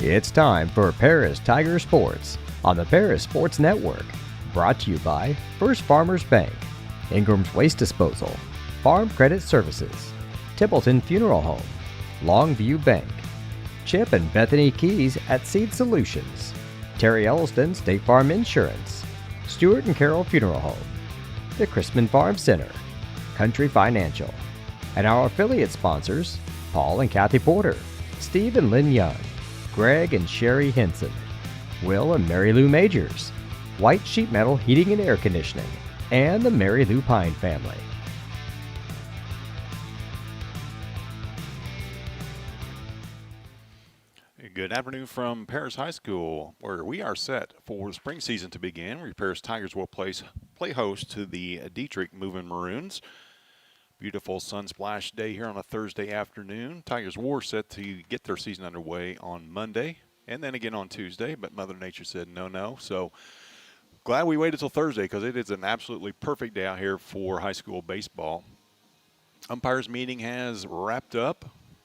It's time for Paris Tiger Sports on the Paris Sports Network. Brought to you by First Farmers Bank, Ingram's Waste Disposal, Farm Credit Services, Templeton Funeral Home, Longview Bank, Chip and Bethany Keys at Seed Solutions, Terry Elliston State Farm Insurance, Stewart and Carroll Funeral Home, the Chrisman Farm Center, Country Financial, and our affiliate sponsors, Paul and Kathy Porter, Steve and Lynn Young, Greg and Sherry Henson, Will and Mary Lou Majors, White Sheet Metal Heating and Air Conditioning, and the Mary Lou Pine family. Good afternoon from Paris High School, where we are set for spring season to begin, where Paris Tigers will play host to the Dieterich Movin Maroons. Beautiful sun-splashed day here on a Thursday afternoon. Tigers were set to get their season underway on Monday and then again on Tuesday, but Mother Nature said no. So glad we waited till Thursday because it is an absolutely perfect day out here for high school baseball. Umpires meeting has wrapped up.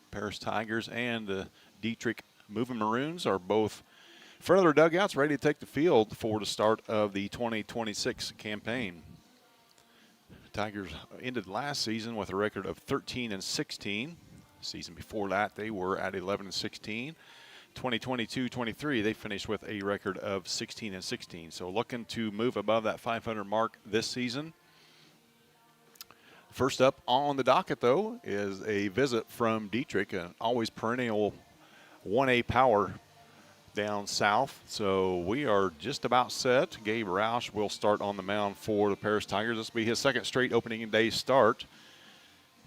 Paris Tigers and the Dieterich Movin Maroons are both in front of their dugouts, ready to take the field for the start of the 2026 campaign. Tigers ended last season with a record of 13-16. Season before that, they were at 11-16. 2022-23, they finished with a record of 16-16. So looking to move above that 500 mark this season. First up on the docket, though, is a visit from Dieterich, an always perennial 1A power down south. So we are just about set. Gabe Roush will start on the mound for the Paris Tigers. This will be his second straight opening day start.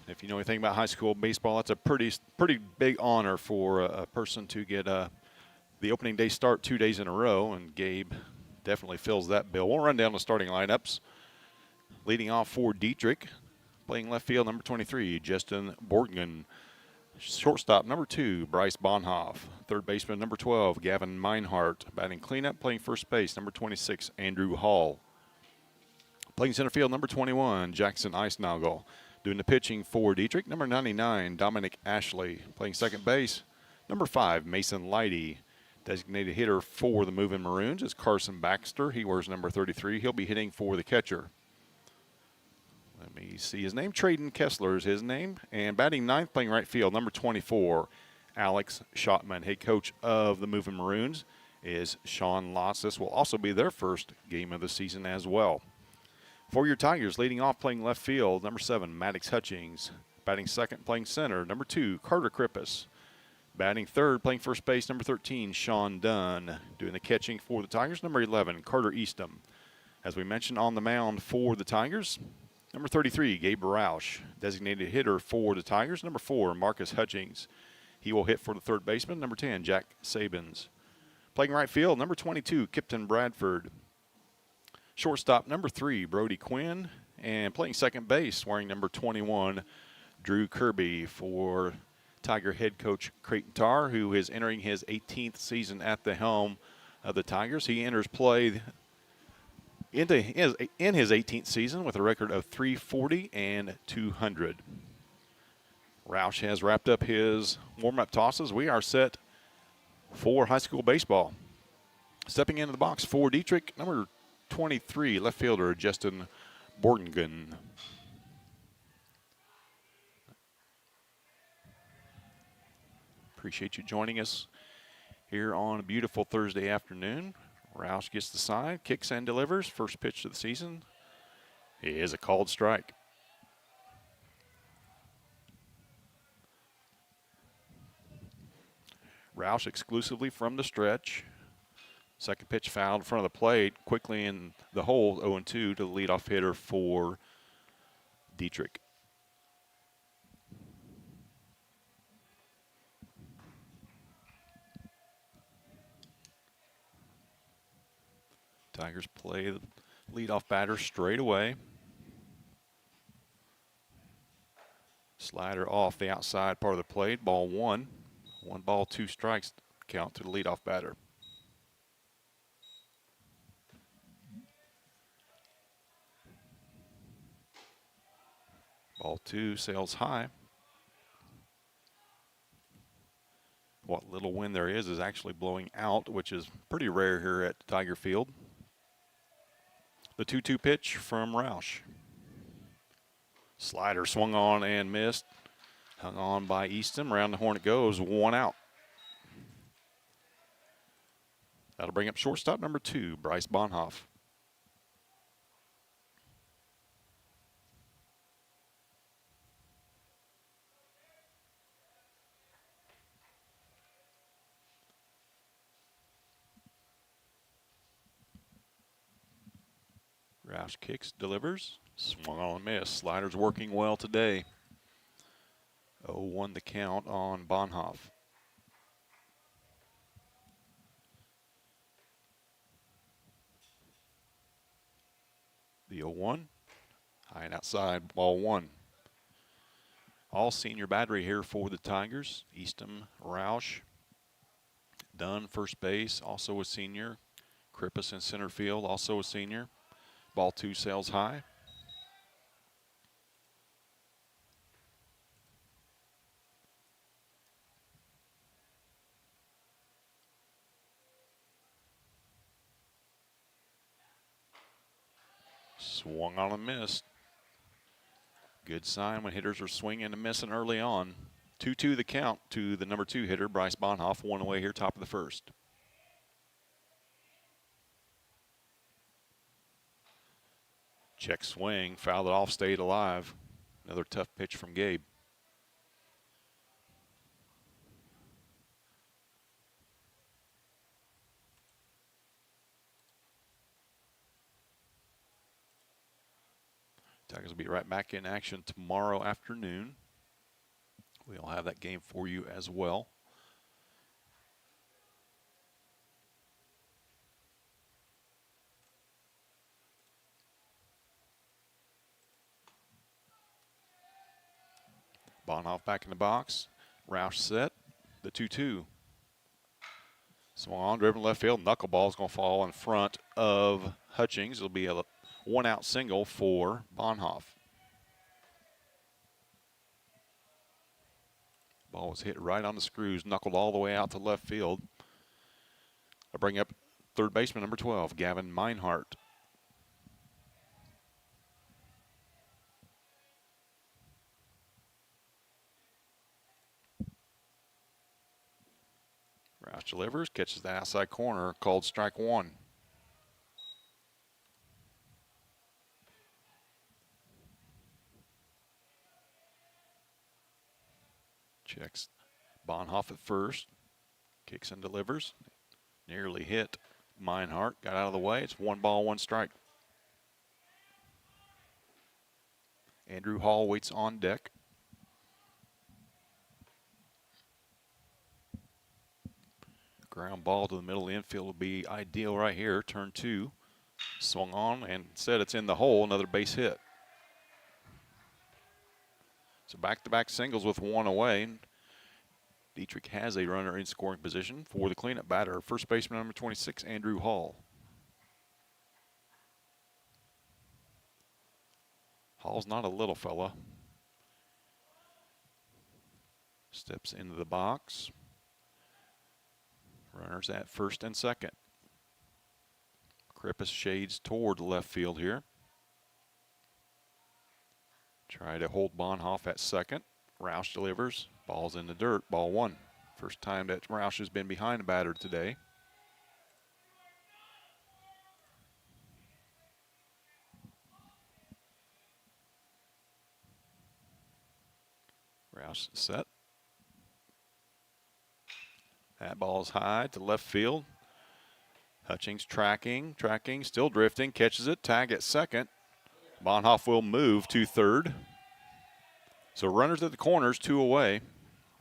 If you know anything about high school baseball, that's a pretty big honor for a person to get the opening day start 2 days in a row, and Gabe definitely fills that bill. We'll run down the starting lineups. Leading off for Dieterich, playing left field, number 23, Justin Borgen. Shortstop, number 2, Bryce Bonhoff. Third baseman, number 12, Gavin Meinhardt. Batting cleanup, playing first base, number 26, Andrew Hall. Playing center field, number 21, Jackson Eisnagel. Doing the pitching for Dieterich, number 99, Dominic Ashley. Playing second base, number 5, Mason Leidy. Designated hitter for the Movin Maroons is Carson Baxter. He wears number 33. He'll be hitting for the catcher. Let me see his name. Traden Kessler is his name. And batting ninth, playing right field, number 24, Alex Schottman. Head coach of the Movin Maroons is Sean Loss. This will also be their first game of the season as well. For your Tigers, leading off, playing left field, number 7, Maddox Hutchings. Batting second, playing center, number 2, Carter Krippus. Batting third, playing first base, number 13, Sean Dunn. Doing the catching for the Tigers, number 11, Carter Eastham. As we mentioned, on the mound for the Tigers, number 33, Gabe Roush. Designated hitter for the Tigers, number 4, Marcus Hutchings. He will hit for the third baseman, number 10, Jack Sabins. Playing right field, number 22, Kipton Bradford. Shortstop, number 3, Brody Quinn. And playing second base, wearing number 21, Drew Kirby, for Tiger head coach Creighton Tarr, who is entering his 18th season at the helm of the Tigers. He enters play in his 18th season with a record of .340 and 200. Roush has wrapped up his warm-up tosses. We are set for high school baseball. Stepping into the box for Dieterich, number 23, left fielder Justin Borgen. Appreciate you joining us here on a beautiful Thursday afternoon. Roush gets the sign, kicks and delivers. First pitch of the season is a called strike. Roush exclusively from the stretch. Second pitch fouled in front of the plate, quickly in the hole, 0-2 to the leadoff hitter for Dieterich. Tigers play the leadoff batter straight away. Slider off the outside part of the plate, ball 1. 1 ball, 2 strikes count to the leadoff batter. Ball 2 sails high. What little wind there is actually blowing out, which is pretty rare here at Tiger Field. The 2-2 pitch from Roush. Slider swung on and missed. Hung on by Easton. Around the horn it goes. 1 out. That'll bring up shortstop number 2, Bryce Bonhoff. Roush kicks, delivers. Swung on and missed. Slider's working well today. 0-1 the count on Bonhoff. The 0-1. High and outside, ball 1. All senior battery here for the Tigers. Easton, Roush, Dunn, first base, also a senior. Krippus in center field, also a senior. Ball 2 sails high. Swung on and missed. Good sign when hitters are swinging and missing early on. 2-2 the count to the number 2 hitter, Bryce Bonhoff, 1 away here, top of the first. Check swing, fouled it off, stayed alive. Another tough pitch from Gabe. Tigers will be right back in action tomorrow afternoon. We'll have that game for you as well. Bonhoff back in the box. Roush set. The 2-2. Swung on, driven left field. Knuckleball is going to fall in front of Hutchings. It'll be a 1-out single for Bonhoff. Ball was hit right on the screws, knuckled all the way out to left field. I bring up third baseman number 12, Gavin Meinhardt. Roush delivers, catches the outside corner, called strike 1. Checks Bonhoff at first. Kicks and delivers. Nearly hit Meinhardt. Got out of the way. It's 1 ball, 1 strike. Andrew Hall waits on deck. Ground ball to the middle of the infield will be ideal right here. Turn 2. Swung on and instead it's in the hole. Another base hit. So back-to-back singles with 1 away. Dieterich has a runner in scoring position for the cleanup batter. First baseman number 26, Andrew Hall. Hall's not a little fella. Steps into the box. Runners at first and second. Krippus shades toward left field here. Try to hold Bonhoff at second. Roush delivers. Ball's in the dirt. Ball 1. First time that Roush has been behind the batter today. Roush set. That ball's high to left field. Hutchings tracking, still drifting, catches it, tag at second. Bonhoff will move to third. So runners at the corners, 2 away.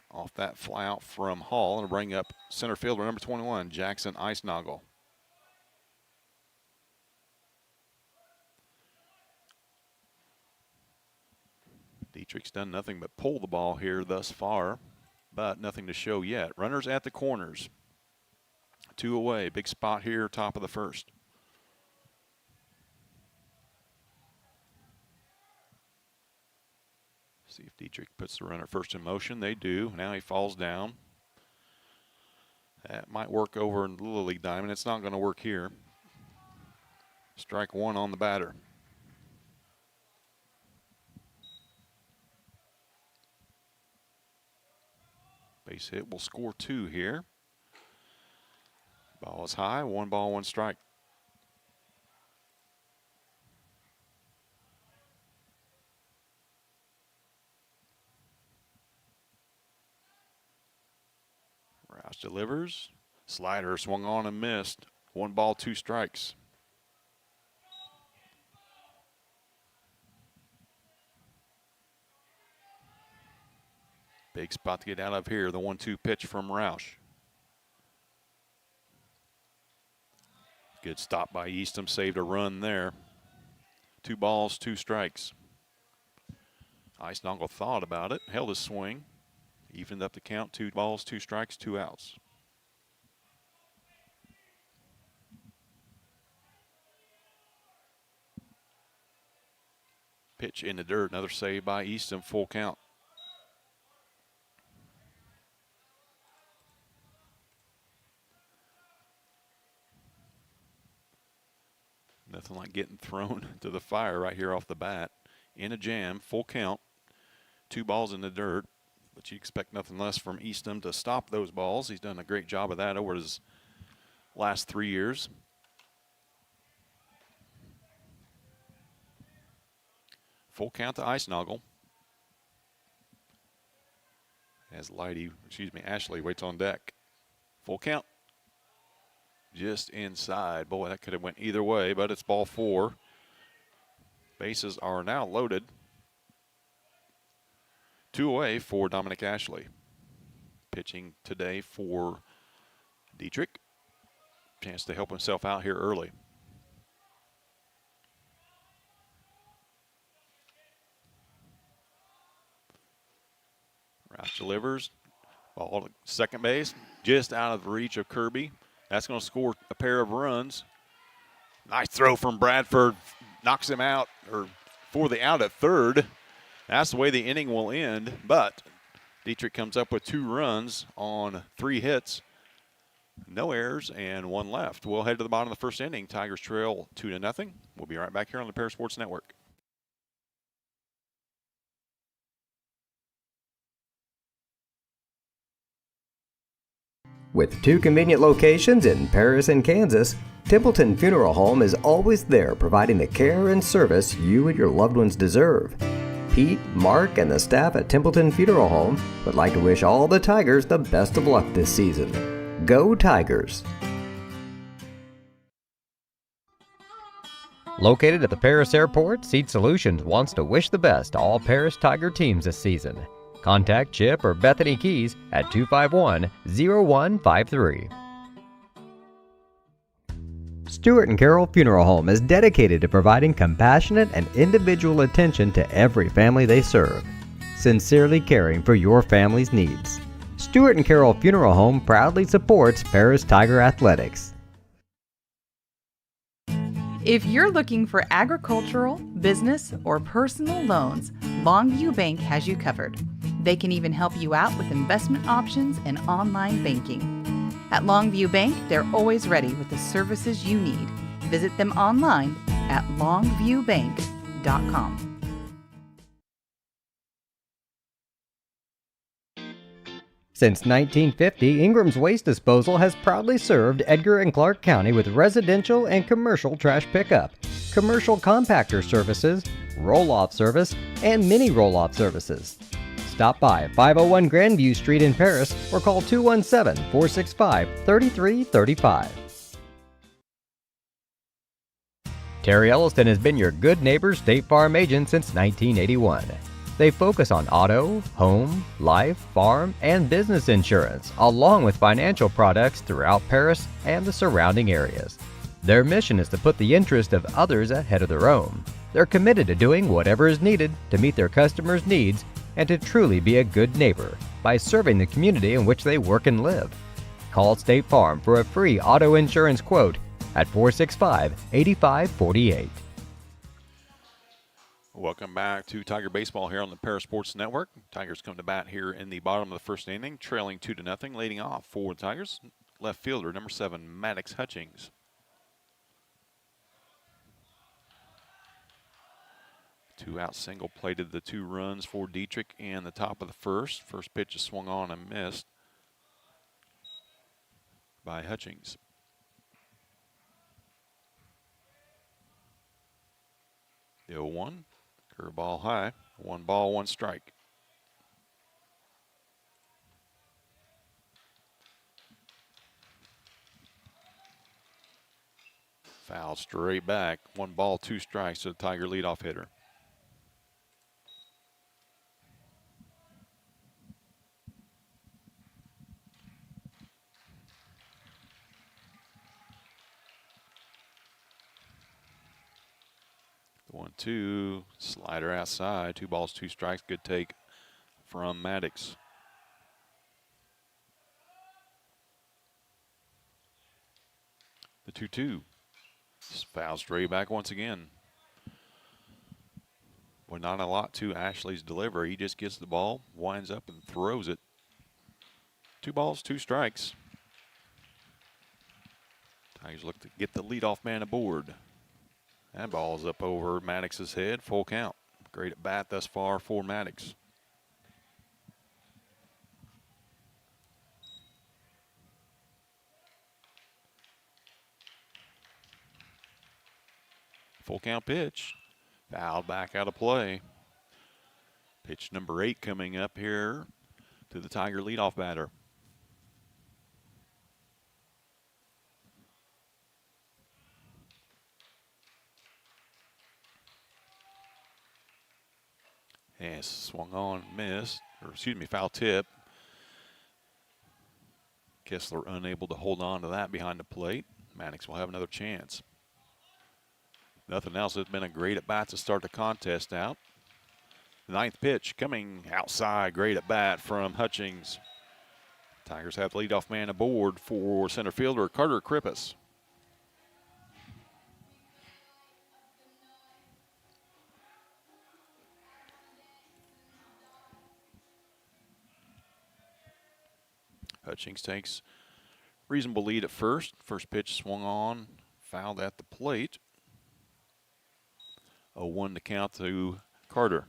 Off that fly out from Hall, and bring up center fielder number 21, Jackson Eisnagel. Dietrich's done nothing but pull the ball here thus far, but nothing to show yet. Runners at the corners, 2 away. Big spot here, top of the first. See if Dietrich puts the runner first in motion. They do. Now he falls down. That might work over in the Little League diamond. It's not going to work here. Strike one on the batter. Base hit will score 2 here. Ball is high, 1 ball, 1 strike. Roush delivers. Slider swung on and missed. 1 ball, 2 strikes. Big spot to get out of here. The 1-2 pitch from Roush. Good stop by Eastham. Saved a run there. 2 balls, 2 strikes. Eisnagel thought about it. Held his swing. Evened up the count. 2 balls, 2 strikes, 2 outs. Pitch in the dirt. Another save by Eastham. Full count. Nothing like getting thrown to the fire right here off the bat. In a jam, full count, 2 balls in the dirt. But you expect nothing less from Eastham to stop those balls. He's done a great job of that over his last 3 years. Full count to Eisnagel. As Ashley waits on deck. Full count. Just inside. Boy, that could have went either way, but it's ball 4. Bases are now loaded. 2 away for Dominic Ashley. Pitching today for Dieterich. Chance to help himself out here early. Roush delivers. Ball to second base. Just out of the reach of Kirby. That's going to score a pair of runs. Nice throw from Bradford. Knocks him out, or for the out at third. That's the way the inning will end. But Dieterich comes up with 2 runs on 3 hits. No errors and 1 left. We'll head to the bottom of the first inning. Tigers trail 2-0. We'll be right back here on the Para Sports Network. With 2 convenient locations in Paris and Kansas, Templeton Funeral Home is always there providing the care and service you and your loved ones deserve. Pete, Mark, and the staff at Templeton Funeral Home would like to wish all the Tigers the best of luck this season. Go Tigers! Located at the Paris Airport, Seat Solutions wants to wish the best to all Paris Tiger teams this season. Contact Chip or Bethany Keys at 251-0153. Stewart and Carroll Funeral Home is dedicated to providing compassionate and individual attention to every family they serve, sincerely caring for your family's needs. Stewart and Carroll Funeral Home proudly supports Paris Tiger Athletics. If you're looking for agricultural, business, or personal loans, Longview Bank has you covered. They can even help you out with investment options and online banking. At Longview Bank, they're always ready with the services you need. Visit them online at longviewbank.com. Since 1950, Ingram's Waste Disposal has proudly served Edgar and Clark County with residential and commercial trash pickup, commercial compactor services, roll-off service, and mini roll-off services. Stop by 501 Grandview Street in Paris or call 217-465-3335. Terry Elliston has been your good neighbor State Farm agent since 1981. They focus on auto, home, life, farm, and business insurance, along with financial products throughout Paris and the surrounding areas. Their mission is to put the interest of others ahead of their own. They're committed to doing whatever is needed to meet their customers' needs and to truly be a good neighbor by serving the community in which they work and live. Call State Farm for a free auto insurance quote at 465-8548. Welcome back to Tiger Baseball here on the Para Sports Network. Tigers come to bat here in the bottom of the first inning, trailing 2-0, leading off for the Tigers. left fielder, number 7, Maddox Hutchings. Two out single plated the 2 runs for Dieterich in the top of the first. First pitch is swung on and missed by Hutchings. The 0-1, curveball high, 1 ball, 1 strike. Foul straight back, 1 ball, 2 strikes to the Tiger leadoff hitter. The 1-2, slider outside, 2 balls, 2 strikes. Good take from Maddox. The 2-2, foul straight back once again. Well, not a lot to Ashley's delivery. He just gets the ball, winds up and throws it. 2 balls, 2 strikes. Tigers look to get the leadoff man aboard. That ball's up over Maddox's head, full count. Great at bat thus far for Maddox. Full count pitch. Fouled back out of play. Pitch number 8 coming up here to the Tiger leadoff batter. And swung on, missed, or excuse me, foul tip. Kessler unable to hold on to that behind the plate. Maddox will have another chance. Nothing else. It's been a great at bat to start the contest out. The 9th pitch coming outside. Great at bat from Hutchings. Tigers have the leadoff man aboard for center fielder Carter Krippus. Hutchings takes reasonable lead at first. First pitch swung on, fouled at the plate. 0-1 to count to Carter.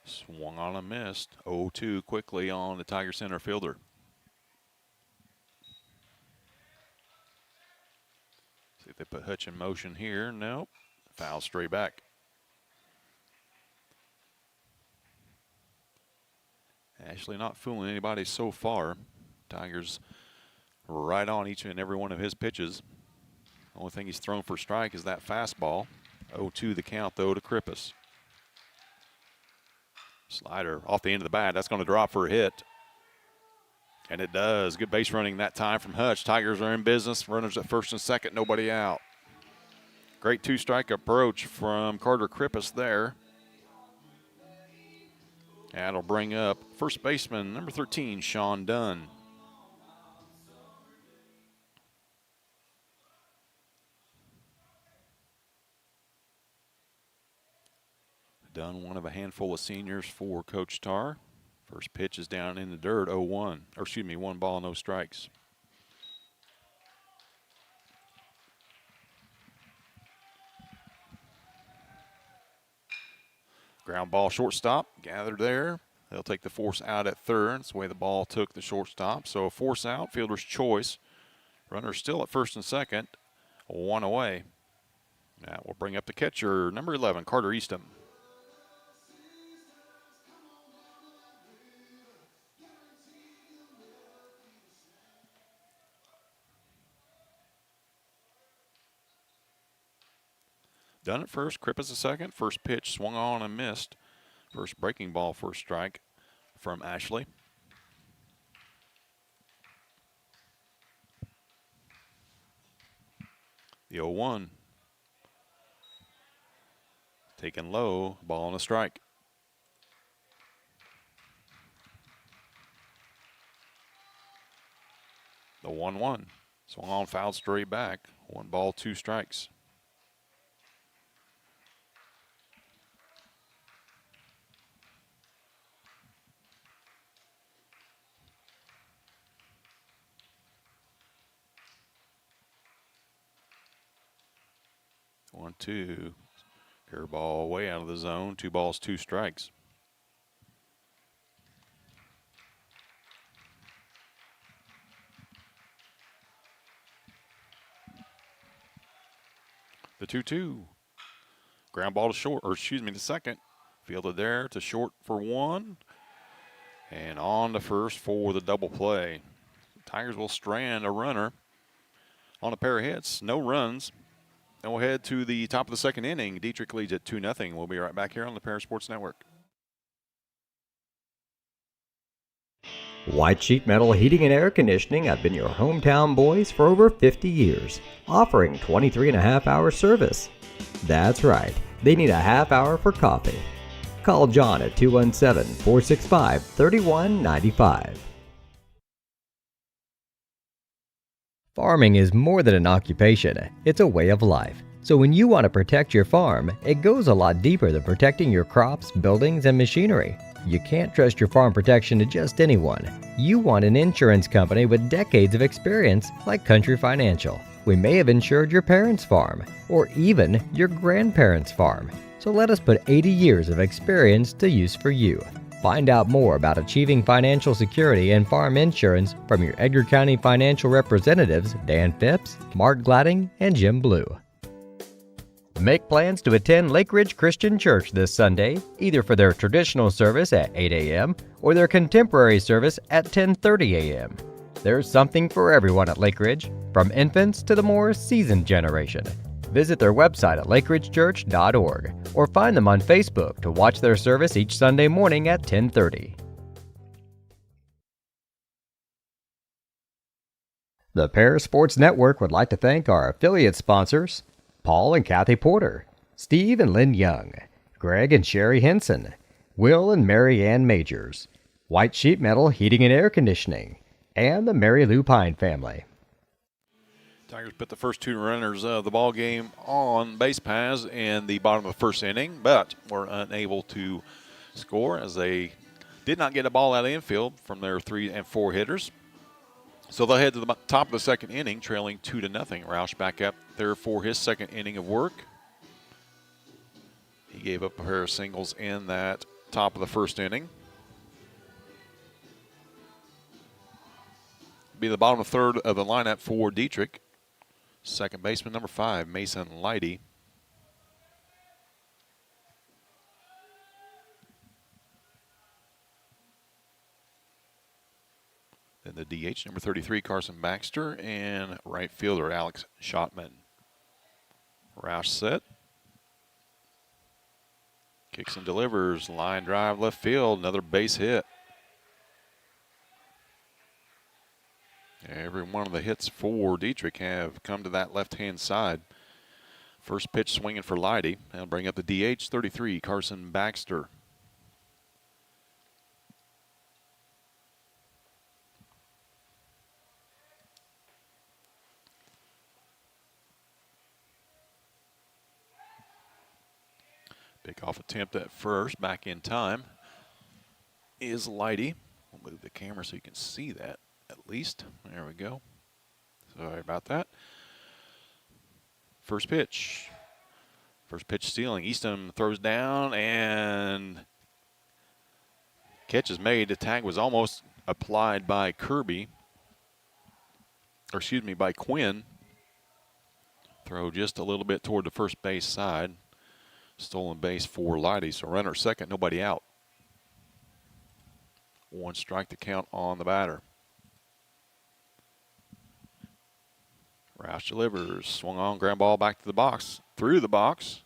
Swung on and missed. 0-2 quickly on the Tiger center fielder. See if they put Hutch in motion here. Nope. Foul straight back. Ashley not fooling anybody so far. Tigers right on each and every one of his pitches. Only thing he's thrown for strike is that fastball. 0-2 the count, though, to Krippus. Slider off the end of the bat. That's going to drop for a hit. And it does. Good base running that time from Hutch. Tigers are in business. Runners at first and second, nobody out. Great 2-strike approach from Carter Krippus there. That'll bring up first baseman, number 13, Sean Dunn. Dunn, one of a handful of seniors for Coach Tarr. First pitch is down in the dirt, 0-1. Or excuse me, 1 ball, no strikes. Ground ball shortstop, gathered there. They'll take the force out at third. That's the way the ball took the shortstop. So a force out, fielder's choice. Runner still at first and second, 1 away. That will bring up the catcher, number 11, Carter Eastham. Done at first, Krippus at second. First pitch swung on and missed. First breaking ball, first strike from Ashley. The 0-1. Taken low, ball and a strike. The 1-1. Swung on, fouled straight back. 1 ball, 2 strikes. 1-2. Curveball way out of the zone. 2 balls, 2 strikes. The 2-2. Ground ball to short, or excuse me, to second. Fielded there to short for 1. And on to first for the double play. Tigers will strand a runner on a pair of hits. No runs. And we'll head to the top of the second inning. Dieterich leads at 2-0. We'll be right back here on the Paris Sports Network. White Sheet Metal Heating and Air Conditioning have been your hometown boys for over 50 years, offering 23.5-hour service. That's right, they need a half hour for coffee. Call John at 217-465-3195. Farming is more than an occupation, it's a way of life. So when you want to protect your farm, it goes a lot deeper than protecting your crops, buildings, and machinery. You can't trust your farm protection to just anyone. You want an insurance company with decades of experience like Country Financial. We may have insured your parents' farm, or even your grandparents' farm. So let us put 80 years of experience to use for you. Find out more about achieving financial security and farm insurance from your Edgar County financial representatives Dan Phipps, Mark Gladding, and Jim Blue. Make plans to attend Lake Ridge Christian Church this Sunday, either for their traditional service at 8 a.m. or their contemporary service at 10:30 a.m. There's something for everyone at Lake Ridge, from infants to the more seasoned generation. Visit their website at lakeridgechurch.org or find them on Facebook to watch their service each Sunday morning at 10:30. The Paris Sports Network would like to thank our affiliate sponsors, Paul and Kathy Porter, Steve and Lynn Young, Greg and Sherry Henson, Will and Mary Ann Majors, White Sheet Metal Heating and Air Conditioning, and the Mary Lou Pine family. Tigers put the first 2 runners of the ball game on base paths in the bottom of the first inning, but were unable to score as they did not get a ball out of the infield from their 3 and 4 hitters. So they'll head to the top of the second inning, trailing 2-0. Roush back up there for his second inning of work. He gave up a pair of singles in that top of the first inning. Be the bottom third of the lineup for Dieterich. Second baseman, number 5, Mason Leidy. Then the DH, number 33, Carson Baxter, and right fielder, Alex Schottman. Roush set. Kicks and delivers. Line drive left field. Another base hit. Every one of the hits for Dieterich have come to that left-hand side. First pitch swinging for Leidy. That'll bring up the DH, 33, Carson Baxter. Pickoff attempt at first, back in time, is Leidy. We'll move the camera so you can see that at least. There we go. Sorry about that. First pitch. First pitch stealing. Easton throws down and catch is made. The tag was almost applied by Kirby. Or excuse me, by Quinn. Throw just a little bit toward the first base side. Stolen base for Leidy. So runner second, nobody out. 1 strike to count on the batter. Roush delivers. Swung on, ground ball back to the box. Through the box.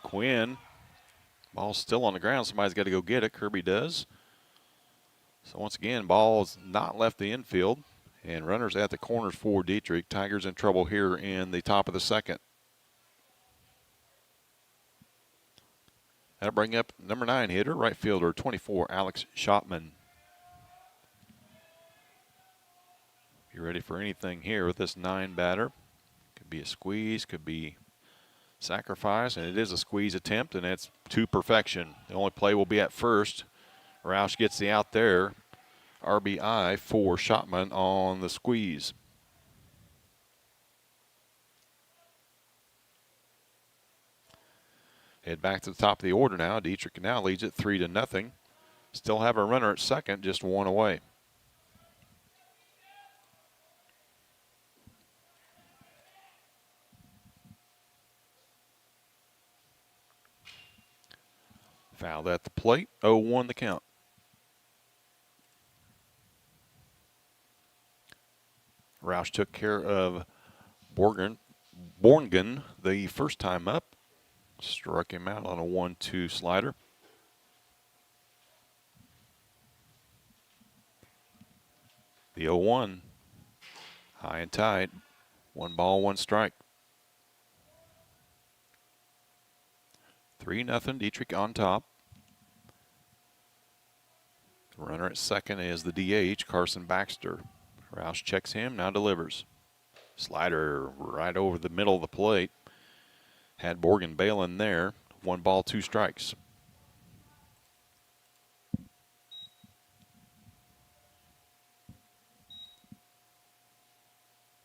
Quinn. Ball's still on the ground. Somebody's got to go get it. Kirby does. So once again, ball's not left the infield. And runners at the corners for Dieterich. Tigers in trouble here in the top of the second. That'll bring up number 9 hitter, right fielder, 24, Alex Schottman. You're ready for anything here with this 9 batter. Could be a squeeze, could be sacrifice, and it is a squeeze attempt, and it's to perfection. The only play will be at first. Roush gets the out there. RBI for Schottman on the squeeze. Head back to the top of the order now. Dieterich now leads it 3-0. Still have a runner at second, just one away. Fouled at the plate, 0-1 the count. Roush took care of Borgen the first time up. Struck him out on a 1-2 slider. The 0-1, high and tight. 1 ball, 1 strike. 3-0, Dieterich on top. The runner at second is the DH, Carson Baxter. Roush checks him, now delivers. Slider right over the middle of the plate. Had Borgen bailing there. 1 ball, 2 strikes.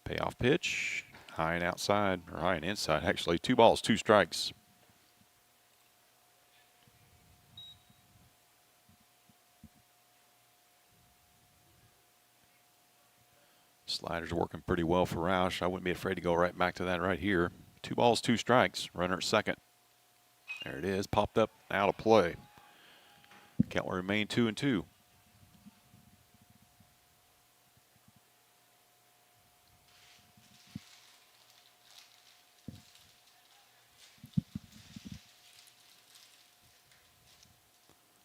Payoff pitch, high and outside, or high and inside, actually. 2 balls, 2 strikes. Slider's working pretty well for Roush. I wouldn't be afraid to go right back to that right here. 2 balls, 2 strikes. Runner at second. There it is, popped up, out of play. Count will remain 2-2.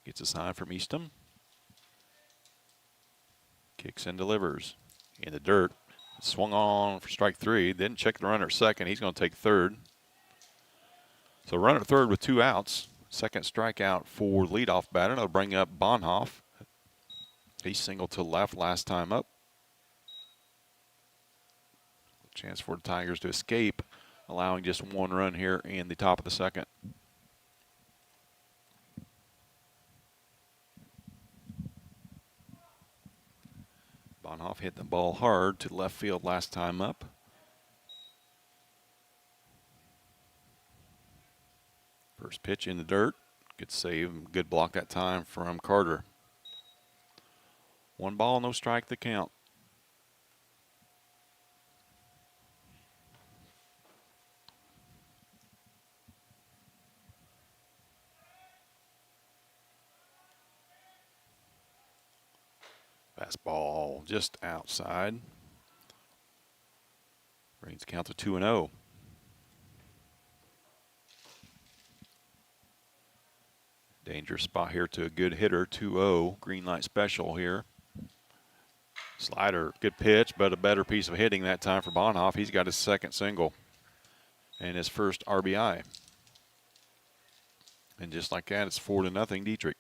Gets a sign from Eastham. Kicks and delivers. In the dirt. Swung on for strike 3. Didn't check the runner at second. He's going to take third. So runner at third with 2 outs. Second strikeout for leadoff batter. That'll bring up Bonhoff. He singled to left last time up. Chance for the Tigers to escape, allowing just 1 run here in the top of the second. Bonhoff hit the ball hard to left field last time up. First pitch in the dirt. Good save, good block that time from Carter. 1 ball, no strike the count. Fastball just outside. Brings the count to 2-0. Dangerous spot here to a good hitter. 2-0. Green light special here. Slider, good pitch, but a better piece of hitting that time for Bonhoff. He's got his second single and his first RBI. And just like that, it's 4-0 Dieterich.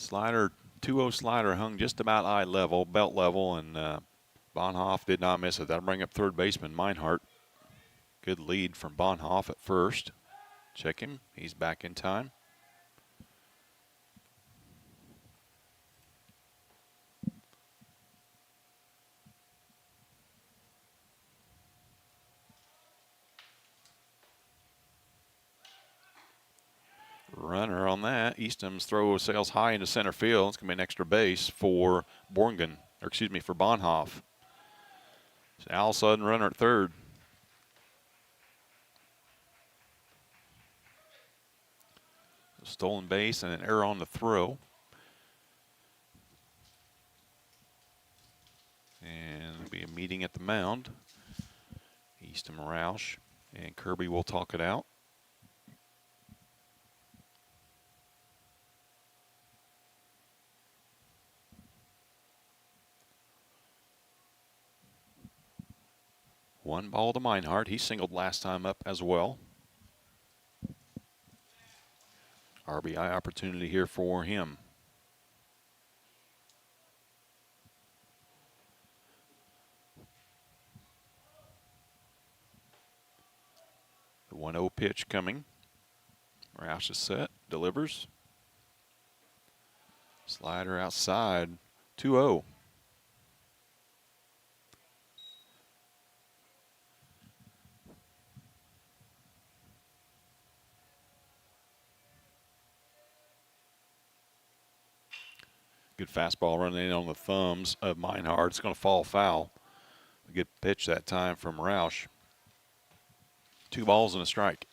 Slider, 2-0 slider hung just about eye level, belt level, and Bonhoff did not miss it. That'll bring up third baseman Meinhardt. Good lead from Bonhoff at first. Check him. He's back in time. Runner on that. Eastham's throw sails high into center field. It's going to be an extra base for for Bonhoff. So now all of a sudden, runner at third. Stolen base and an error on the throw. And it'll be a meeting at the mound. Eastham, Roush, and Kirby will talk it out. One ball to Meinhardt. He singled last time up as well. RBI opportunity here for him. The 1-0 pitch coming. Roush is set, delivers. Slider outside, 2-0. Good fastball running in on the thumbs of Meinhardt. It's going to fall foul. A good pitch that time from Roush. 2 balls and a strike.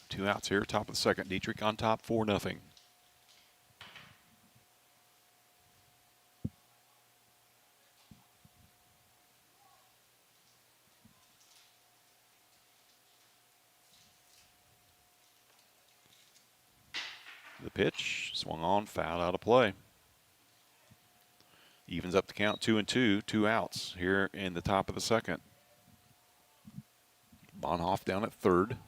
2 outs here, top of the second. Dieterich on top, 4-0. The pitch swung on, foul out of play. Evens up the count, 2-2, 2 outs here in the top of the second. Bonhoff down at third.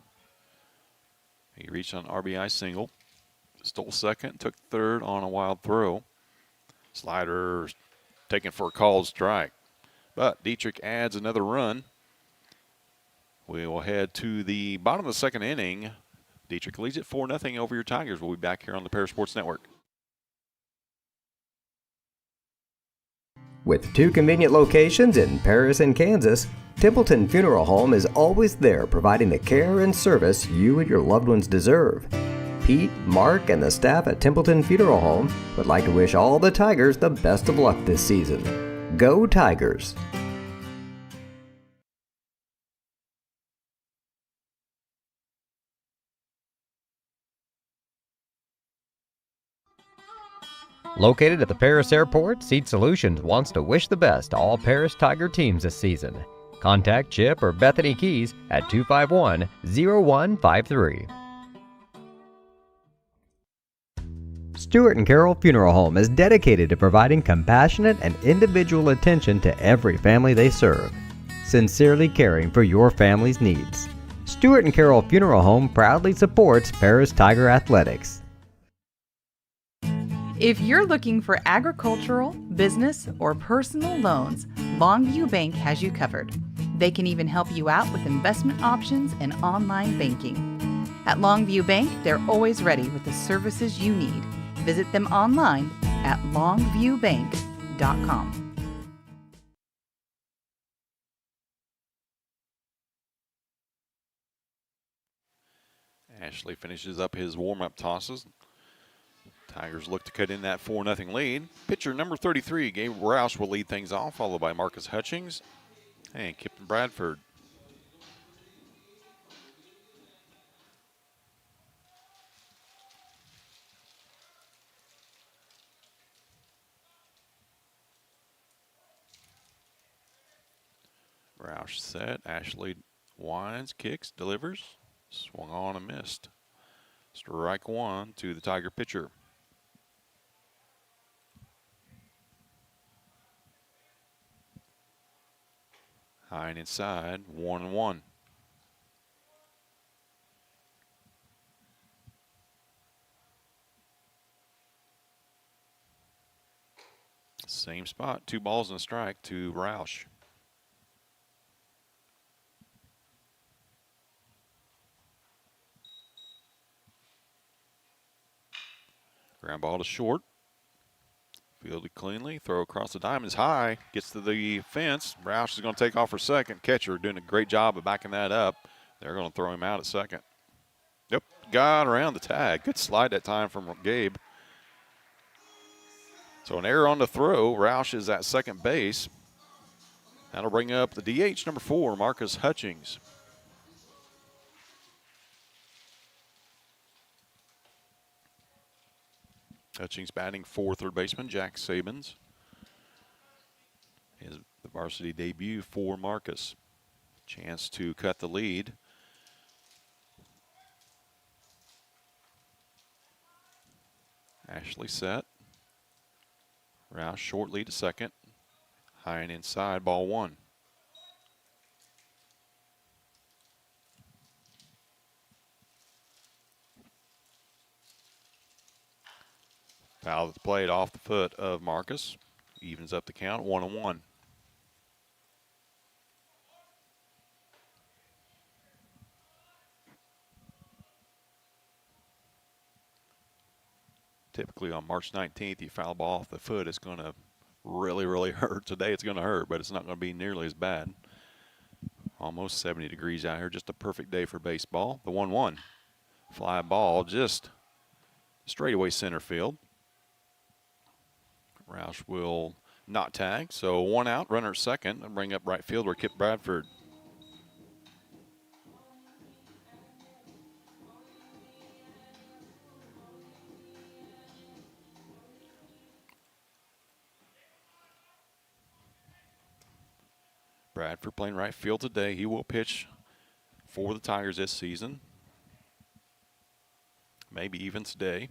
He reached on RBI single. Stole second, took third on a wild throw. Slider taken for a called strike. But Dieterich adds another run. We will head to the bottom of the second inning. Dieterich leads it 4-0 over your Tigers. We'll be back here on the Paris Sports Network. With 2 convenient locations in Paris and Kansas, Templeton Funeral Home is always there providing the care and service you and your loved ones deserve. Pete, Mark, and the staff at Templeton Funeral Home would like to wish all the Tigers the best of luck this season. Go Tigers! Located at the Paris Airport, Seat Solutions wants to wish the best to all Paris Tiger teams this season. Contact Chip or Bethany Keys at 251-0153. Stuart and Carol Funeral Home is dedicated to providing compassionate and individual attention to every family they serve, sincerely caring for your family's needs. Stuart and Carol Funeral Home proudly supports Paris Tiger Athletics. If you're looking for agricultural, business, or personal loans, Longview Bank has you covered. They can even help you out with investment options and online banking. At Longview Bank, they're always ready with the services you need. Visit them online at longviewbank.com. Ashley finishes up his warm-up tosses. Tigers look to cut in that 4-0 lead. Pitcher number 33, Gabe Roush, will lead things off, followed by Marcus Hutchings and Kipton Bradford. Roush set. Ashley winds, kicks, delivers. Swung on and missed. Strike 1 to the Tiger pitcher. High and inside, 1-1. Same spot, 2 balls and a strike to Roush. Ground ball to short. Fielded cleanly. Throw across the diamonds high. Gets to the fence. Roush is going to take off for second. Catcher doing a great job of backing that up. They're going to throw him out at second. Yep, got around the tag. Good slide that time from Gabe. So an error on the throw. Roush is at second base. That'll bring up the DH number 4, Marcus Hutchings. Hutchings batting for third baseman Jack Sabins. Is the varsity debut for Marcus. Chance to cut the lead. Ashley set. Roush short lead to second. High and inside, ball 1. Foul at the plate off the foot of Marcus. Evens up the count, 1-1. Typically on March 19th, you foul a ball off the foot, it's going to really hurt. Today it's going to hurt, but it's not going to be nearly as bad. Almost 70 degrees out here, just a perfect day for baseball. The 1-1. Fly ball just straightaway center field. Roush will not tag, so 1 out, runner at second, and bring up right fielder Kip Bradford. Bradford playing right field today. He will pitch for the Tigers this season. Maybe even today.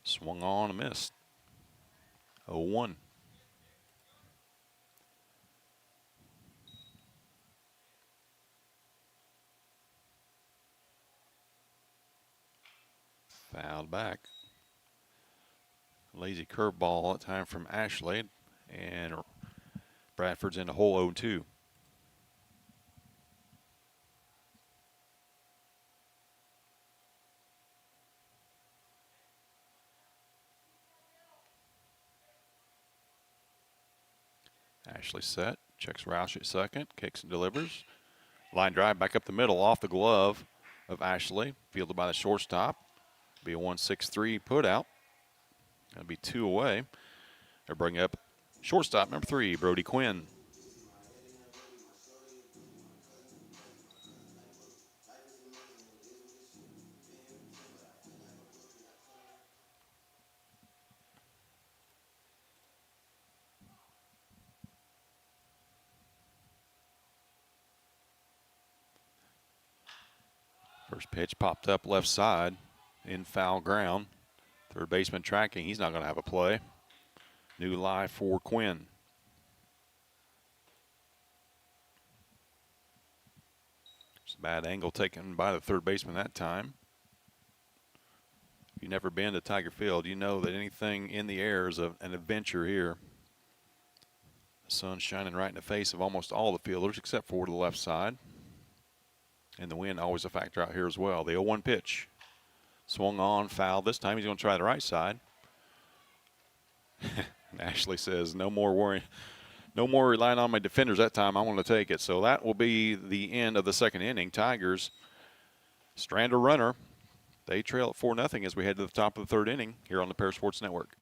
Swung on and missed. 0-1. Fouled back. Lazy curveball that time from Ashley. And Bradford's in the hole 0-2. Ashley set, checks Roush at second, kicks and delivers. Line drive back up the middle off the glove of Ashley, fielded by the shortstop. Be a 1-6-3 put out. That'll be 2 away. They'll bring up shortstop number 3, Brody Quinn. First pitch popped up left side in foul ground. Third baseman tracking. He's not going to have a play. New lie for Quinn. It's a bad angle taken by the third baseman that time. If you've never been to Tiger Field, you know that anything in the air is an adventure here. The sun's shining right in the face of almost all the fielders except for the left side. And the wind always a factor out here as well. The 0-1 pitch. Swung on, foul. This time he's going to try the right side. Ashley says, no more worrying. No more relying on my defenders that time. I want to take it. So that will be the end of the second inning. Tigers strand a runner. They trail at 4-0 as we head to the top of the third inning here on the Paris Sports Network.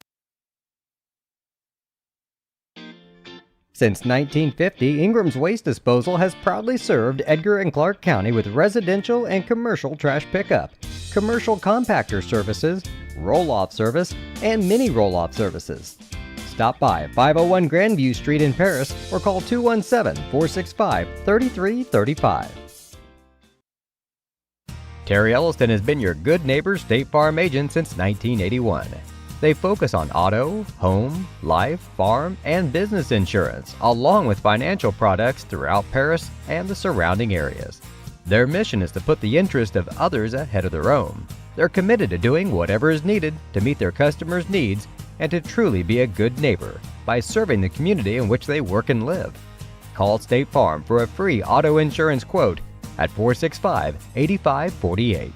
Since 1950, Ingram's Waste Disposal has proudly served Edgar and Clark County with residential and commercial trash pickup, commercial compactor services, roll-off service, and mini roll-off services. Stop by 501 Grandview Street in Paris or call 217-465-3335. Terry Elliston has been your good neighbor State Farm agent since 1981. They focus on auto, home, life, farm, and business insurance, along with financial products throughout Paris and the surrounding areas. Their mission is to put the interest of others ahead of their own. They're committed to doing whatever is needed to meet their customers' needs and to truly be a good neighbor by serving the community in which they work and live. Call State Farm for a free auto insurance quote at 465-8548.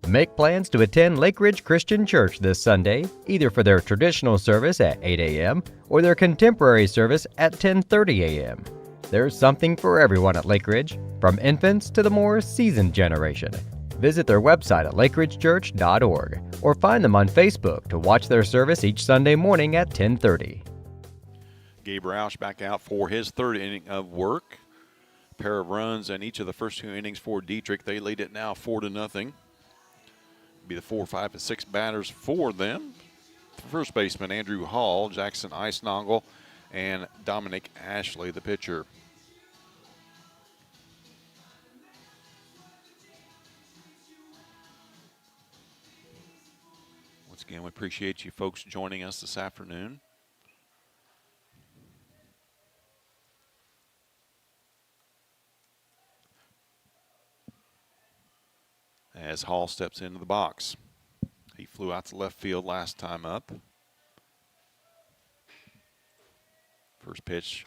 Make plans to attend Lake Ridge Christian Church this Sunday, either for their traditional service at 8 a.m. or their contemporary service at 10:30 a.m. There's something for everyone at Lake Ridge, from infants to the more seasoned generation. Visit their website at lakeridgechurch.org or find them on Facebook to watch their service each Sunday morning at 10:30. Gabe Roush back out for his third inning of work. A pair of runs in each of the first 2 innings for Dieterich. They lead it now 4-0. Be the 4, 5, and 6 batters for them. First baseman Andrew Hall, Jackson Eisnagel, and Dominic Ashley, the pitcher. Once again, we appreciate you folks joining us this afternoon. As Hall steps into the box. He flew out to left field last time up. First pitch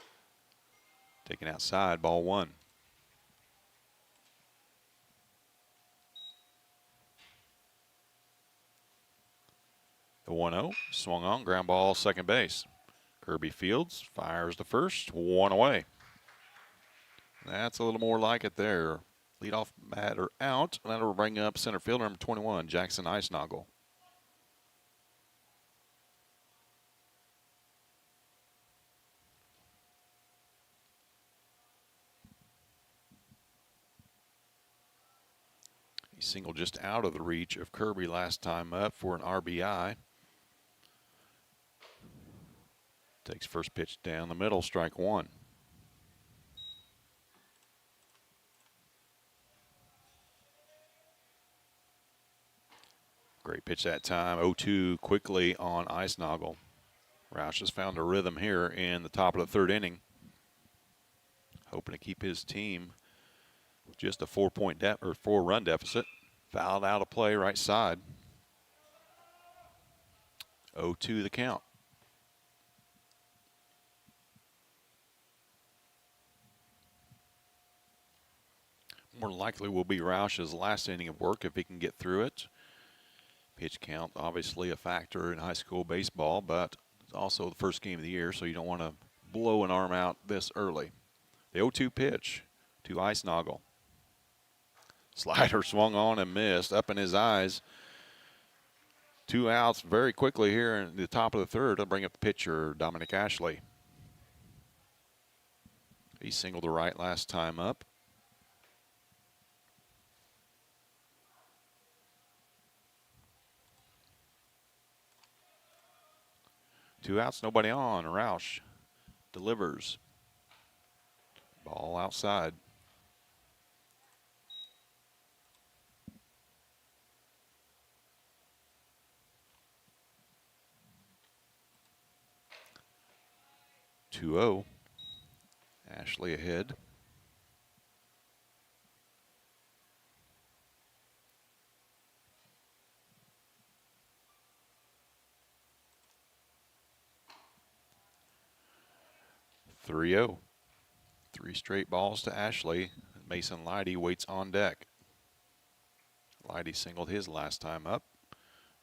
taken outside, ball 1. The 1-0 swung on, ground ball, second base. Kirby Fields fires to first, 1 away. That's a little more like it there. Leadoff batter out. That'll bring up center fielder number 21, Jackson Eisnagel. singled just out of the reach of Kirby last time up for an RBI. Takes first pitch down the middle, strike one. Great pitch that time. 0-2 quickly on Eisnagel. Roush has found a rhythm here in the top of the third inning. Hoping to keep his team with just a 4-run deficit. Fouled out of play right side. 0-2 the count. More likely will be Roush's last inning of work if he can get through it. Pitch count, obviously a factor in high school baseball, but it's also the first game of the year, so you don't want to blow an arm out this early. The 0-2 pitch to Eisnagel. Slider swung on and missed, up in his eyes. 2 outs very quickly here in the top of the third. They'll bring up the pitcher, Dominic Ashley. He singled to right last time up. Two outs, nobody on. Roush delivers. Ball outside. Two-0. Ashley ahead. Three-0. 3 straight balls to Ashley. Mason Leidy waits on deck. Leidy singled his last time up.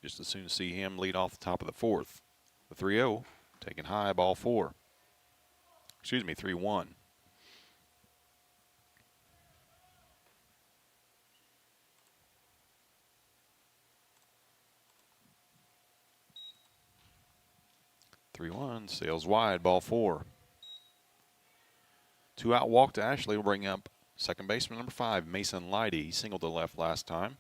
Just as soon as see him lead off the top of the fourth. The 3-0, taken high, ball 4. Excuse me, 3-1. Sails wide, ball 4. 2-out walk to Ashley will bring up second baseman number 5, Mason Leidy. He singled to left last time.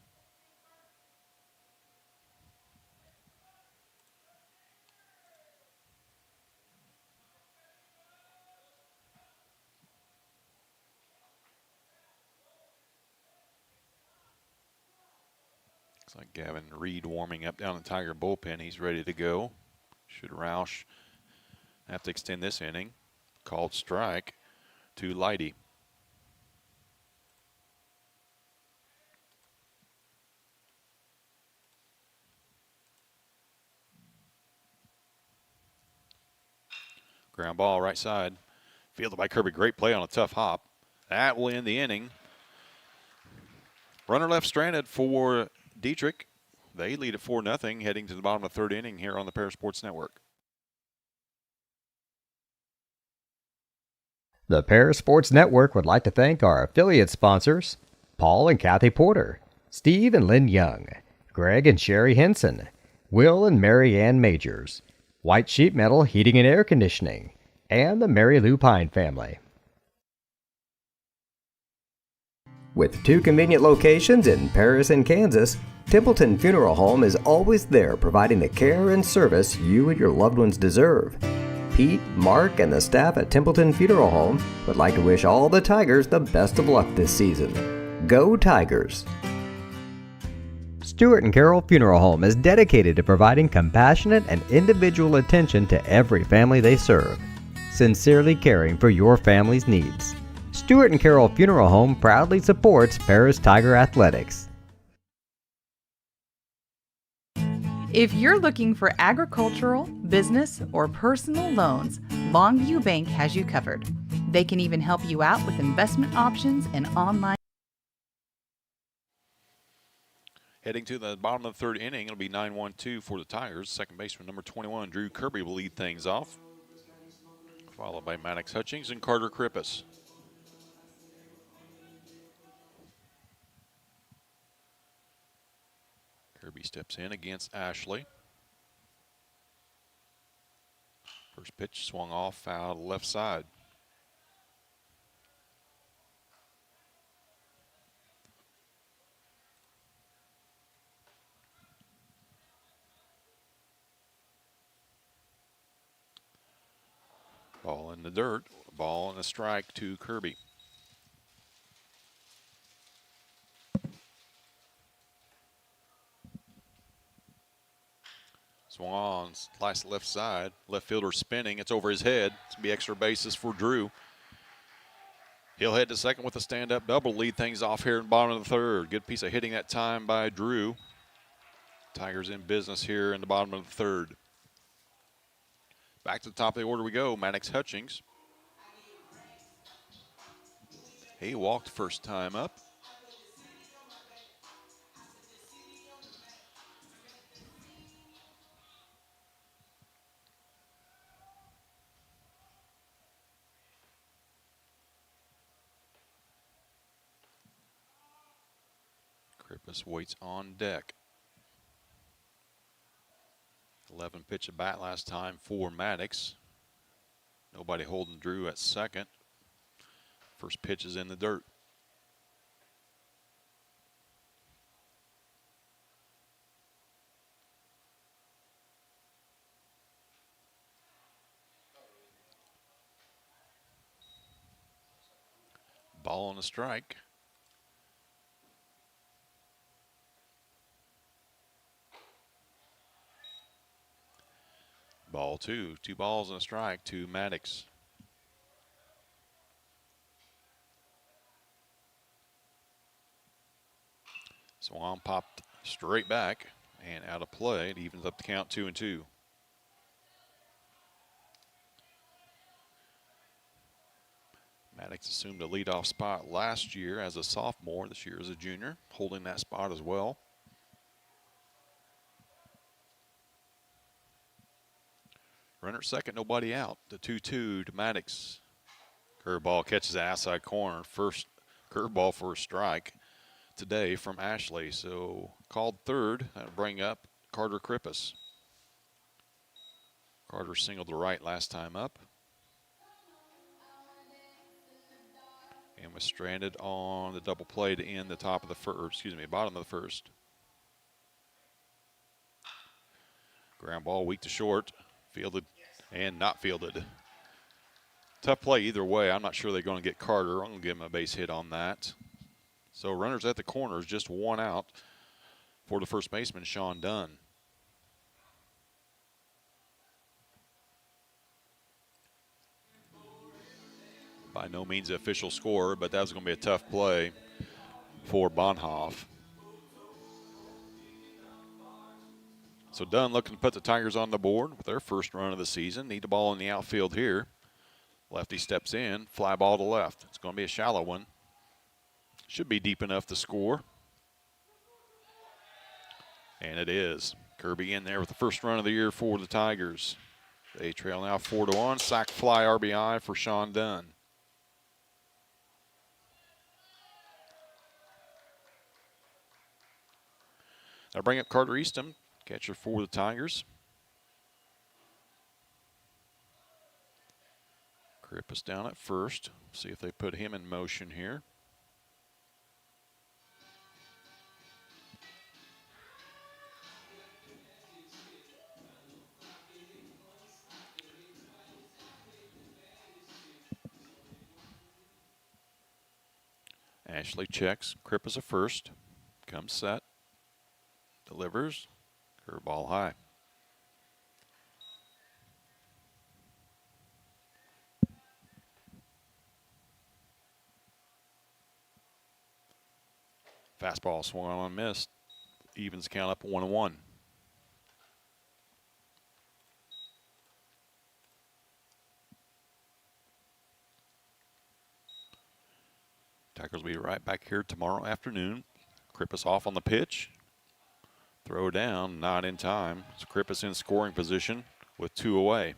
Looks like Gavin Reed warming up down the Tiger bullpen. He's ready to go. Should Roush have to extend this inning. Called strike to Leidy. Ground ball right side. Fielded by Kirby. Great play on a tough hop. That will end the inning. Runner left stranded for Dieterich. They lead at 4-0 heading to the bottom of the third inning here on the Para Sports Network. The Para Sports Network would like to thank our affiliate sponsors, Paul and Kathy Porter, Steve and Lynn Young, Greg and Sherry Henson, Will and Mary Ann Majors, White Sheet Metal Heating and Air Conditioning, and the Mary Lou Pine family. With 2 convenient locations in Paris and Kansas, Templeton Funeral Home is always there providing the care and service you and your loved ones deserve. Pete, Mark, and the staff at Templeton Funeral Home would like to wish all the Tigers the best of luck this season. Go Tigers! Stewart & Carroll Funeral Home is dedicated to providing compassionate and individual attention to every family they serve, sincerely caring for your family's needs. Stewart & Carroll Funeral Home proudly supports Paris Tiger Athletics. If you're looking for agricultural, business, or personal loans, Longview Bank has you covered. They can even help you out with investment options and online. Heading to the bottom of the third inning, it'll be 9-1-2 for the Tigers. Second baseman number 21, Drew Kirby, will lead things off, followed by Maddox Hutchings and Carter Krippus. Kirby steps in against Ashley. First pitch swung off, foul to the left side. Ball in the dirt. Ball and a strike to Kirby. Swung on, slice left side. Left fielder spinning. It's over his head. It's going to be extra bases for Drew. He'll head to second with a stand-up double. Lead things off here in the bottom of the third. Good piece of hitting that time by Drew. Tigers in business here in the bottom of the third. Back to the top of the order we go. Maddox Hutchings. He walked first time up. Krippus waits on deck. 11 pitch at bat last time for Maddox. Nobody holding Drew at second. First pitch is in the dirt. Ball on a strike. Ball two. 2 balls and a strike to Maddox. Swan popped straight back and out of play. It evens up the count 2-2. Maddox assumed a leadoff spot last year as a sophomore. This year as a junior, holding that spot as well. Runner at second, nobody out. The 2-2 to Maddox. Curveball catches the outside corner. First curveball for a strike today from Ashley. So called third. That'll bring up Carter Krippus. Carter singled to right last time up. And was stranded on the double play to end the top of the first, bottom of the first. Ground ball weak to short. Fielded and not fielded. Tough play either way. I'm not sure they're going to get Carter. I'm going to give him a base hit on that. So runners at the corners, just 1 out for the first baseman, Sean Dunn. By no means the official score, but that was going to be a tough play for Bonhoff. So Dunn looking to put the Tigers on the board with their first run of the season. Need the ball in the outfield here. Lefty steps in, fly ball to left. It's going to be a shallow one. Should be deep enough to score. And it is. Kirby in there with the first run of the year for the Tigers. They trail now 4-1. Sac fly RBI for Sean Dunn. I'll bring up Carter Easton, catcher for the Tigers. Krippus down at first. See if they put him in motion here. Ashley checks. Krippus at first. Comes set. Delivers. Curveball high. Fastball swung on and missed. Evens count up 1-1. Tigers will be right back here tomorrow afternoon. Krippus off on the pitch. Throw down, not in time. So Krippus in scoring position with 2 away.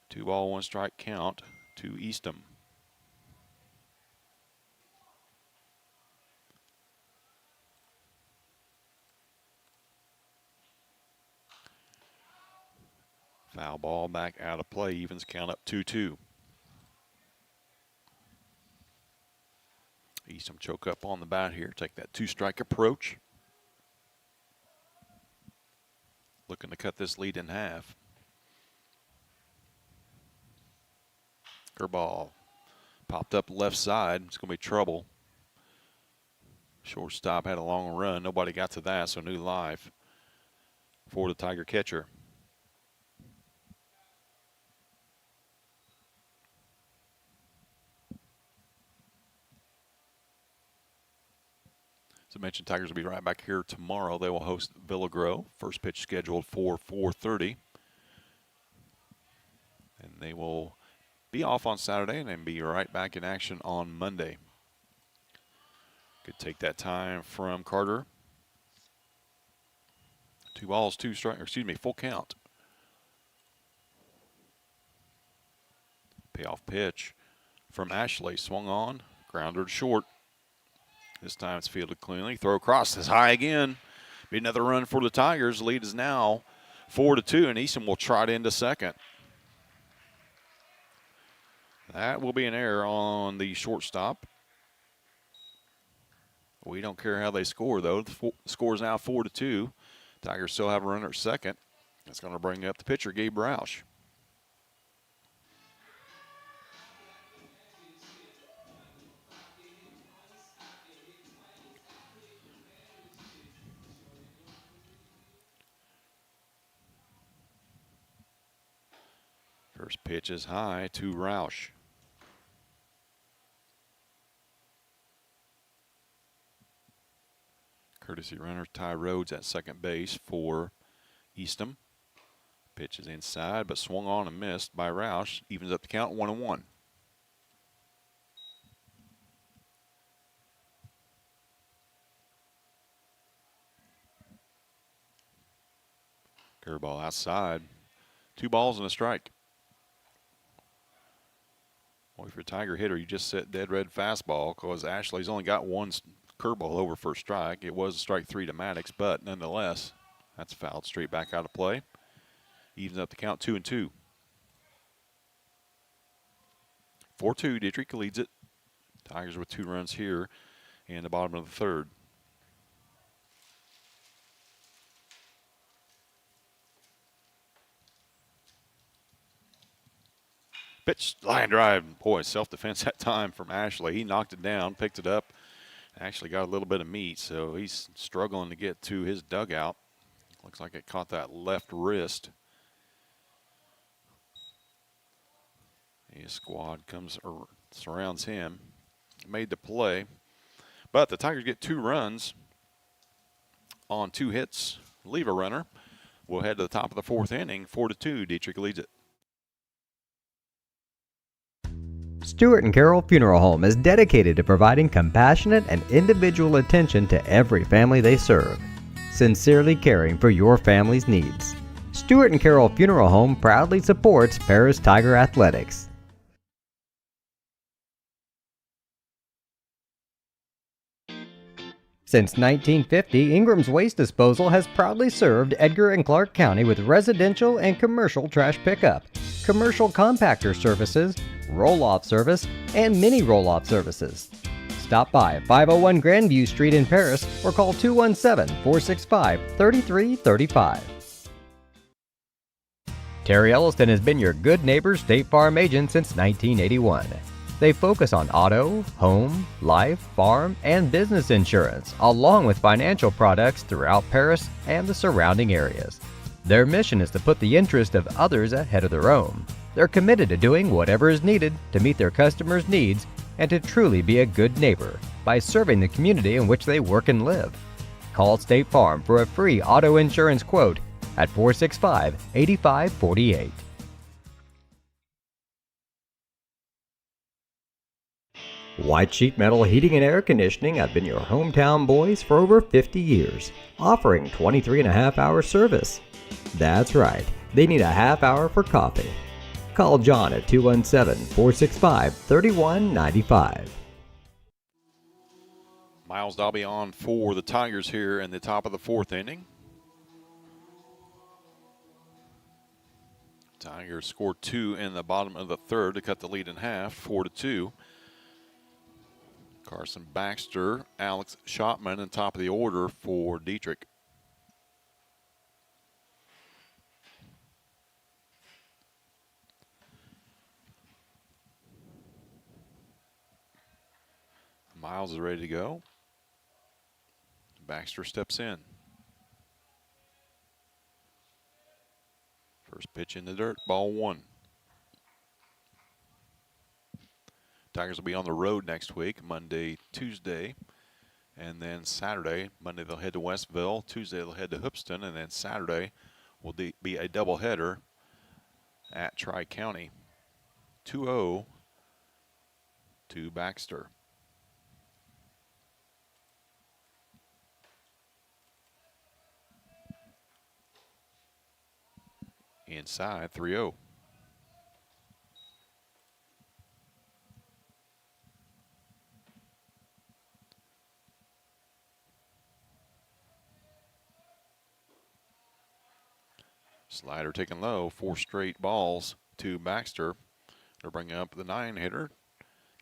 2 ball, 1 strike count to Eastham. Foul ball back out of play. Evens count up 2-2. Eastham choke up on the bat here. Take that 2-strike approach. Looking to cut this lead in half. Curveball popped up left side. It's going to be trouble. Shortstop had a long run. Nobody got to that, so new life for the Tiger catcher. As I mentioned, Tigers will be right back here tomorrow. They will host Villa Grove. First pitch scheduled for 4:30. And they will be off on Saturday and then be right back in action on Monday. Could take that time from Carter. 2 balls, 2 strikes, excuse me, full count. Payoff pitch from Ashley. Swung on, grounded short. This time it's fielded cleanly. Throw across is high again. Be another run for the Tigers. The lead is now 4-2, and Easton will trot into second. That will be an error on the shortstop. We don't care how they score, though. The score is now 4-2. Tigers still have a runner at second. That's going to bring up the pitcher, Gabe Roush. First pitch is high to Roush. Courtesy runner Ty Rhodes at second base for Eastham. Pitch is inside, but swung on and missed by Roush. Evens up the count, 1-1. Curveball outside. 2 balls and a strike. Well, if you're a Tiger hitter, you just set dead red fastball because Ashley's only got 1 curveball over for a strike. It was strike 3 to Maddox, but nonetheless, that's fouled straight back out of play. Evens up the count, 2-2. 4-2, Dieterich leads it. Tigers with 2 runs here in the bottom of the third. Pitch, line drive. Boy, self-defense that time from Ashley. He knocked it down, picked it up. Actually got a little bit of meat, so he's struggling to get to his dugout. Looks like it caught that left wrist. His squad comes or surrounds him. Made the play. But the Tigers get 2 runs on 2 hits. Leave a runner. We'll head to the top of the 4th inning. 4-2. Dieterich leads it. Stewart and Carroll Funeral Home is dedicated to providing compassionate and individual attention to every family they serve, sincerely caring for your family's needs. Stewart and Carroll Funeral Home proudly supports Paris Tiger Athletics. Since 1950, Ingram's Waste Disposal has proudly served Edgar and Clark County with residential and commercial trash pickup, commercial compactor services, roll-off service, and mini roll-off services. Stop by 501 Grandview Street in Paris or call 217-465-3335. Terry Elliston has been your good neighbor State Farm agent since 1981. They focus on auto, home, life, farm, and business insurance, along with financial products throughout Paris and the surrounding areas. Their mission is to put the interest of others ahead of their own. They're committed to doing whatever is needed to meet their customers' needs and to truly be a good neighbor by serving the community in which they work and live. Call State Farm for a free auto insurance quote at 465-8548. White Sheet Metal Heating and Air Conditioning have been your hometown boys for over 50 years, offering 23.5-hour service. That's right, they need a half hour for coffee. Call John at 217-465-3195. Miles Dobby on for the Tigers here in the top of the 4th inning. Tigers scored 2 in the bottom of the 3rd to cut the lead in half, 4-2. Carson Baxter, Alex Schotman in top of the order for Dieterich. Miles is ready to go. Baxter steps in. First pitch in the dirt, ball 1. Tigers will be on the road next week, Monday, Tuesday, and then Saturday. Monday they'll head to Westville. Tuesday they'll head to Hoopston, and then Saturday will be a doubleheader at Tri-County. 2-0 to Baxter. Inside, 3-0. Slider taken low, 4 straight balls to Baxter. They're bringing up the 9 hitter,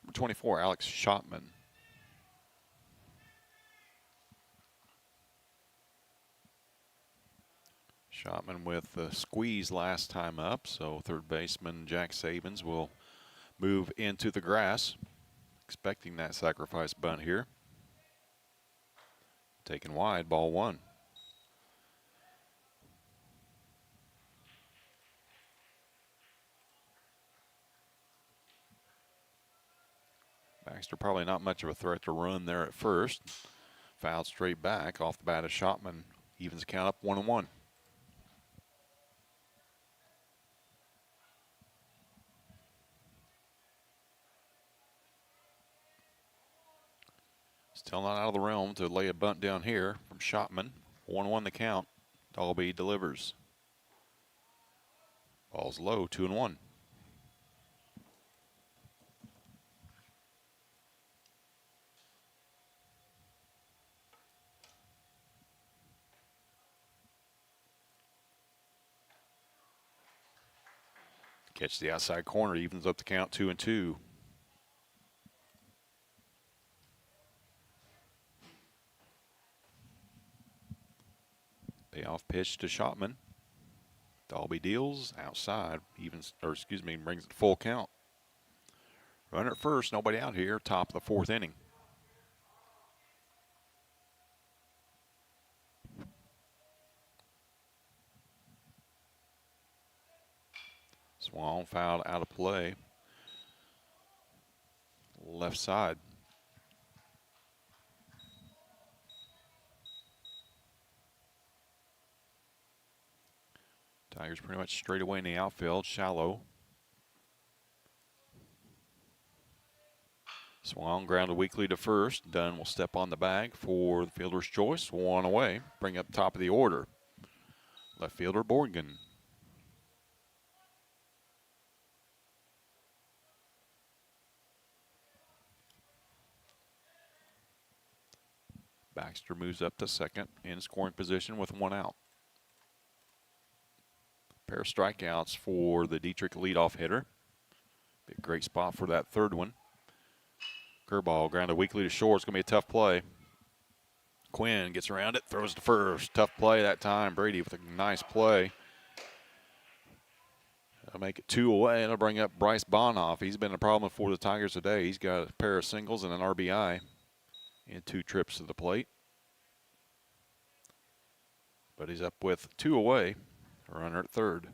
number 24, Alex Schotman. Schotman with the squeeze last time up, so third baseman Jack Sabins will move into the grass, expecting that sacrifice bunt here. Taken wide, ball 1. Baxter probably not much of a threat to run there at first. Fouled straight back off the bat of Schotman. Evens the count up 1-1. Still not out of the realm to lay a bunt down here from Schotman. 1-1 the count. Dalby delivers. Ball's low, 2-1. Catch the outside corner, evens up the count 2-2. Payoff pitch to Schotman. Dalby deals outside, brings it to full count. Runner at first, nobody out here, top of the 4th inning. Swan fouled out of play. Left side. Tigers pretty much straight away in the outfield, shallow. Swan grounded weakly to first. Dunn will step on the bag for the fielder's choice. 1 away, bring up top of the order. Left fielder Borgen. Baxter moves up to second in scoring position with 1 out. Pair of strikeouts for the Dieterich leadoff hitter. Be a great spot for that 3rd one. Curveball grounded weakly to short. It's going to be a tough play. Quinn gets around it, throws to first. Tough play that time. Brady with a nice play. That'll make it 2 away. It'll bring up Bryce Bonhoff. He's been a problem for the Tigers today. He's got a pair of singles and an RBI in 2 trips to the plate. But he's up with 2 away. Runner at 3rd.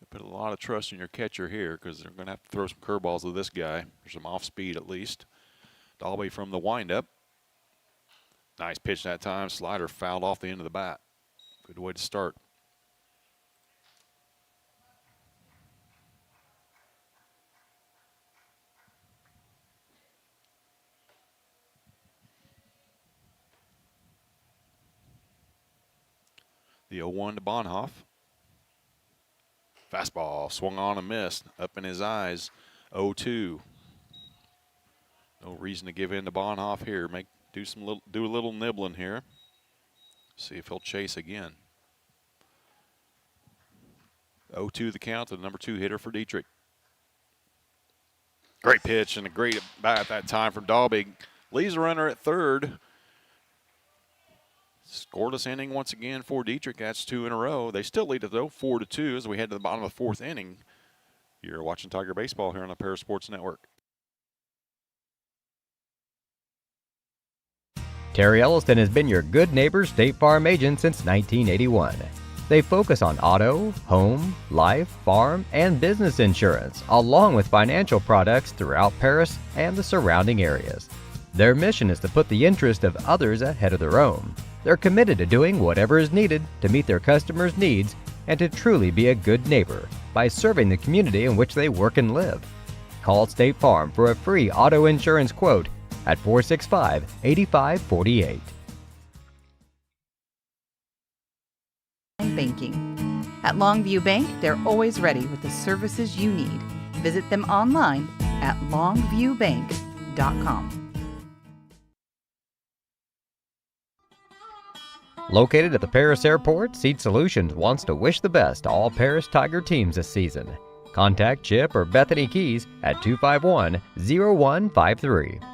Put a lot of trust in your catcher here because they're going to have to throw some curveballs to this guy. There's some off speed at least. Dalby from the windup. Nice pitch that time. Slider fouled off the end of the bat. Good way to start. The 0-1 to Bonhoff. Fastball swung on and missed. Up in his eyes. 0-2. No reason to give in to Bonhoff here. Do a little nibbling here. See if he'll chase again. 0-2 the count to the number 2 hitter for Dieterich. Great pitch and a great at bat that time from Dalby. Leaves a runner at 3rd. Scoreless inning once again for Dieterich. That's 2 in a row. They still lead it though, 4-2 as we head to the bottom of the 4th inning. You're watching Tiger Baseball here on the Paris Sports Network. Terry Elliston has been your good neighbor State Farm agent since 1981. They focus on auto, home, life, farm, and business insurance, along with financial products throughout Paris and the surrounding areas. Their mission is to put the interest of others ahead of their own. They're committed to doing whatever is needed to meet their customers' needs and to truly be a good neighbor by serving the community in which they work and live. Call State Farm for a free auto insurance quote at 465-8548. Banking. At Longview Bank, they're always ready with the services you need. Visit them online at longviewbank.com. Located at the Paris Airport, Seat Solutions wants to wish the best to all Paris Tiger teams this season. Contact Chip or Bethany Keys at 251-0153.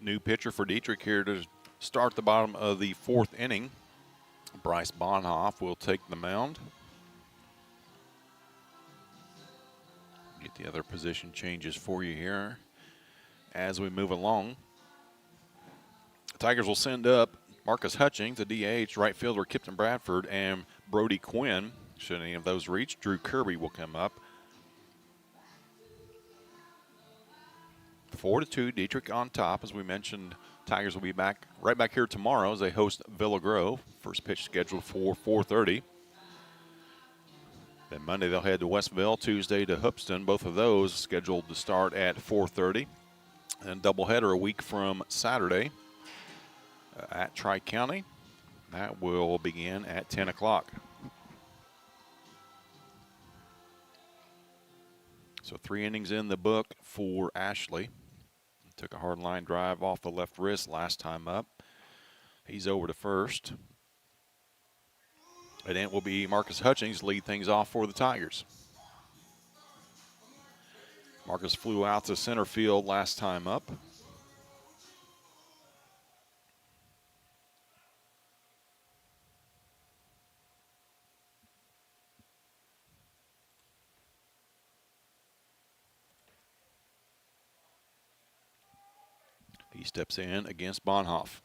New pitcher for Dieterich here to start the bottom of the fourth inning. Bryce Bonhoff will take the mound. Get the other position changes for you here as we move along. The Tigers will send up Marcus Hutchings, the DH, right fielder Kipton Bradford, and Brody Quinn. Should any of those reach, Drew Kirby will come up. 4-2, Dieterich on top. As we mentioned, Tigers will be right back here tomorrow as they host Villa Grove. First pitch scheduled for 4:30. Then Monday they'll head to Westville, Tuesday to Hoopston. Both of those scheduled to start at 4:30. And doubleheader a week from Saturday at Tri-County. That will begin at 10 o'clock. So 3 innings in the book for Ashley. Took a hard line drive off the left wrist last time up. He's over to first. And it will be Marcus Hutchings lead things off for the Tigers. Marcus flew out to center field last time up. He steps in against Bonhoff.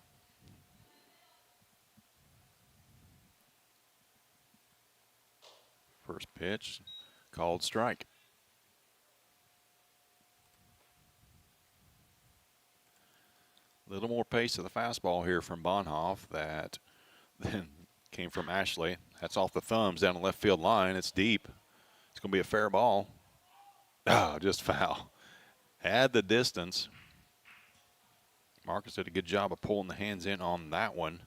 First pitch, called strike. A little more pace to the fastball here from Bonhoff that then came from Ashley. That's off the thumbs down the left field line. It's deep. It's going to be a fair ball. Oh, just foul. Had the distance. Marcus did a good job of pulling the hands in on that one.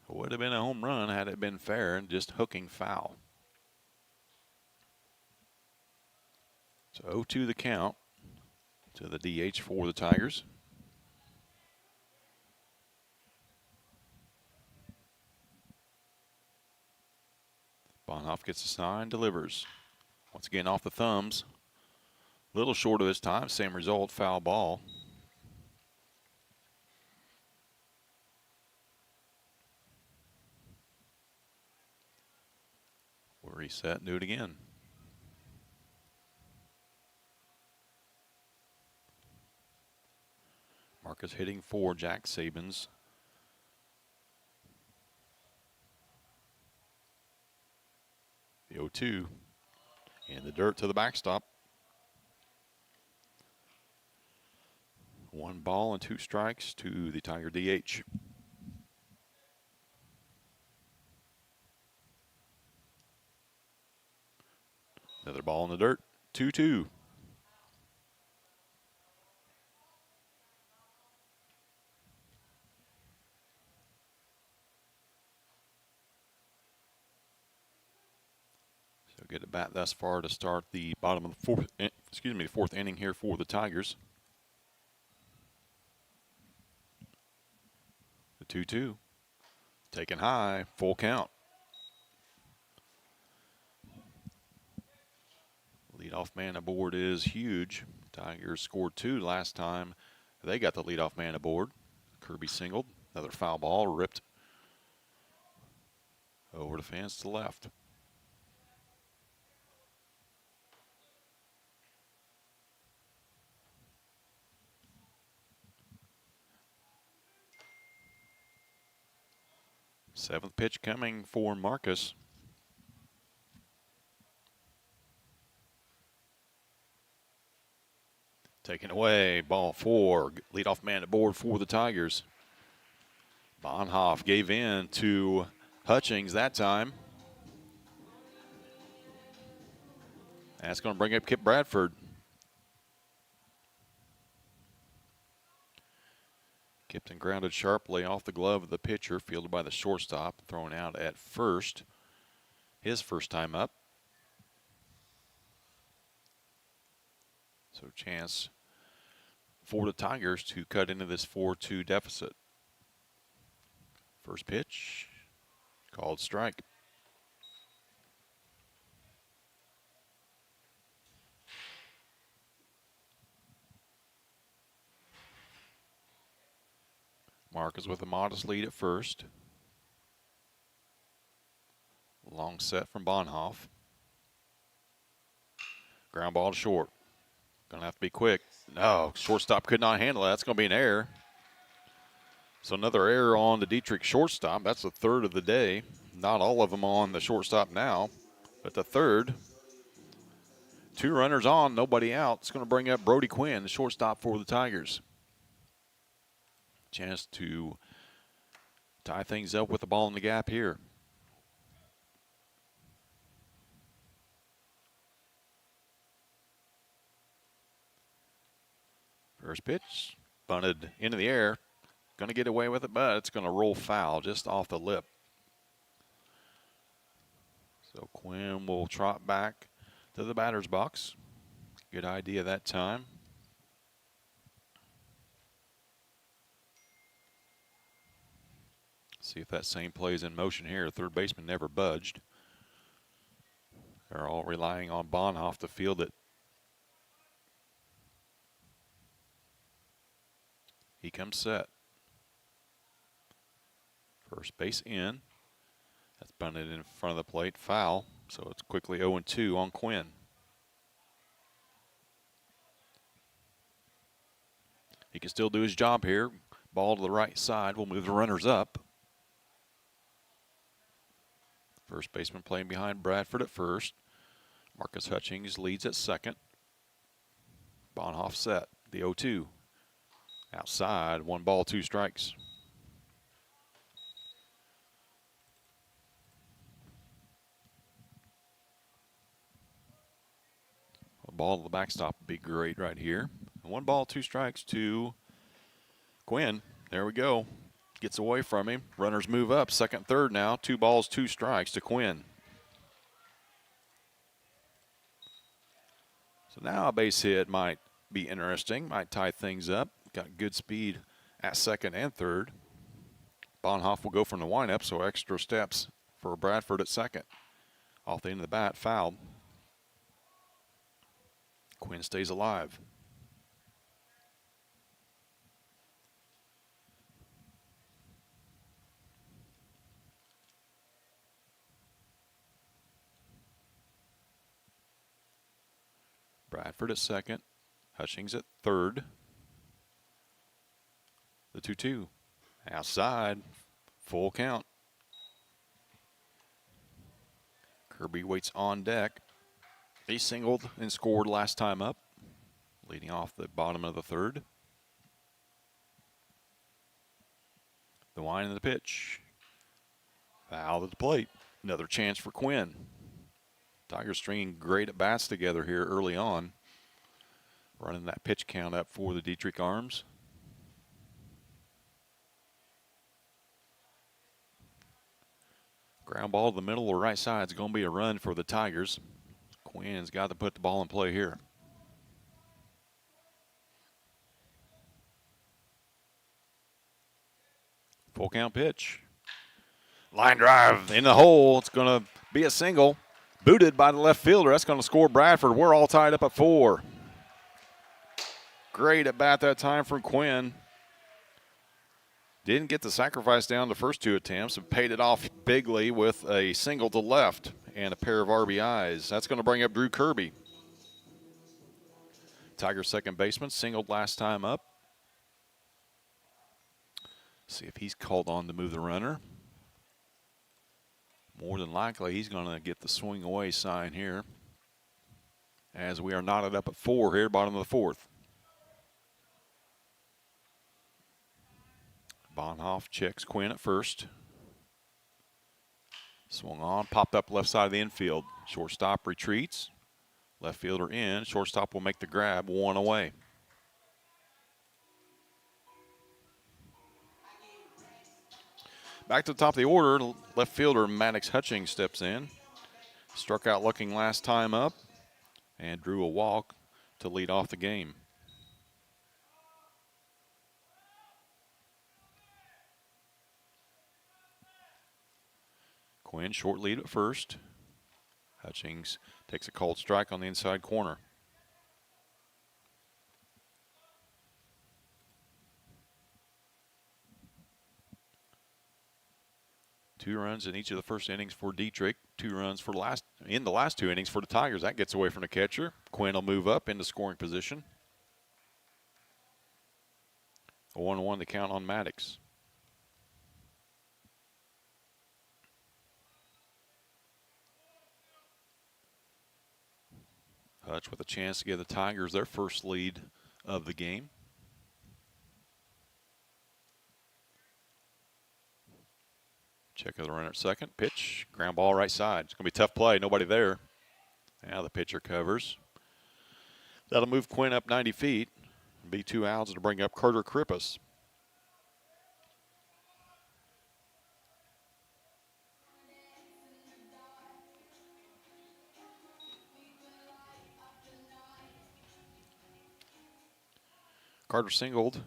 It would have been a home run had it been fair and just hooking foul. So 0-2 the count to the DH for the Tigers. Bonhoff gets a sign, delivers. Once again off the thumbs. A little shorter this time, same result, foul ball. We'll reset and do it again. Marcus hitting for Jack Sabins. The 0-2 in the dirt to the backstop. 1 ball and 2 strikes to the Tiger DH. Another ball in the dirt, 2-2. So get a bat thus far to start the bottom of the fourth inning here for the Tigers. The 2-2, taken high, full count. Leadoff man aboard is huge. Tigers scored 2 last time. They got the leadoff man aboard. Kirby singled. Another foul ball ripped over the fence to the left. Seventh pitch coming for Marcus. Taken away, ball 4. Leadoff man aboard for the Tigers. Bonhoff gave in to Hutchings that time. That's going to bring up Kip Bradford. Kipton grounded sharply off the glove of the pitcher, fielded by the shortstop, thrown out at first. His first time up. So chance for the Tigers to cut into this 4-2 deficit. First pitch, called strike. Marcus with a modest lead at first. Long set from Bonhoff. Ground ball to short. Gonna have to be quick. No, shortstop could not handle it. That's gonna be an error. So another error on the Dieterich shortstop. That's the third of the day. Not all of them on the shortstop now, but the third. 2 runners on, nobody out. It's gonna bring up Brody Quinn, the shortstop for the Tigers. Chance to tie things up with the ball in the gap here. First pitch, bunted into the air. Going to get away with it, but it's going to roll foul just off the lip. So Quinn will trot back to the batter's box. Good idea that time. See if that same play is in motion here. Third baseman never budged. They're all relying on Bonhoff to field it. He comes set. First base in. That's bunted in front of the plate. Foul. So it's quickly 0-2 on Quinn. He can still do his job here. Ball to the right side. We'll move the runners up. First baseman playing behind Bradford at first. Marcus Hutchings leads at second. Bonhoff set. The 0-2. Outside. 1 ball, 2 strikes. A ball to the backstop would be great right here. 1 ball, 2 strikes to Quinn. There we go. Gets away from him. Runners move up. Second, third now. 2 balls, 2 strikes to Quinn. So now a base hit might be interesting. Might tie things up. Got good speed at second and third. Bonhoff will go from the windup, so extra steps for Bradford at second. Off the end of the bat, fouled. Quinn stays alive. Bradford at second. Hutchings at third. The 2-2. Outside. Full count. Kirby waits on deck. He singled and scored last time up, leading off the bottom of the third. The wind of the pitch. Foul at the plate. Another chance for Quinn. Tigers stringing great at bats together here early on. Running that pitch count up for the Dieterich Arms. Ground ball to the middle or right side is going to be a run for the Tigers. Quinn's got to put the ball in play here. Full count pitch. Line drive in the hole. It's going to be a single. Booted by the left fielder. That's going to score Bradford. We're all tied up at 4. Great at bat that time from Quinn. Didn't get the sacrifice down the first 2 attempts and paid it off bigly with a single to left and a pair of RBIs. That's going to bring up Drew Kirby. Tigers second baseman singled last time up. See if he's called on to move the runner. More than likely, he's going to get the swing away sign here as we are knotted up at 4 here, bottom of the 4th. Bonhoff checks Quinn at first. Swung on, popped up left side of the infield. Shortstop retreats. Left fielder in. Shortstop will make the grab, 1 away. Back to the top of the order, left fielder Maddox Hutchings steps in. Struck out looking last time up and drew a walk to lead off the game. Quinn short lead at first. Hutchings takes a called strike on the inside corner. Two runs in each of the first innings for Dieterich. 2 runs for in the last 2 innings for the Tigers. That gets away from the catcher. Quinn will move up into scoring position. 1-1 the count on Maddox. Hutch with a chance to give the Tigers their first lead of the game. Check of the runner at second. Pitch, ground ball right side. It's going to be a tough play. Nobody there. Now the pitcher covers. That'll move Quinn up 90 feet. Be 2 outs to bring up Carter Krippus. Carter singled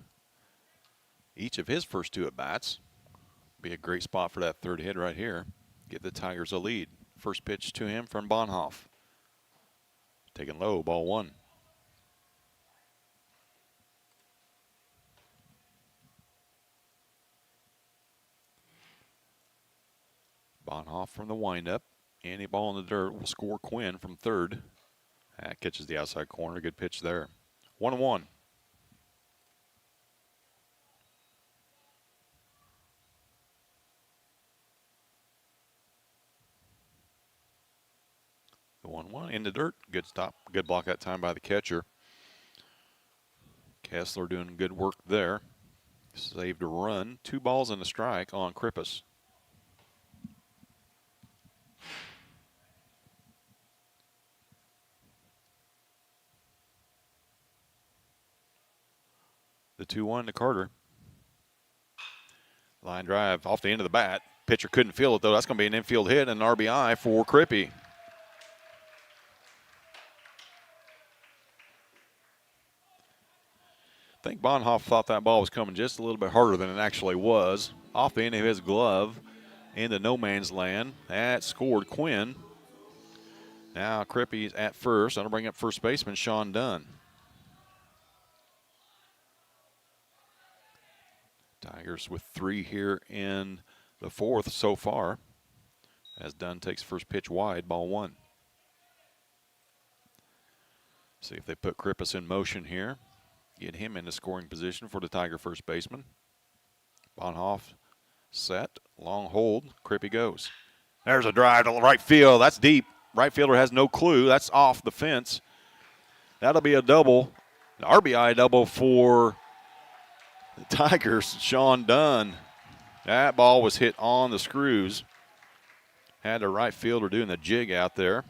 each of his first 2 at-bats. Be a great spot for that 3rd hit right here. Give the Tigers a lead. First pitch to him from Bonhoff. Taken low, ball 1. Bonhoff from the windup. Any ball in the dirt will score Quinn from 3rd. That catches the outside corner. Good pitch there. 1-1. The 1-1 in the dirt. Good stop. Good block that time by the catcher. Kessler doing good work there. Saved a run. 2 balls and a strike on Krippus. The 2-1 to Carter. Line drive off the end of the bat. Pitcher couldn't feel it, though. That's going to be an infield hit and an RBI for Krippy. I think Bonhoff thought that ball was coming just a little bit harder than it actually was. Off the end of his glove into no man's land. That scored Quinn. Now Krippy's at first. That'll bring up first baseman Sean Dunn. Tigers with 3 here in the 4th so far. As Dunn takes first pitch wide, ball 1. See if they put Krippus in motion here. Get him into scoring position for the Tiger first baseman. Bonhoff set, long hold, Krippy goes. There's a drive to right field. That's deep. Right fielder has no clue. That's off the fence. That'll be a double, an RBI double for the Tigers. Sean Dunn. That ball was hit on the screws. Had the right fielder doing the jig out there.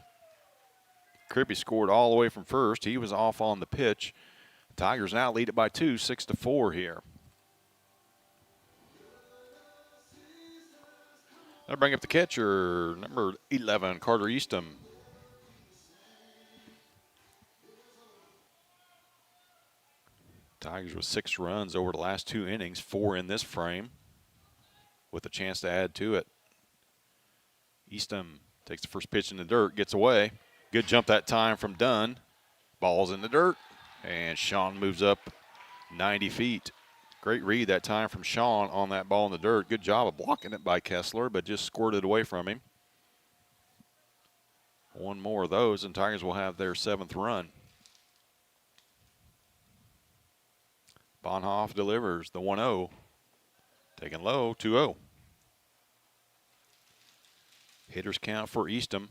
Krippy scored all the way from first. He was off on the pitch. Tigers now lead it by 2, 6-4 here. That'll bring up the catcher, number 11, Carter Eastham. Tigers with 6 runs over the last 2 innings, 4 in this frame, with a chance to add to it. Eastham Takes the first pitch in the dirt, gets away. Good jump that time from Dunn. Ball's in the dirt, and Sean moves up 90 feet. Great read that time from Sean on that ball in the dirt. Good job of blocking it by Kessler, but just squirted away from him. One more of those, and Tigers will have their 7th run. Bonhoff delivers the 1-0. Taken low, 2-0. Hitters count for Eastham.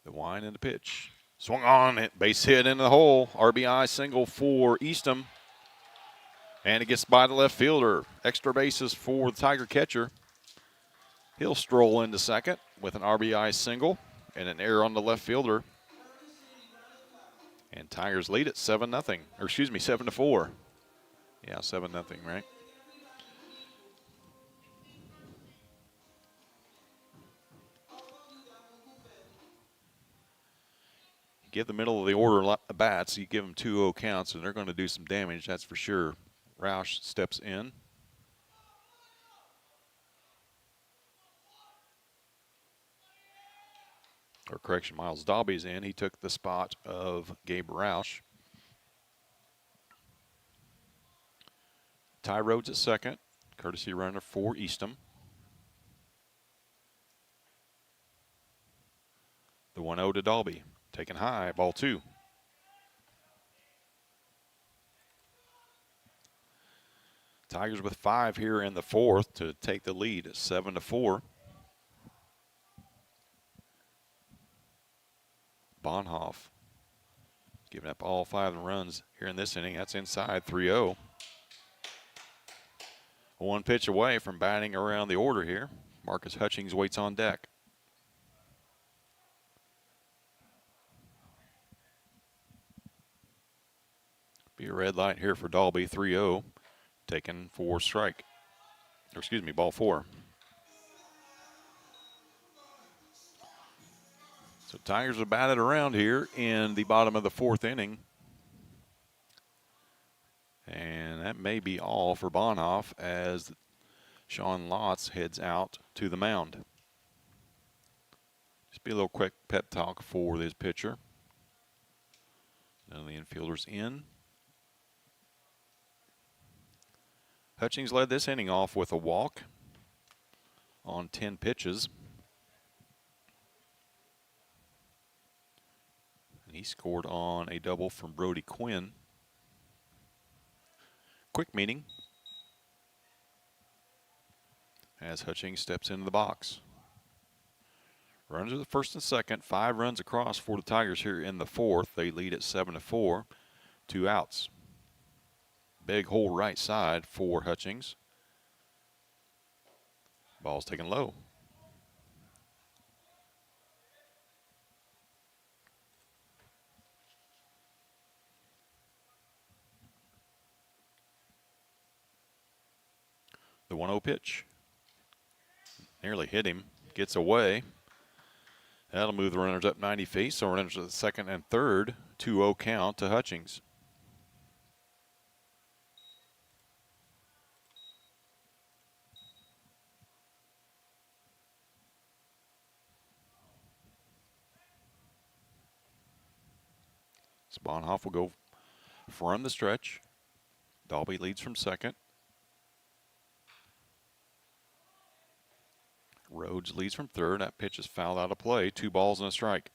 The wind and the pitch. Swung on it, base hit into the hole. RBI single for Eastham. And it gets by the left fielder. Extra bases for the Tiger catcher. He'll stroll into second with an RBI single and an error on the left fielder. And Tigers lead at 7-0. Or excuse me, 7-4. Yeah, 7-0, right? Give the middle of the order bats, you give them 2-0 counts, and they're going to do some damage, that's for sure. Roush steps in. Or correction, Miles Dalby's in. He took the spot of Gabe Roush. Ty Rhodes at second, courtesy runner for Eastham. The 1-0 to Dalby. Taken high, ball 2. Tigers with 5 here in the 4th to take the lead at 7-4. Bonhoff giving up all 5 runs here in this inning. That's inside, 3-0. One pitch away from batting around the order here. Marcus Hutchings waits on deck. Be a red light here for Dalby, 3-0. Taken for strike. Or excuse me, ball 4. So Tigers are batted around here in the bottom of the 4th inning. And that may be all for Bonhoff as Sean Lotz heads out to the mound. Just be a little quick pep talk for this pitcher. None of the infielders in. Hutchings led this inning off with a walk on 10 pitches. And he scored on a double from Brody Quinn. Quick meeting as Hutchings steps into the box. Runners at the 1st and 2nd, 5 runs across for the Tigers here in the 4th. They lead at 7-4, 2 outs. Big hole right side for Hutchings. Ball's taken low. The 1-0 pitch. Nearly hit him. Gets away. That'll move the runners up 90 feet. So runners at the 2nd and 3rd. 2-0 count to Hutchings. Bonhoff will go from the stretch. Dalby leads from 2nd. Rhodes leads from 3rd. That pitch is fouled out of play. 2 balls and a strike.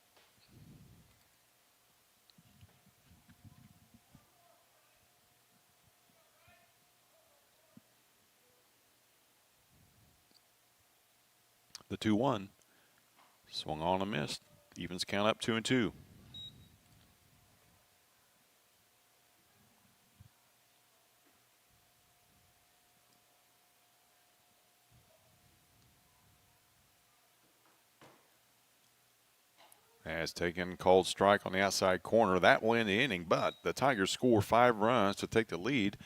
The 2-1. Swung on and missed. Evens count up 2-2. Has taken called strike on the outside corner. That will end the inning, but the Tigers score 5 runs to take the lead.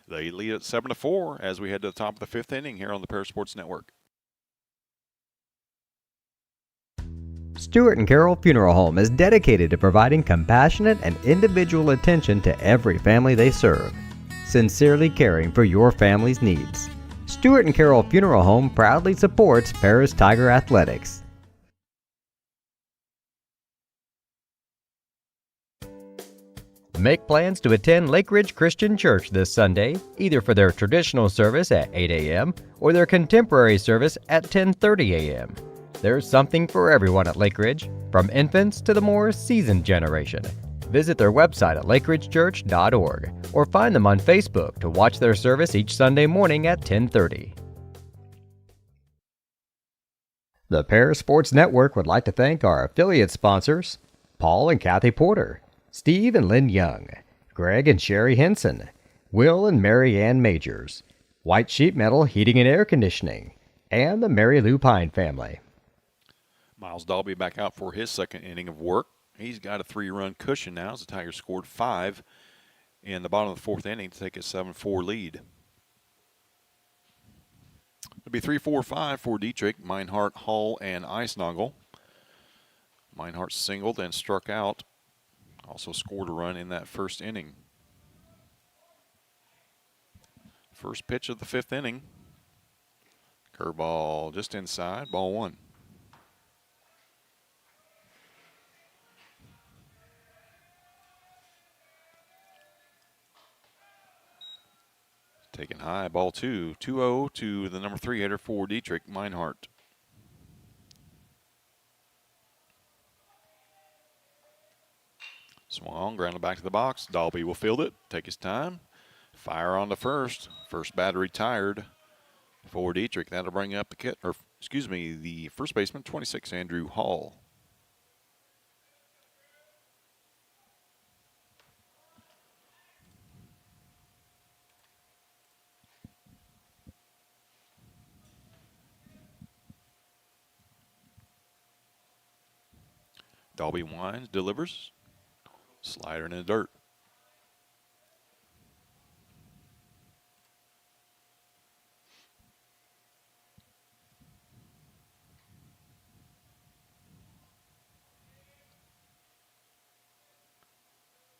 They lead at 7-4 as we head to the top of the 5th inning here on the Parasports Network. Stewart and Carroll Funeral Home is dedicated to providing compassionate and individual attention to every family they serve. sincerely caring for your family's needs. Stewart and Carroll Funeral Home proudly supports Paris Tiger Athletics. Make plans to attend Lake Ridge Christian Church this Sunday, either for their traditional service at 8 a.m. or their contemporary service at 10:30 a.m. There's something for everyone at Lake Ridge, from infants to the more seasoned generation. Visit their website at lakeridgechurch.org or find them on Facebook to watch their service each Sunday morning at 10:30. The Paris Sports Network would like to thank our affiliate sponsors, Paul and Kathy Porter, Steve and Lynn Young, Greg and Sherry Henson, Will and Mary Ann Majors, White Sheet Metal Heating and Air Conditioning, and the Mary Lou Pine family. Miles Dalby back out for his second inning of work. He's got a 3-run cushion now as the Tigers scored 5 in the bottom of the fourth inning to take a 7-4 lead. It'll be 3-4-5 for Dieterich, Meinhardt, Hall, and Eisnagel. Meinhardt singled and struck out. Also scored a run in that first inning. First pitch of the fifth inning. Curveball just inside, ball 1. Taken high, ball 2. 2-0 to the number 3 hitter for Dieterich, Meinhardt. Swung, grounded back to the box. Dalby will field it, take his time. Fire on to first. First batter retired for Dieterich. That'll bring up the first baseman, 26, Andrew Hall. Dalby winds, delivers. Slider in the dirt.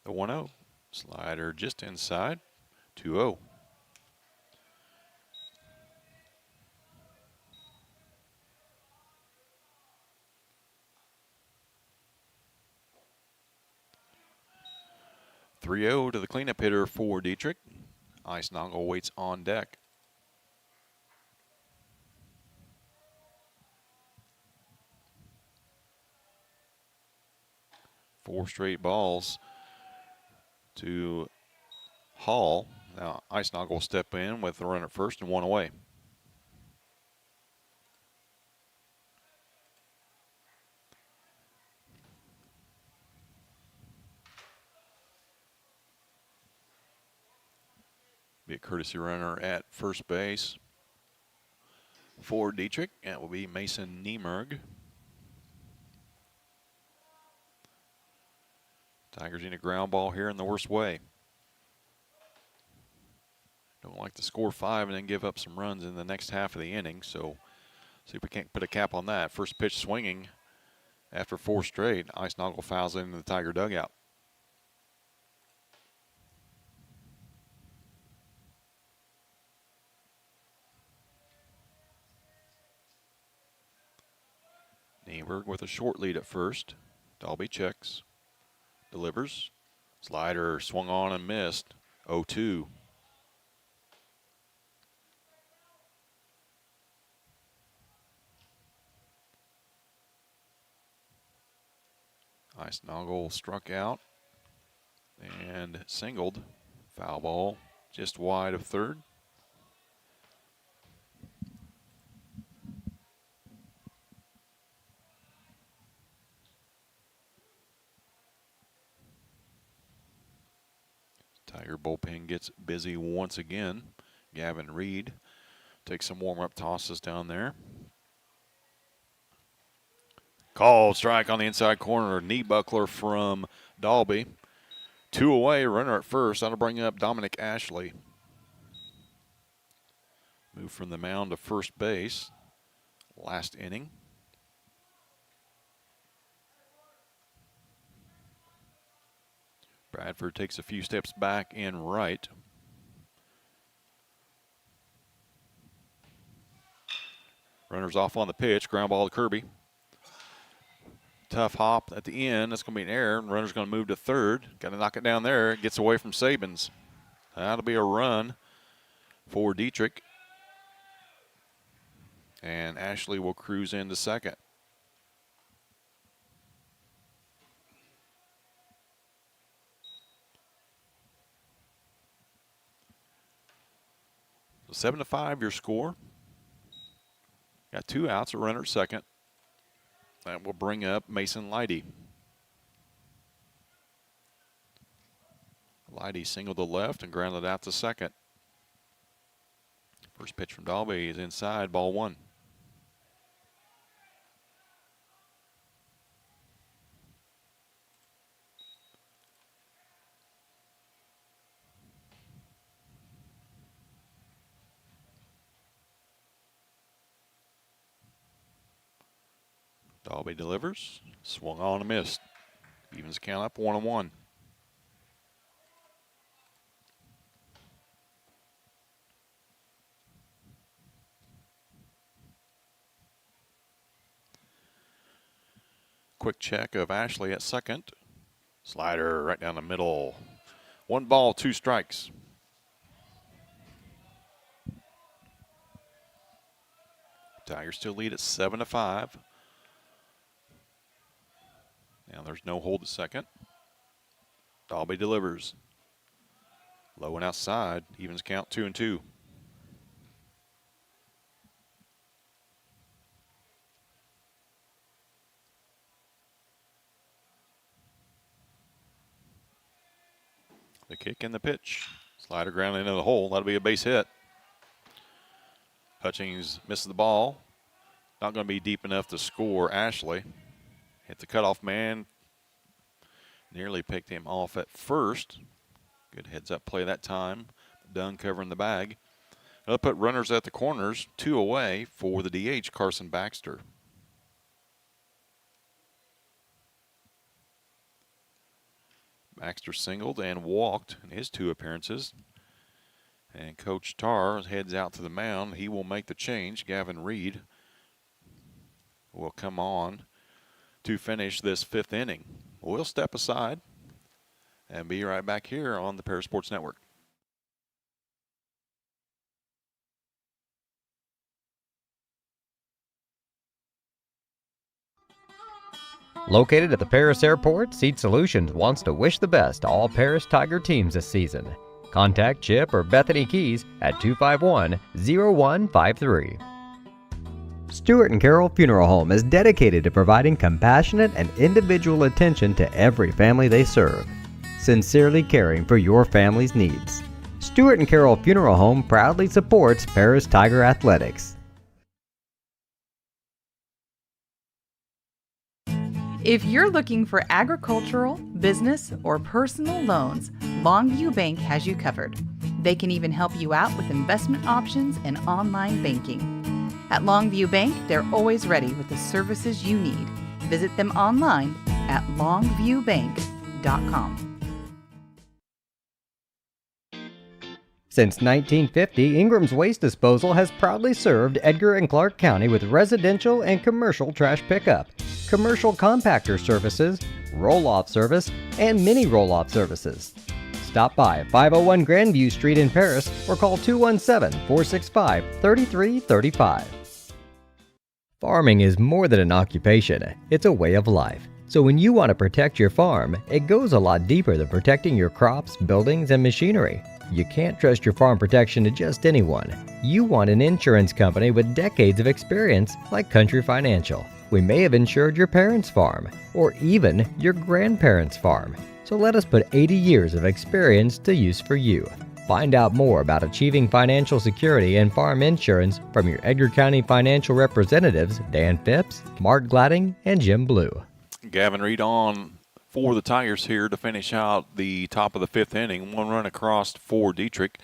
The 1-0. Slider just inside. 2-0. (3-0) to the cleanup hitter for Dieterich. Eisnagel waits on deck. Four straight balls to Hall. Now Eisnagel will step in with the runner at first and 1 away. Be a courtesy runner at first base for Dieterich. That will be Mason Niemerg. Tigers need a ground ball here in the worst way. Don't like to score 5 and then give up some runs in the next half of the inning, so see if we can't put a cap on that. First pitch swinging after 4 straight. Eisnagel fouls into the Tiger dugout. Nieberg with a short lead at first. Dalby checks. Delivers. Slider swung on and missed. 0-2. Eisnagel struck out and singled. Foul ball just wide of third. Tiger bullpen gets busy once again. Gavin Reed takes some warm-up tosses down there. Called strike on the inside corner. Knee buckler from Dalby. 2 away, runner at first. That'll bring up Dominic Ashley. Move from the mound to first base. Last inning. Bradford takes a few steps back and right. Runners off on the pitch. Ground ball to Kirby. Tough hop at the end. That's going to be an error. Runner's going to move to third. Got to knock it down there. It gets away from Sabins. That'll be a run for Dieterich. And Ashley will cruise into second. So 7-5 your score. Got 2 outs, a runner at second. That will bring up Mason Leidy. Leidy singled to left and grounded out to second. First pitch from Dalby is inside, ball 1. Dalby delivers, swung on and missed. Evens count up 1-1. Quick check of Ashley at second. Slider right down the middle. 1 ball, 2 strikes. Tigers still lead at 7-5. Now there's no hold at second. Dalby delivers. Low and outside. Evens count 2-2. The kick and the pitch. Slider ground into the hole. That'll be a base hit. Hutchings misses the ball. Not going to be deep enough to score Ashley. Hit the cutoff man. Nearly picked him off at first. Good heads-up play that time. Dunn covering the bag. They'll put runners at the corners, 2 away for the DH, Carson Baxter. Baxter singled and walked in his 2 appearances. And Coach Tarr heads out to the mound. He will make the change. Gavin Reed will come on to finish this 5th inning. We'll step aside and be right back here on the Paris Sports Network. Located at the Paris Airport, Seat Solutions wants to wish the best to all Paris Tiger teams this season. Contact Chip or Bethany Keys at 251-0153. Stewart & Carroll Funeral Home is dedicated to providing compassionate and individual attention to every family they serve, sincerely caring for your family's needs. Stewart & Carroll Funeral Home proudly supports Paris Tiger Athletics. If you're looking for agricultural, business, or personal loans, Longview Bank has you covered. They can even help you out with investment options and online banking. At Longview Bank, they're always ready with the services you need. Visit them online at longviewbank.com. Since 1950, Ingram's Waste Disposal has proudly served Edgar and Clark County with residential and commercial trash pickup, commercial compactor services, roll-off service, and mini roll-off services. Stop by 501 Grandview Street in Paris or call 217-465-3335. Farming is more than an occupation, it's a way of life. So when you want to protect your farm, it goes a lot deeper than protecting your crops, buildings, and machinery. You can't trust your farm protection to just anyone. You want an insurance company with decades of experience like Country Financial. We may have insured your parents' farm or even your grandparents' farm. So let us put 80 years of experience to use for you. Find out more about achieving financial security and farm insurance from your Edgar County financial representatives, Dan Phipps, Mark Gladding, and Jim Blue. Gavin Reed on for the Tigers here to finish out the top of the 5th inning. 1 run across for Dieterich.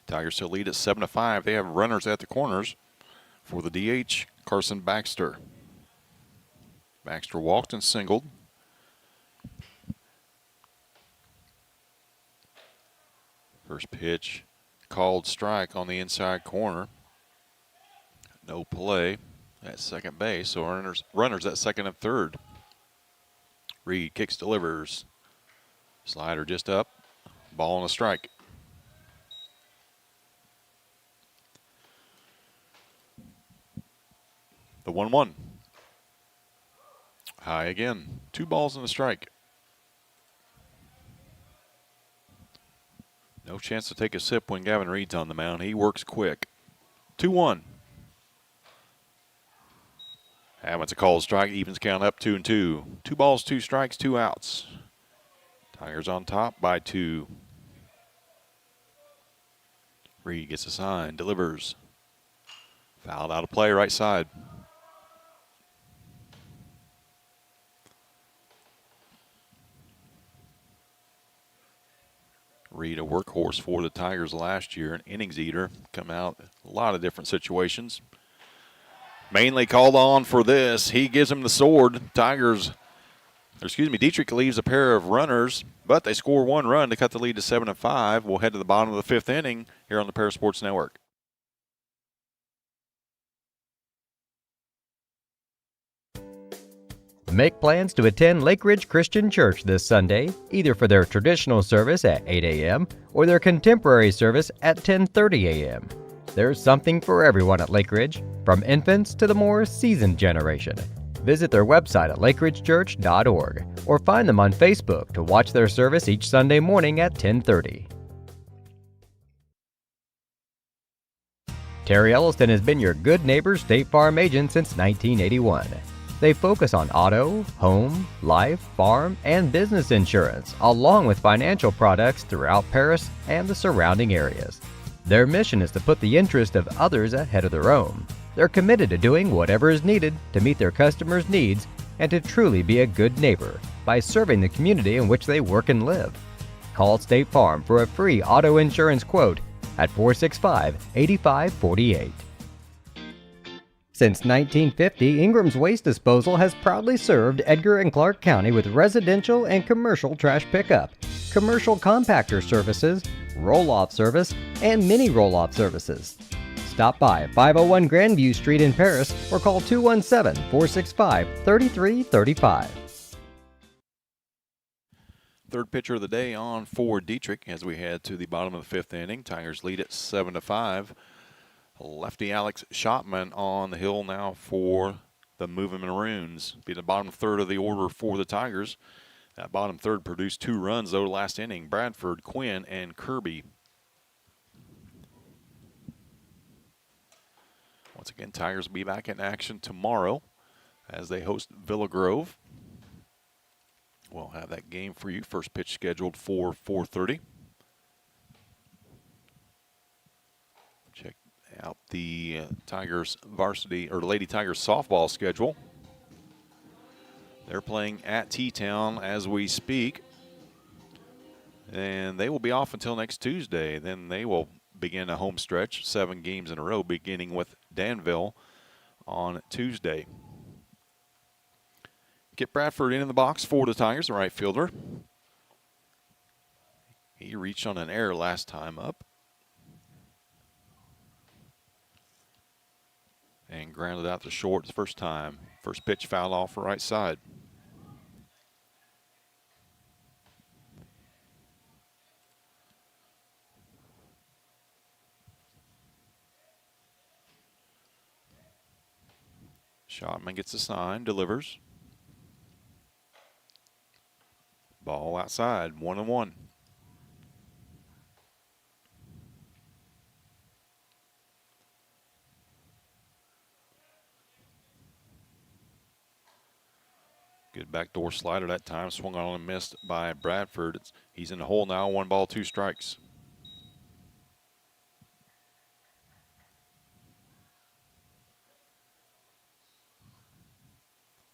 Tigers still lead at 7-5. They have runners at the corners for the DH, Carson Baxter. Baxter walked and singled. First pitch, called strike on the inside corner. No play. at second base. So runners at second and third. Reed kicks, delivers. Slider just up. Ball and a strike. The 1-1. High again. 2 balls and a strike. No chance to take a sip when Gavin Reed's on the mound. He works quick. 2-1. Having a called strike. Evens count up 2-2. 2 balls, 2 strikes, 2 outs. Tigers on top by 2. Reed gets a sign. Delivers. Fouled out of play right side. Reed, a workhorse for the Tigers last year, an innings eater, come out a lot of different situations. Mainly called on for this. He gives him the sword. Dieterich leaves a pair of runners, but they score 1 run to cut the lead to 7-5. We'll head to the bottom of the 5th inning here on the Paris Sports Network. Make plans to attend Lake Ridge Christian Church this Sunday, either for their traditional service at 8 a.m. or their contemporary service at 10:30 a.m. There's something for everyone at Lake Ridge, from infants to the more seasoned generation. Visit their website at lakeridgechurch.org or find them on Facebook to watch their service each Sunday morning at 10:30. Terry Elliston has been your good neighbor State Farm agent since 1981. They focus on auto, home, life, farm, and business insurance, along with financial products throughout Paris and the surrounding areas. Their mission is to put the interest of others ahead of their own. They're committed to doing whatever is needed to meet their customers' needs and to truly be a good neighbor by serving the community in which they work and live. Call State Farm for a free auto insurance quote at 465-8548. Since 1950, Ingram's Waste Disposal has proudly served Edgar and Clark County with residential and commercial trash pickup, commercial compactor services, roll-off service, and mini roll-off services. Stop by at 501 Grandview Street in Paris or call 217-465-3335. Third pitcher of the day on for Dieterich as we head to the bottom of the 5th inning. Tigers lead at 7-5. Lefty Alex Shotman on the hill now for the Movin Maroons. Be the bottom third of the order for the Tigers. That bottom third produced 2 runs, though, last inning. Bradford, Quinn, and Kirby. Once again, Tigers will be back in action tomorrow as they host Villa Grove. We'll have that game for you. First pitch scheduled for 4:30. Check out the Tigers varsity or Lady Tigers softball schedule. They're playing at T-Town as we speak. And they will be off until next Tuesday. Then they will begin a home stretch, 7 games in a row, beginning with Danville on Tuesday. Get Bradford in the box for the Tigers, the right fielder. He reached on an error last time up. And grounded out to short the first time. First pitch fouled off for right side. Shotman gets a sign, delivers. Ball outside, 1-1. Good backdoor slider that time. Swung on and missed by Bradford. He's in the hole now. 1 ball, 2 strikes.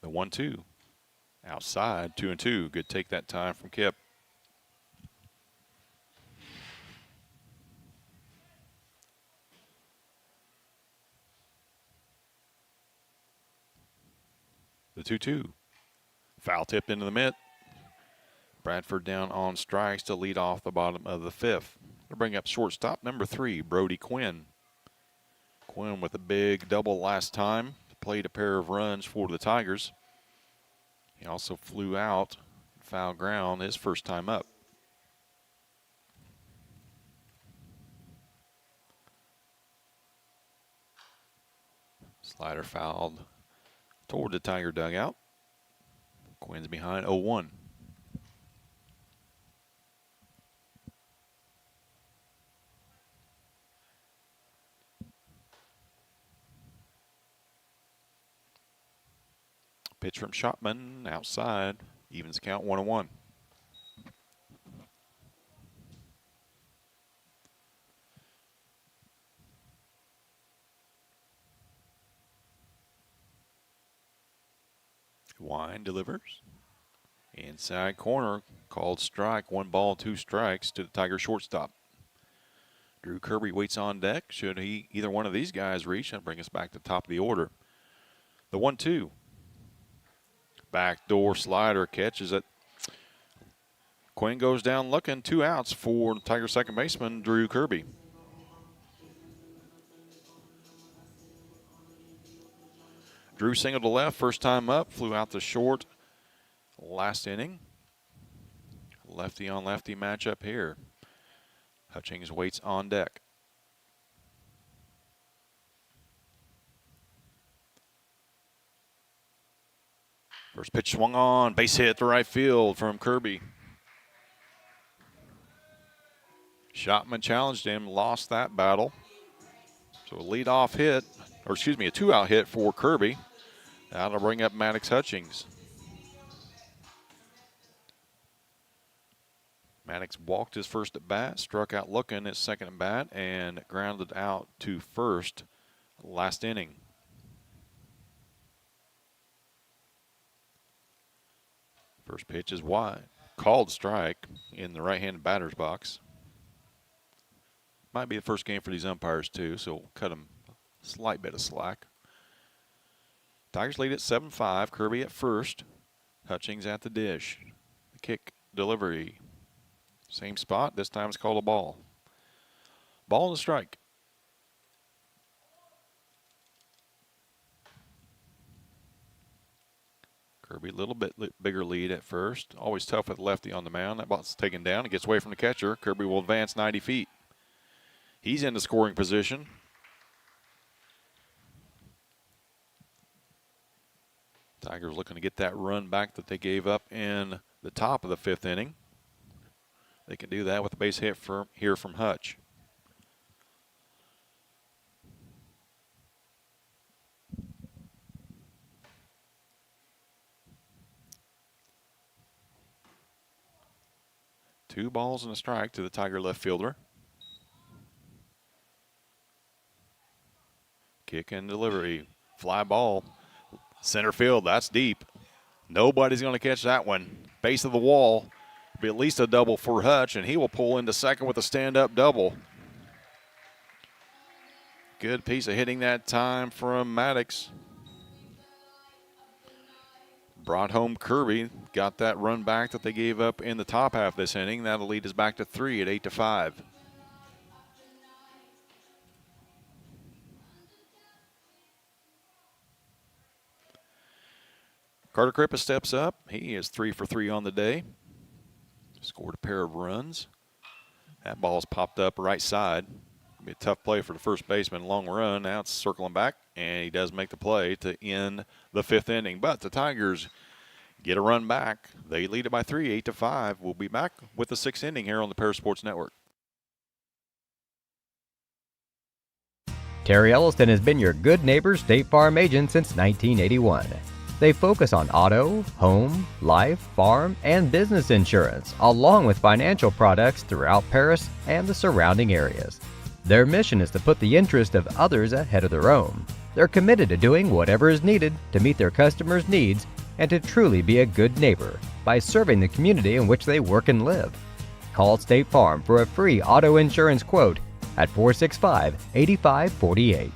The 1-2. Outside, 2-2. Good take that time from Kip. The 2-2. Foul tipped into the mitt. Bradford down on strikes to lead off the bottom of the 5th. They'll bring up shortstop number 3, Brody Quinn. Quinn with a big double last time. played a pair of runs for the Tigers. He also flew out foul ground his first time up. Slider fouled toward the Tiger dugout. Quinn's behind 0-1. Pitch from Shotman outside. Evens count 1-1. Wine delivers. Inside corner, called strike. 1 ball, 2 strikes to the Tiger shortstop. Drew Kirby waits on deck. Should either one of these guys reach, that'll bring us back to the top of the order. The 1-2. Backdoor slider catches it. Quinn goes down looking. 2 outs for the Tiger second baseman, Drew Kirby. Drew singled to left, first time up, flew out to short last inning. Lefty on lefty matchup here. Hutchings waits on deck. First pitch swung on, base hit to right field from Kirby. Shotman challenged him, lost that battle. So a leadoff hit, or excuse me, a 2-out hit for Kirby. That'll bring up Maddox Hutchings. Maddox walked his first at bat, struck out looking his second at bat, and grounded out to first last inning. First pitch is wide. Called strike in the right-handed batter's box. Might be the first game for these umpires too, so we'll cut them a slight bit of slack. Tigers lead at 7-5. Kirby at first. Hutchings at the dish. The kick delivery. Same spot. This time it's called a ball. Ball and a strike. Kirby a little bit bigger lead at first. Always tough with lefty on the mound. That ball's taken down. It gets away from the catcher. Kirby will advance 90 feet. He's in the scoring position. Tigers looking to get that run back that they gave up in the top of the 5th inning. They can do that with a base hit here from Hutch. Two balls and a strike to the Tiger left fielder. Kick and delivery. Fly ball. Center field, that's deep. Nobody's going to catch that one. Base of the wall. Be at least a double for Hutch, and he will pull into second with a stand-up double. Good piece of hitting that time from Maddox. Brought home Kirby. Got that run back that they gave up in the top half of this inning. That'll lead us back to 3 at 8-5. Carter Crippa steps up. He is 3 for 3 on the day. Scored a pair of runs. That ball's popped up right side. It'll be a tough play for the first baseman. Long run. Now it's circling back, and he does make the play to end the 5th inning. But the Tigers get a run back. They lead it by 3, 8-5. We'll be back with the 6th inning here on the Paris Sports Network. Terry Elliston has been your good neighbor State Farm agent since 1981. They focus on auto, home, life, farm, and business insurance, along with financial products throughout Paris and the surrounding areas. Their mission is to put the interest of others ahead of their own. They're committed to doing whatever is needed to meet their customers' needs and to truly be a good neighbor by serving the community in which they work and live. Call State Farm for a free auto insurance quote at 465-8548.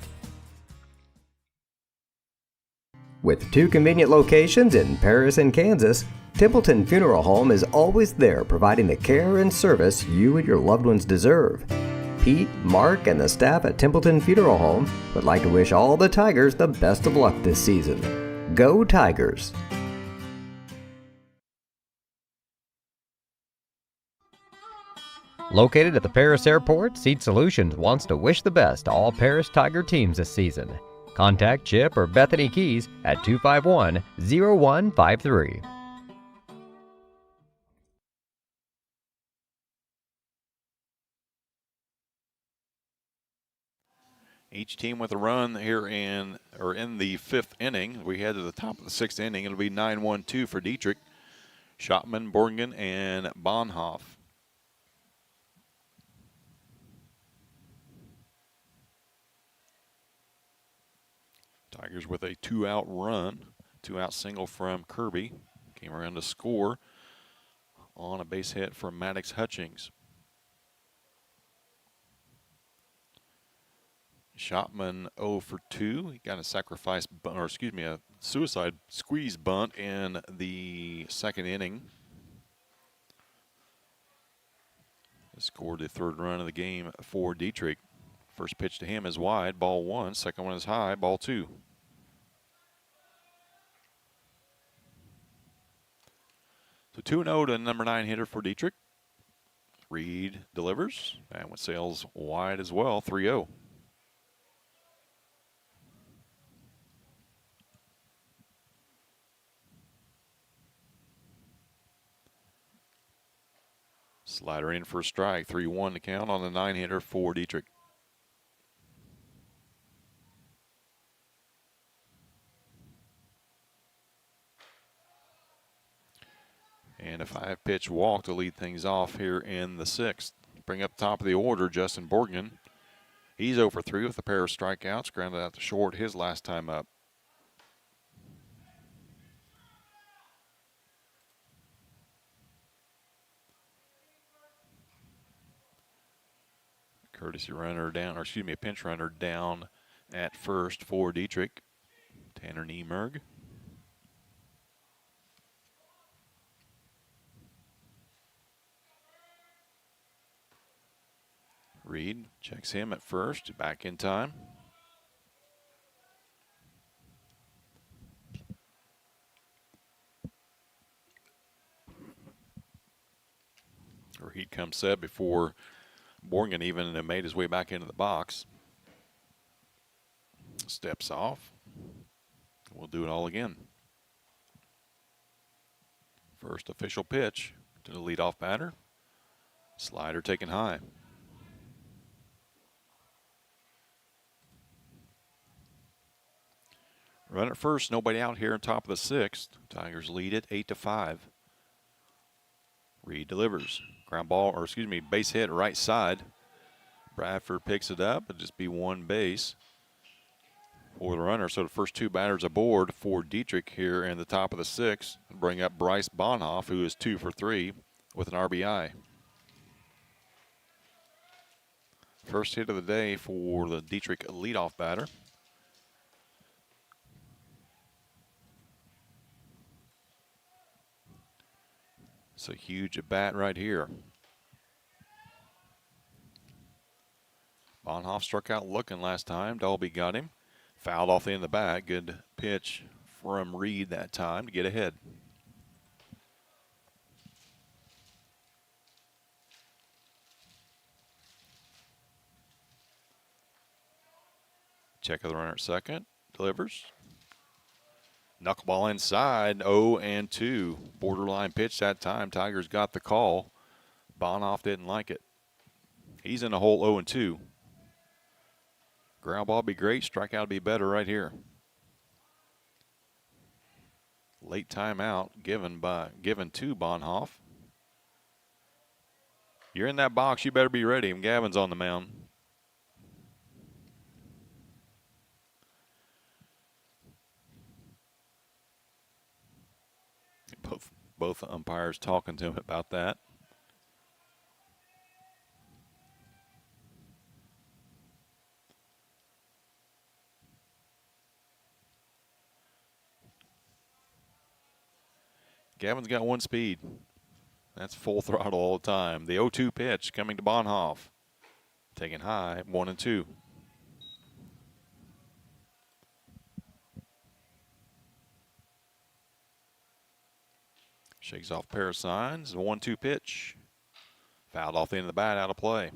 With 2 convenient locations in Paris and Kansas, Templeton Funeral Home is always there providing the care and service you and your loved ones deserve. Pete, Mark, and the staff at Templeton Funeral Home would like to wish all the Tigers the best of luck this season. Go Tigers! Located at the Paris Airport, Seed Solutions wants to wish the best to all Paris Tiger teams this season. Contact Chip or Bethany Keys at 251-0153. Each team with a run here in the 5th inning. We head to the top of the 6th inning. It'll be 9-1-2 for Dieterich, Schottman, Borgen, and Bonhoff. Tigers with a 2-out run, 2-out single from Kirby. Came around to score on a base hit from Maddox Hutchings. Schottman 0 for 2. He got a a suicide squeeze bunt in the 2nd inning. He scored the 3rd run of the game for Dieterich. First pitch to him is wide, ball 1. Second one is high, ball 2. So 2-0 to number 9 hitter for Dieterich. Reed delivers. That one sails wide as well, 3-0. Slider in for a strike, 3-1 to count on the 9 hitter for Dieterich. And a 5-pitch walk to lead things off here in the 6th. Bring up top of the order, Justin Borgen. He's 0 for 3 with a pair of strikeouts, grounded out to short his last time up. Courtesy runner down, a pinch runner down at first for Dieterich. Tanner Niemerg. Reed checks him at first, back in time. Reed comes set before Borgen even made his way back into the box. Steps off. We'll do it all again. First official pitch to the leadoff batter. Slider taken high. Run at first, nobody out here on top of the 6th. Tigers lead it 8-5. Reed delivers. Ground ball, base hit right side. Bradford picks it up. It'll just be one base for the runner. So the first 2 batters aboard for Dieterich here in the top of the 6th. Bring up Bryce Bonhoff, who is 2 for 3 with an RBI. First hit of the day for the Dieterich leadoff batter. It's a huge at bat right here. Bonhoff struck out looking last time. Dalby got him. Fouled off the end of the bat. Good pitch from Reed that time to get ahead. Check of the runner at second. Delivers. Knuckleball inside, 0-2. Borderline pitch that time. Tigers got the call. Bonhoff didn't like it. He's in the hole 0-2. Ground ball be great. Strikeout be better right here. Late timeout given to Bonhoff. You're in that box. You better be ready. And Gavin's on the mound. Both umpires talking to him about that. Gavin's got one speed. That's full throttle all the time. The 0-2 pitch coming to Bonhoff. Taken high, 1-2. Shakes off pair of signs. A 1-2 pitch. Fouled off the end of the bat, out of play.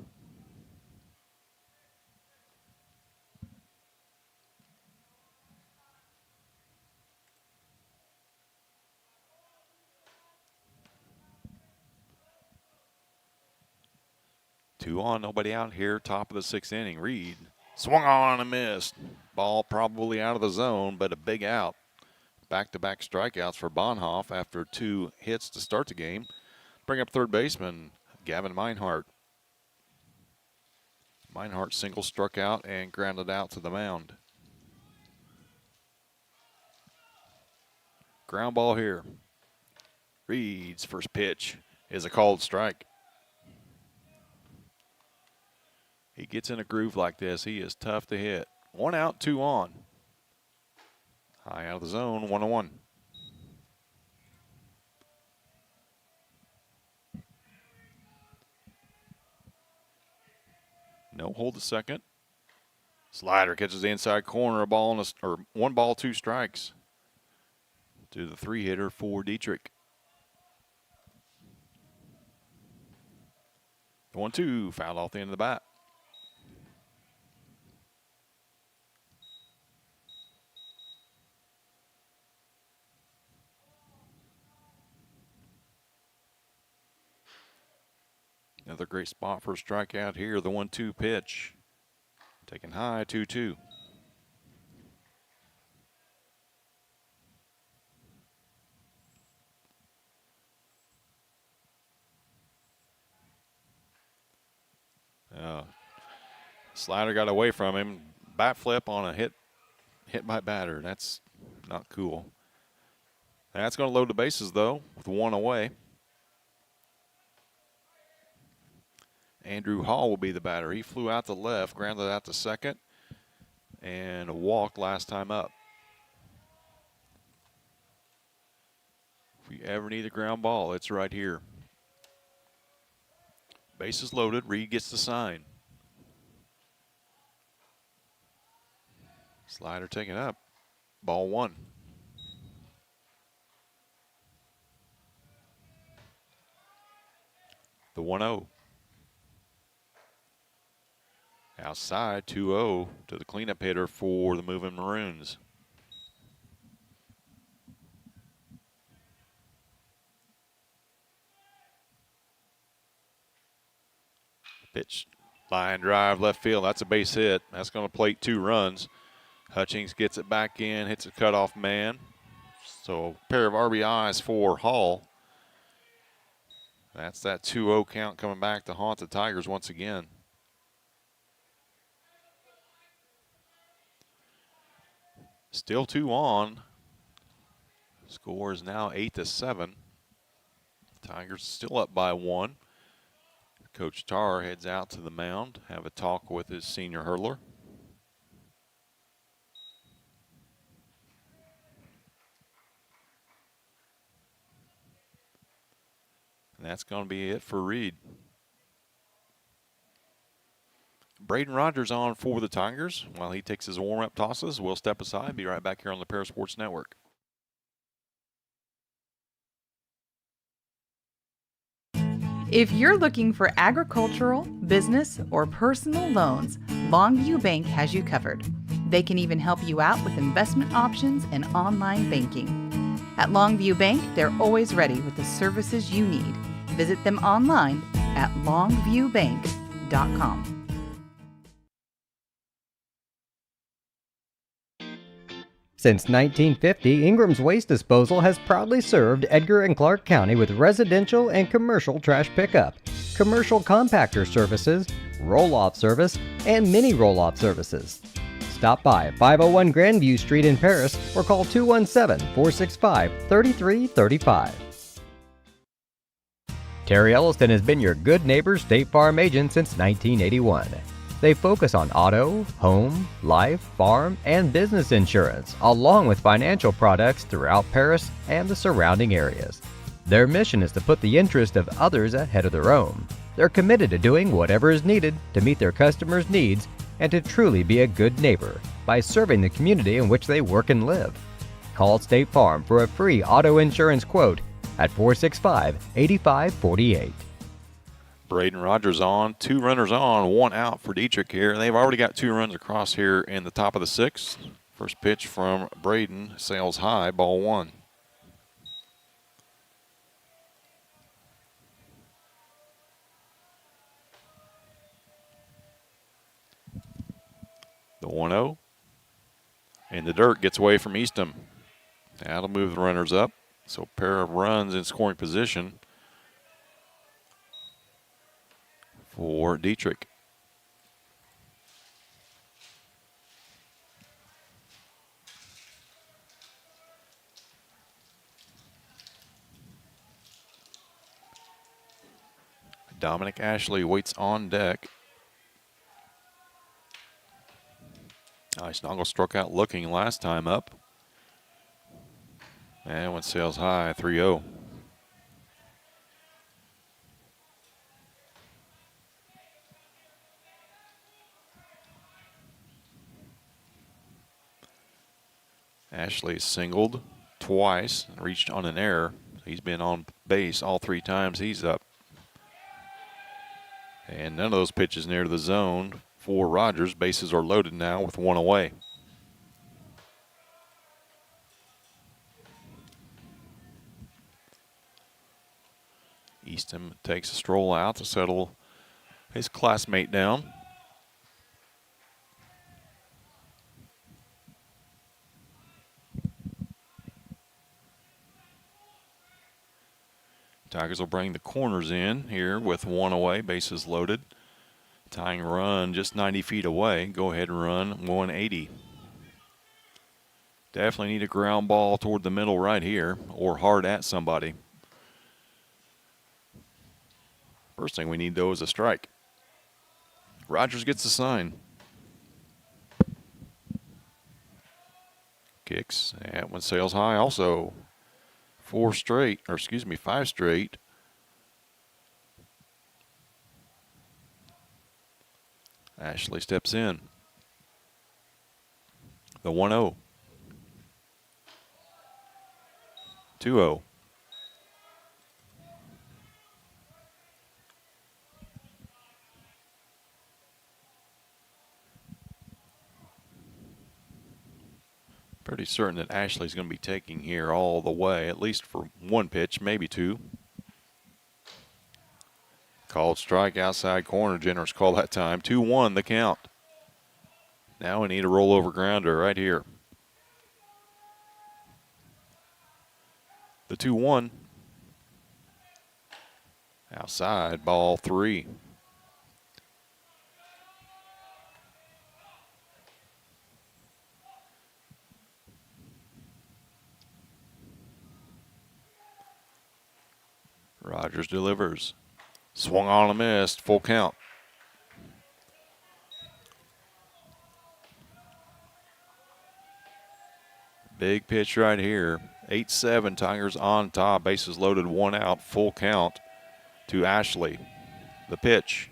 Two on, nobody out here. Top of the 6th inning. Reed swung on and missed. Ball probably out of the zone, but a big out. Back-to-back strikeouts for Bonhoff after 2 hits to start the game. Bring up third baseman Gavin Meinhardt. Meinhardt single struck out and grounded out to the mound. Ground ball here. Reed's first pitch is a called strike. He gets in a groove like this. He is tough to hit. 1 out, 2 on. High out of the zone, 1-1. No hold to second. Slider catches the inside corner. One ball, 2 strikes. To the 3-hitter for Dieterich. 1-2, fouled off the end of the bat. Another great spot for a strikeout here. The 1-2 pitch. Taken high, 2-2. Slider got away from him. Bat flip on a hit by batter. That's not cool. That's going to load the bases, though, with 1 away. Andrew Hall will be the batter. He flew out to left, grounded out to second, and walked last time up. If you ever need a ground ball, it's right here. Bases loaded. Reed gets the sign. Slider taken up. Ball 1. The 1-0. Outside, 2-0 to the cleanup hitter for the Movin Maroons. Pitch, line drive, left field. That's a base hit. That's going to plate 2 runs. Hutchings gets it back in, hits a cutoff man. So a pair of RBIs for Hall. That's that 2-0 count coming back to haunt the Tigers once again. Still 2 on. Score is now 8-7. Tigers still up by 1. Coach Tarr heads out to the mound, have a talk with his senior hurler. And that's going to be it for Reed. Braden Rogers on for the Tigers. While he takes his warm-up tosses, we'll step aside. Be right back here on the Parasports Network. If you're looking for agricultural, business, or personal loans, Longview Bank has you covered. They can even help you out with investment options and online banking. At Longview Bank, they're always ready with the services you need. Visit them online at longviewbank.com. Since 1950, Ingram's Waste Disposal has proudly served Edgar and Clark County with residential and commercial trash pickup, commercial compactor services, roll-off service, and mini roll-off services. Stop by 501 Grandview Street in Paris or call 217-465-3335. Terry Elliston has been your good neighbor State Farm agent since 1981. They focus on auto, home, life, farm, and business insurance, along with financial products throughout Paris and the surrounding areas. Their mission is to put the interest of others ahead of their own. They're committed to doing whatever is needed to meet their customers' needs and to truly be a good neighbor by serving the community in which they work and live. Call State Farm for a free auto insurance quote at 465-8548. Braden Rogers on, 2 runners on, 1 out for Dieterich here. They've already got 2 runs across here in the top of the 6th. First pitch from Braden, sails high, ball 1. The 1-0. And the dirt gets away from Eastham. That'll move the runners up. So pair of runs in scoring position for Dieterich. Dominic Ashley waits on deck. Nice Snoggle struck out looking last time up. And one sails high, 3-0. Ashley singled twice and reached on an error. He's been on base all 3 times he's up. And none of those pitches near the zone for Rogers. Bases are loaded now with 1 away. Eastham takes a stroll out to settle his classmate down. Tigers will bring the corners in here with 1 away, bases loaded. Tying run just 90 feet away. Go ahead and run 180. Definitely need a ground ball toward the middle right here or hard at somebody. First thing we need, though, is a strike. Rogers gets the sign. Kicks. That one sails high also. 5 straight. Ashley steps in. The 1-0. 2-0. Pretty certain that Ashley's going to be taking here all the way, at least for 1 pitch, maybe 2. Called strike outside corner. Generous call that time. 2-1 the count. Now we need a rollover grounder right here. The 2-1. Outside, ball 3. Rogers delivers. Swung on and missed. Full count. Big pitch right here. 8-7. Tigers on top. Bases loaded, 1 out. Full count to Ashley. The pitch.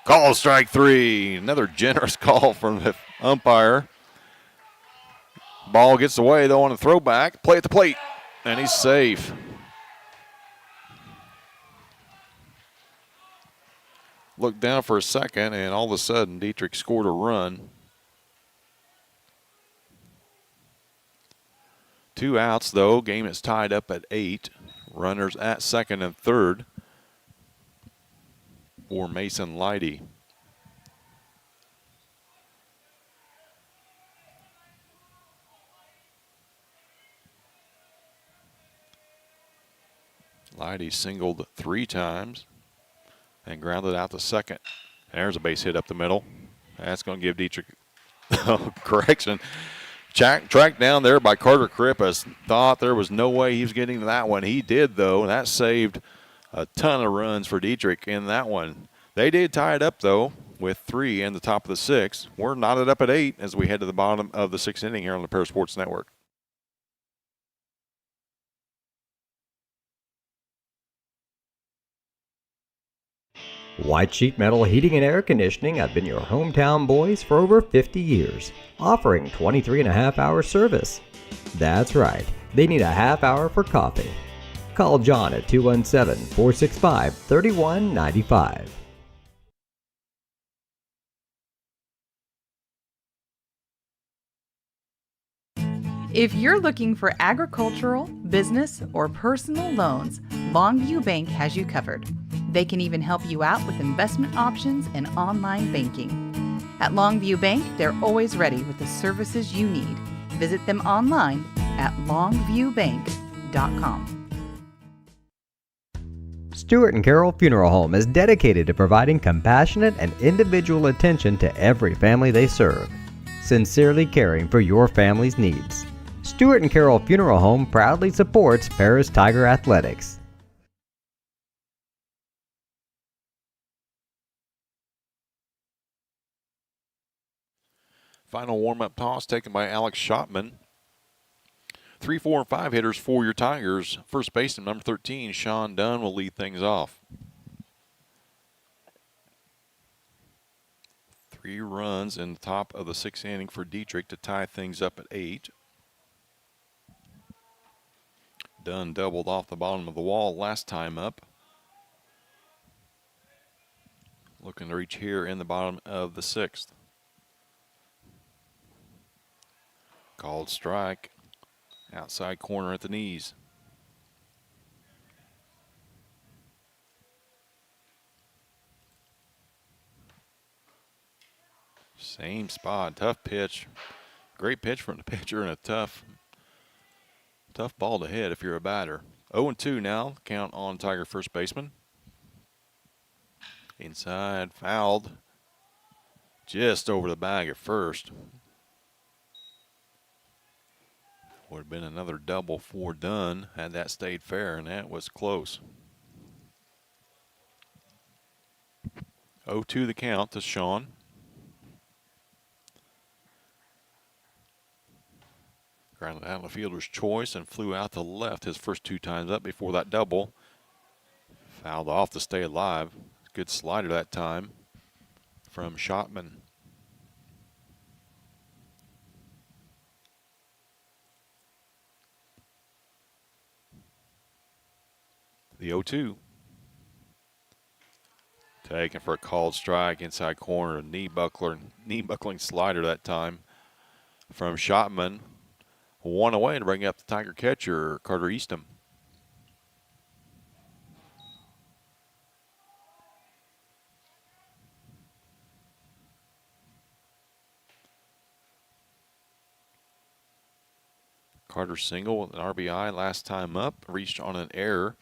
Call strike 3. Another generous call from the umpire. Ball gets away though on a throwback. Play at the plate. And he's safe. Looked down for a second, and all of a sudden, Dieterich scored a run. 2 outs, though. Game is tied up at 8. Runners at second and third for Mason Leidy. Leidy singled 3 times. And grounded out to second. And there's a base hit up the middle. That's going to give Dieterich correction. Tracked down there by Carter Krippas. Thought there was no way he was getting to that one. He did, though. And that saved a ton of runs for Dieterich in that one. They did tie it up, though, with 3 in the top of the 6th. We're knotted up at 8 as we head to the bottom of the 6th inning here on the Para Sports Network. White Sheet Metal Heating and Air Conditioning have been your hometown boys for over 50 years, offering 23.5-hour service. That's right, they need a half hour for coffee. Call John at 217-465-3195. If you're looking for agricultural, business, or personal loans, Longview Bank has you covered. They can even help you out with investment options and online banking. At Longview Bank, they're always ready with the services you need. Visit them online at longviewbank.com. Stewart and Carroll Funeral Home is dedicated to providing compassionate and individual attention to every family they serve, sincerely caring for your family's needs. Stewart and Carroll Funeral Home proudly supports Paris Tiger Athletics. Final warm-up toss taken by Alex Schottman. 3, 4, and 5 hitters for your Tigers. First baseman number 13, Sean Dunn, will lead things off. 3 runs in the top of the 6th inning for Dieterich to tie things up at 8. Dunn doubled off the bottom of the wall last time up. Looking to reach here in the bottom of the 6th. Called strike. Outside corner at the knees. Same spot. Tough pitch. Great pitch from the pitcher and a tough ball to hit if you're a batter. 0-2 now. Count on Tiger first baseman. Inside, fouled. Just over the bag at first. Would have been another double for Dunn had that stayed fair, and that was close. 0-2 the count to Sean. Grounded out of the fielder's choice and flew out to left his first 2 times up before that double. Fouled off to stay alive. Good slider that time from Schottman. The 0-2. Taken for a called strike inside corner. Knee buckling slider that time from Schottman. 1 away to bring up the Tiger catcher, Carter Eastham. Carter single with an RBI last time up. Reached on an error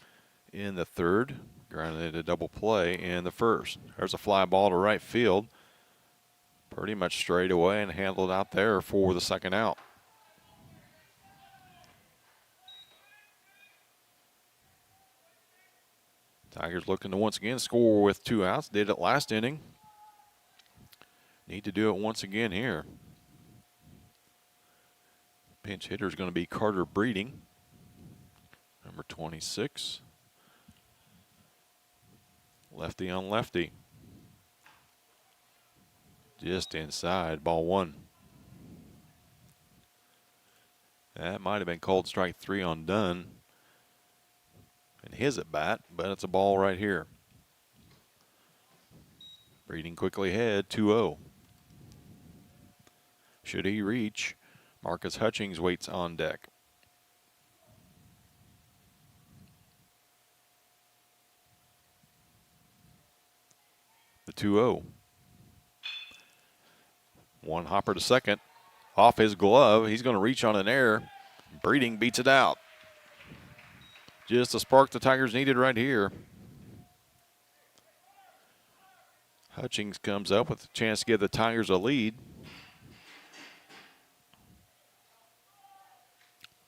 in the 3rd. Grounded a double play in the 1st. There's a fly ball to right field. Pretty much straight away and handled out there for the 2nd out. Tigers looking to once again score with 2 outs. Did it last inning. Need to do it once again here. Pinch hitter is going to be Carter Breeding, number 26. Lefty on lefty. Just inside, ball 1. That might have been called strike 3 on Dunn and his at bat, but it's a ball right here. Breeding quickly ahead, 2-0. Should he reach, Marcus Hutchings waits on deck. The 2-0. One hopper to second. Off his glove. He's going to reach on an error. Breeding beats it out. Just the spark the Tigers needed right here. Hutchings comes up with a chance to give the Tigers a lead.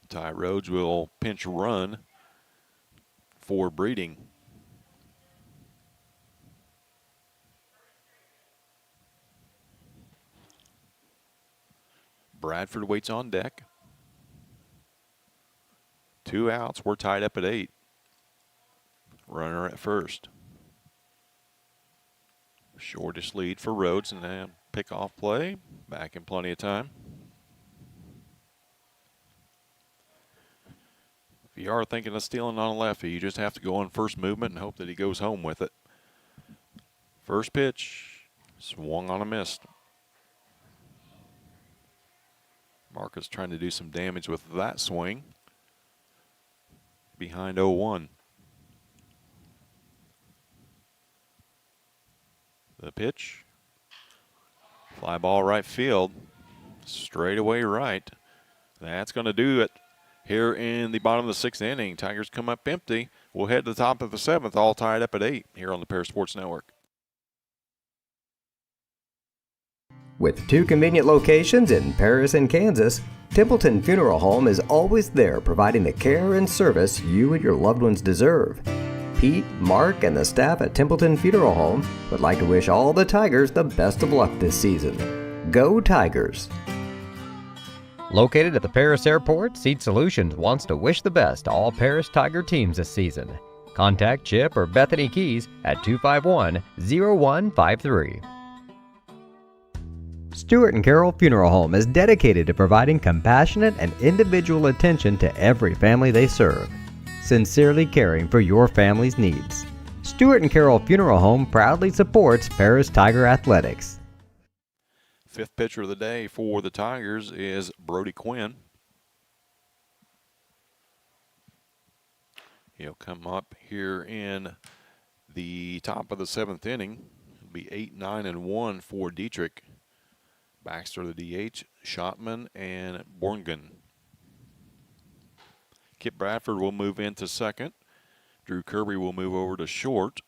Ty Rhodes will pinch run for Breeding. Bradford waits on deck. 2 outs. We're tied up at 8. Runner at first. Shortish lead for Rhodes, and then pick off play. Back in plenty of time. If you are thinking of stealing on a lefty, you just have to go on first movement and hope that he goes home with it. First pitch, swung on a miss. Marcus trying to do some damage with that swing. Behind 0-1. The pitch. Fly ball right field. Straight away right. That's going to do it here in the bottom of the 6th inning. Tigers come up empty. We'll head to the top of the 7th, all tied up at 8 here on the Paris Sports Network. With 2 convenient locations in Paris and Kansas, Templeton Funeral Home is always there providing the care and service you and your loved ones deserve. Pete, Mark, and the staff at Templeton Funeral Home would like to wish all the Tigers the best of luck this season. Go Tigers! Located at the Paris Airport, Seat Solutions wants to wish the best to all Paris Tiger teams this season. Contact Chip or Bethany Keys at 251-0153. Stewart and Carroll Funeral Home is dedicated to providing compassionate and individual attention to every family they serve, sincerely caring for your family's needs. Stewart and Carroll Funeral Home proudly supports Paris Tiger Athletics. 5th pitcher of the day for the Tigers is Brody Quinn. He'll come up here in the top of the 7th inning. It'll be 8-9-1 for Dieterich. Baxter the DH, Schottman, and Borgen. Kip Bradford will move into second. Drew Kirby will move over to short.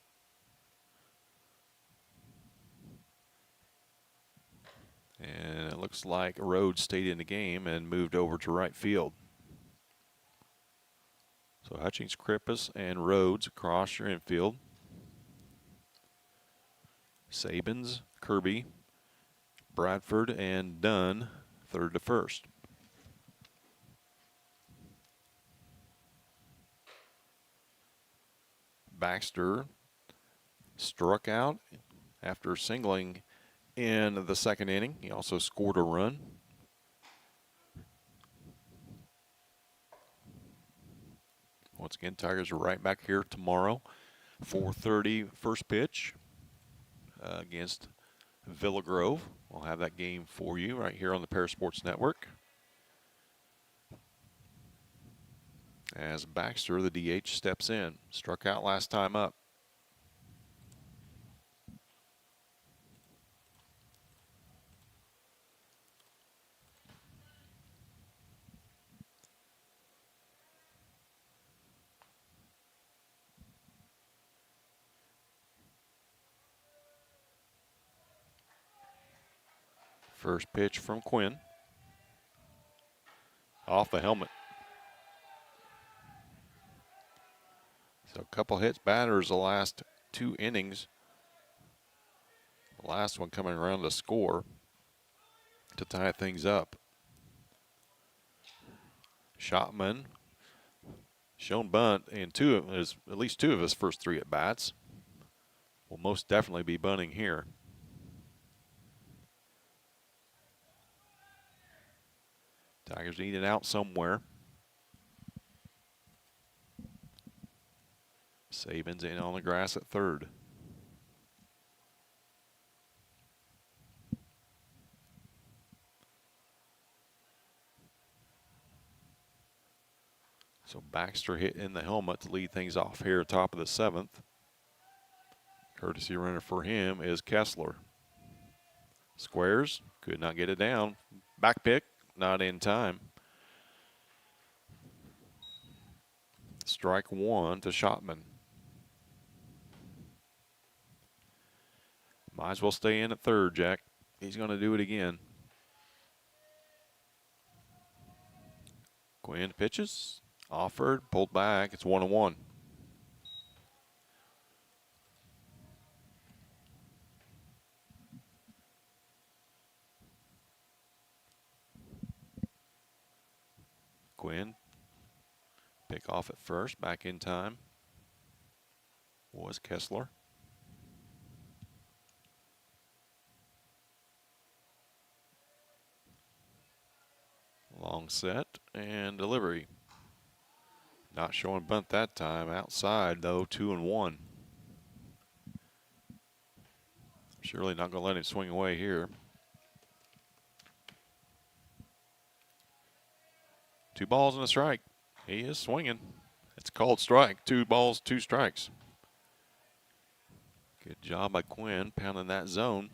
And it looks like Rhodes stayed in the game and moved over to right field. So Hutchings, Krippus, and Rhodes across your infield. Sabins, Kirby, Bradford, and Dunn, third to first. Baxter struck out after singling in the 2nd inning. He also scored a run. Once again, Tigers are right back here tomorrow. 4:30 first pitch against Villa Grove. We'll have that game for you right here on the Paris Sports Network. As Baxter, the DH, steps in. Struck out last time up. First pitch from Quinn. Off the helmet. So a couple hits, batters the last 2 innings. The last one coming around to score to tie things up. Schottman shown bunt in at least two of his first 3 at bats. Will most definitely be bunting here. Tigers need it out somewhere. Sabins in on the grass at third. So Baxter hit in the helmet to lead things off here, top of the 7th. Courtesy runner for him is Kessler. Squares, could not get it down. Back pick, not in time. Strike 1 to Schottman. Might as well stay in at third, Jack. He's going to do it again. Quinn pitches. Offered, pulled back. It's 1-1. Quinn, pick off at first, back in time was Kessler. set and delivery. Not showing bunt that time. Outside though, 2-1. Surely not going to let him swing away here. 2 balls and a strike. He is swinging. It's called strike. 2 balls, 2 strikes. Good job by Quinn pounding that zone.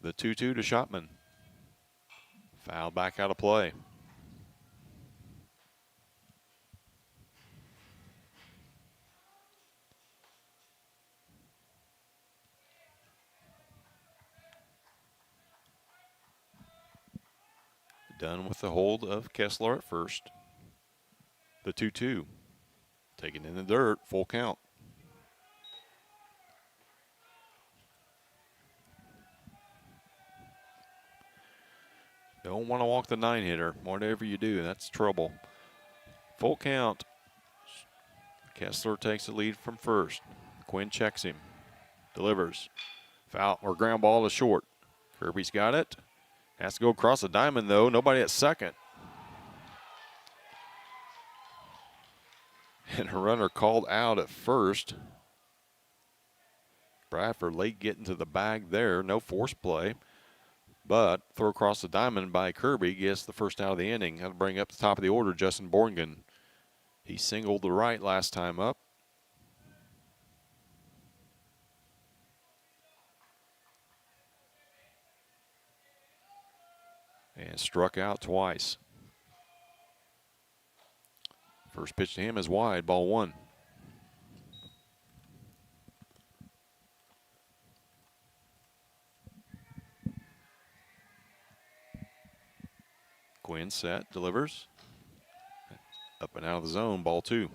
The 2-2 to Shotman. Foul back out of play. Done with the hold of Kessler at first. The 2-2. Taken in the dirt, full count. Don't want to walk the 9-hitter. Whatever you do, that's trouble. Full count. Kessler takes the lead from first. Quinn checks him. Delivers. Foul or ground ball to short. Kirby's got it. Has to go across the diamond, though. Nobody at second. And a runner called out at first. Bradford late getting to the bag there. No force play. But throw across the diamond by Kirby gets the first out of the inning. That'll bring up the top of the order, Justin Borgen. He singled the right last time up. And struck out twice. First pitch to him is wide, ball 1. Quinn set, delivers. Up and out of the zone, ball 2.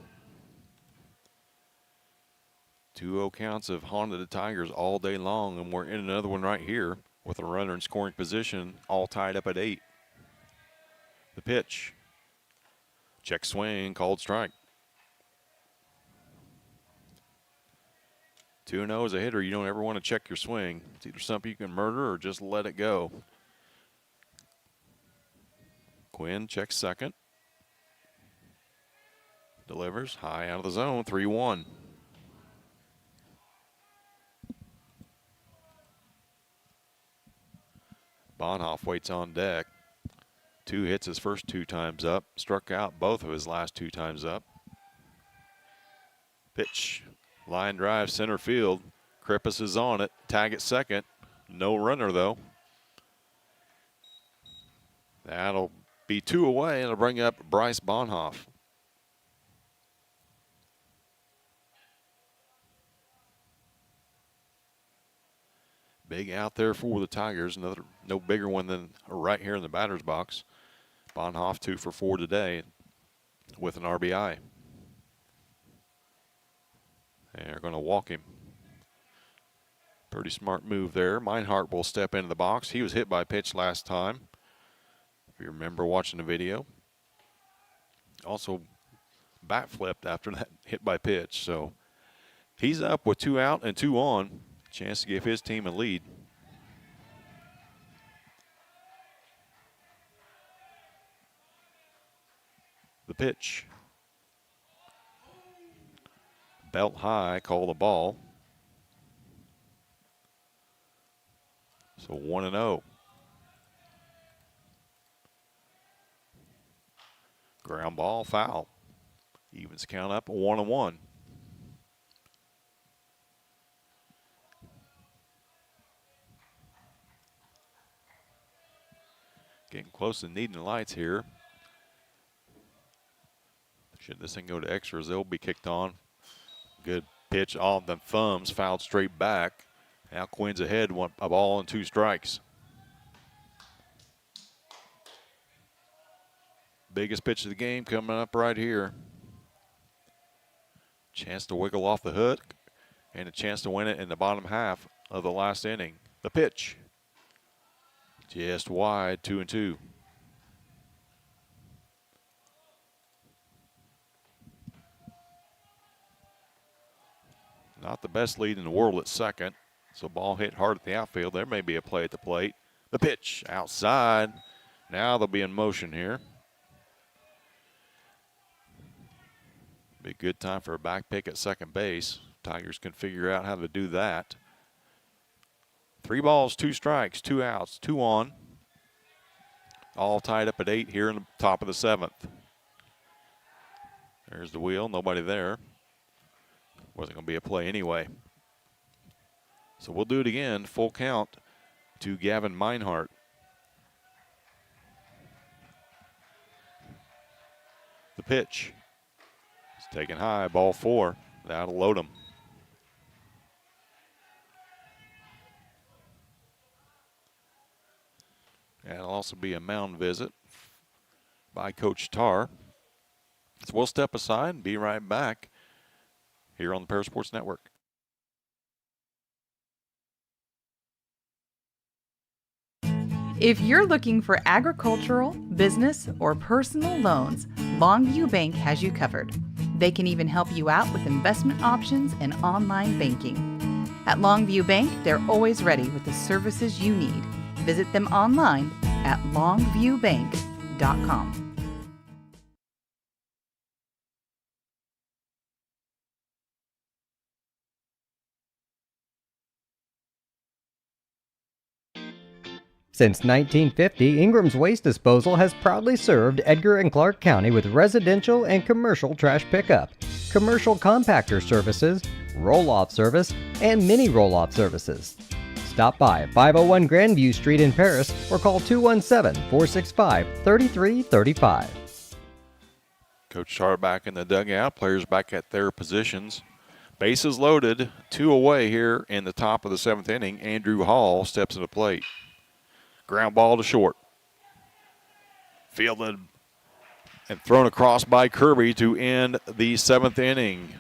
2-0 counts have haunted the Tigers all day long, and we're in another one right here with a runner in scoring position, all tied up at 8. The pitch. Check swing, called strike. 2-0 as a hitter, you don't ever want to check your swing. It's either something you can murder or just let it go. Quinn checks second. Delivers high out of the zone, 3-1. Bonhoff waits on deck. 2 hits his first 2 times up. Struck out both of his last 2 times up. Pitch. Line drive center field. Krippus is on it. Tag at second. No runner though. That'll be 2 away. It'll bring up Bryce Bonhoff. Big out there for the Tigers. Another no bigger one than right here in the batter's box. Bonhoff 2 for 4 today with an RBI. They're going to walk him. Pretty smart move there. Meinhardt will step into the box. He was hit by a pitch last time, if you remember watching the video. Also bat flipped after that hit by pitch. So he's up with 2 out and 2 on. Chance to give his team a lead. The pitch. Belt high, call the ball. So 1-0. Ground ball, foul. Evens count up 1-1. Getting close to needing the lights here. Should this thing go to extras, they'll be kicked on. Good pitch on the thumbs, fouled straight back. Now Quinn's ahead, a ball and 2 strikes. Biggest pitch of the game coming up right here. Chance to wiggle off the hook and a chance to win it in the bottom half of the last inning. The pitch. Just wide, 2-2. Not the best lead in the world at second. So ball hit hard at the outfield. There may be a play at the plate. The pitch outside. Now they'll be in motion here. Be a good time for a back pick at second base. Tigers can figure out how to do that. 3 balls, 2 strikes, 2 outs, 2 on. All tied up at 8 here in the top of the 7th. There's the wheel, nobody there. Wasn't going to be a play anyway. So we'll do it again, full count to Gavin Meinhardt. The pitch. It's taken high, ball 4. That'll load him. That'll also be a mound visit by Coach Tarr. So we'll step aside and be right back here on the Parasports Network. If you're looking for agricultural, business, or personal loans, Longview Bank has you covered. They can even help you out with investment options and online banking. At Longview Bank, they're always ready with the services you need. Visit them online at longviewbank.com. Since 1950, Ingram's Waste Disposal has proudly served Edgar and Clark County with residential and commercial trash pickup, commercial compactor services, roll-off service, and mini roll-off services. Stop by 501 Grandview Street in Paris or call 217-465-3335. Coach Tarr back in the dugout, players back at their positions. Bases loaded, 2 away here in the top of the 7th inning. Andrew Hall steps to the plate. Ground ball to short. Fielded and thrown across by Kirby to end the 7th inning.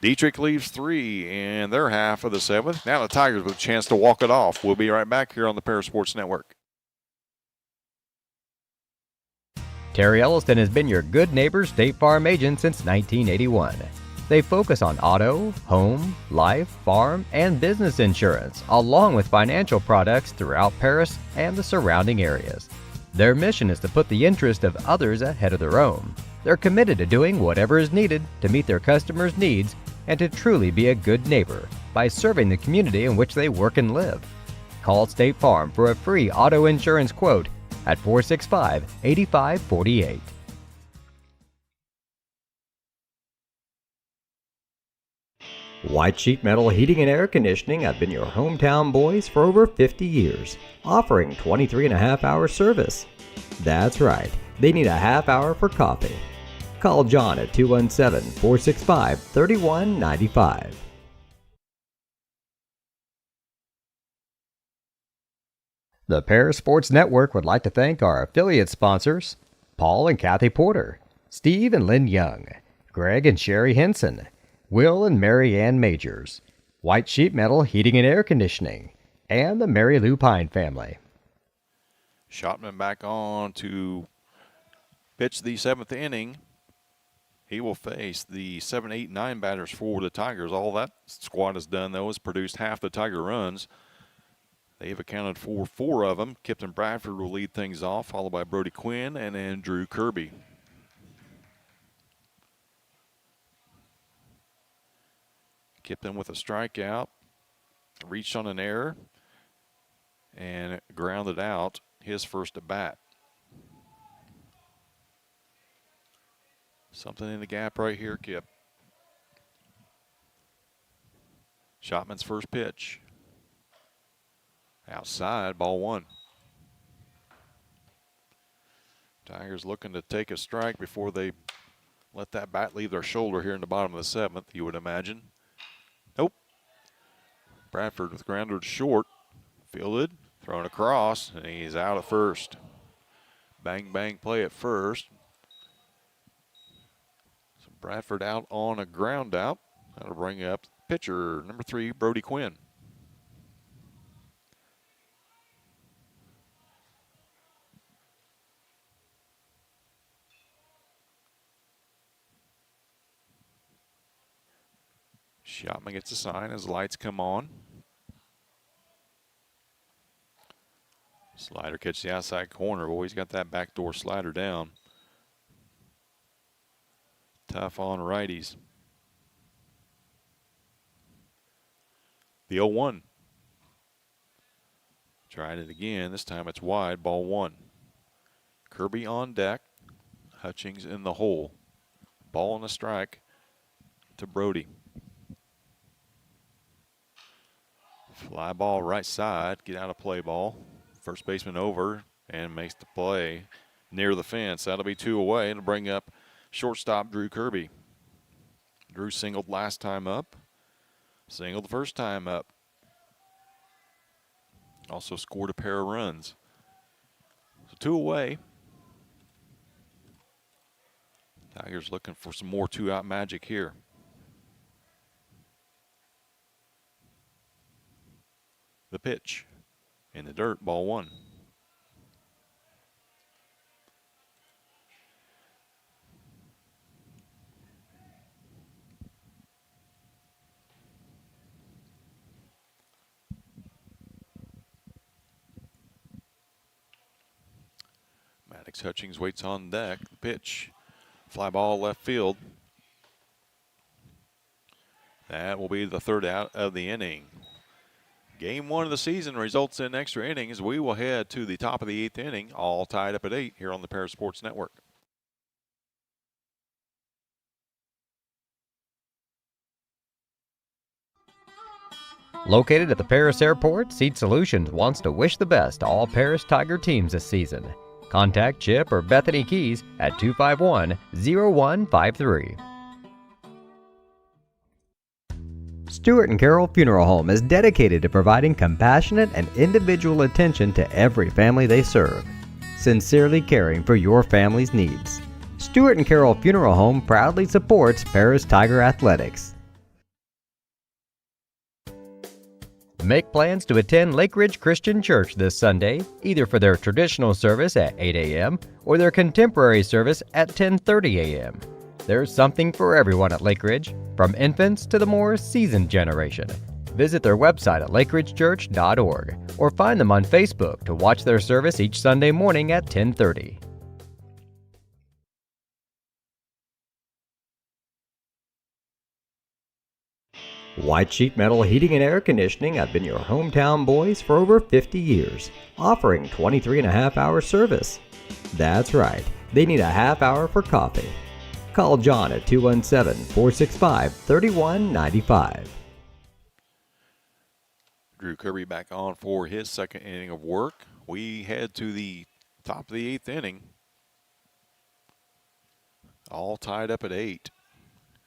Dieterich leaves 3 in their half of the 7th. Now the Tigers with a chance to walk it off. We'll be right back here on the Parasports Network. Terry Elliston has been your good neighbor State Farm agent since 1981. They focus on auto, home, life, farm, and business insurance, along with financial products throughout Paris and the surrounding areas. Their mission is to put the interest of others ahead of their own. They're committed to doing whatever is needed to meet their customers' needs and to truly be a good neighbor by serving the community in which they work and live. Call State Farm for a free auto insurance quote at 465-8548. White Sheet Metal Heating and Air Conditioning have been your hometown boys for over 50 years, offering 23.5-hour service. That's right, they need a half hour for coffee. Call John at 217-465-3195. The Parasports Network would like to thank our affiliate sponsors, Paul and Kathy Porter, Steve and Lynn Young, Greg and Sherry Henson, Will and Mary Ann Majors, White Sheet Metal Heating and Air Conditioning, and the Mary Lou Pine family. Schottman back on to pitch the 7th inning. He will face the 7, 8, 9 batters for the Tigers. All that squad has done, though, is produced half the Tiger runs. They've accounted for 4 of them. Kipton Bradford will lead things off, followed by Brody Quinn and Andrew Kirby. Kipton with a strikeout, reached on an error, and grounded out his first at bat. Something in the gap right here, Kip. Schottman's first pitch. Outside, ball 1. Tigers looking to take a strike before they let that bat leave their shoulder here in the bottom of the 7th, you would imagine. Nope. Bradford with grounder to short. Fielded, thrown across, and he's out at first. Bang, bang play at first. So Bradford out on a ground out. That'll bring up pitcher number 3, Brody Quinn. Schottman gets a sign as lights come on. Slider catches the outside corner. Boy, he's got that backdoor slider down. Tough on righties. The 0-1. Tried it again. This time it's wide. Ball 1. Kirby on deck. Hutchings in the hole. Ball and a strike to Brody. Fly ball right side. Get out of play ball. First baseman over and makes the play near the fence. That'll be 2 away and bring up shortstop Drew Kirby. Drew singled last time up. Singled the first time up. Also scored a pair of runs. So 2 away. Tigers looking for some more 2-out magic here. The pitch in the dirt, ball 1. Maddox Hutchings waits on deck. The pitch, fly ball left field. That will be the 3rd out of the inning. Game 1 of the season results in extra innings. We will head to the top of the 8th inning, all tied up at 8 here on the Paris Sports Network. Located at the Paris Airport, Seat Solutions wants to wish the best to all Paris Tiger teams this season. Contact Chip or Bethany Keys at 251-0153. Stewart & Carroll Funeral Home is dedicated to providing compassionate and individual attention to every family they serve, sincerely caring for your family's needs. Stewart & Carroll Funeral Home proudly supports Paris Tiger Athletics. Make plans to attend Lake Ridge Christian Church this Sunday, either for their traditional service at 8 a.m. or their contemporary service at 10:30 a.m. There's something for everyone at Lake Ridge, from infants to the more seasoned generation. Visit their website at lakeridgechurch.org or find them on Facebook to watch their service each Sunday morning at 10:30. White Sheet Metal Heating and Air Conditioning have been your hometown boys for over 50 years, offering 23.5-hour service. That's right, they need a half hour for coffee. Call John at 217-465-3195. Drew Kirby back on for his 2nd inning of work. We head to the top of the 8th inning. All tied up at 8.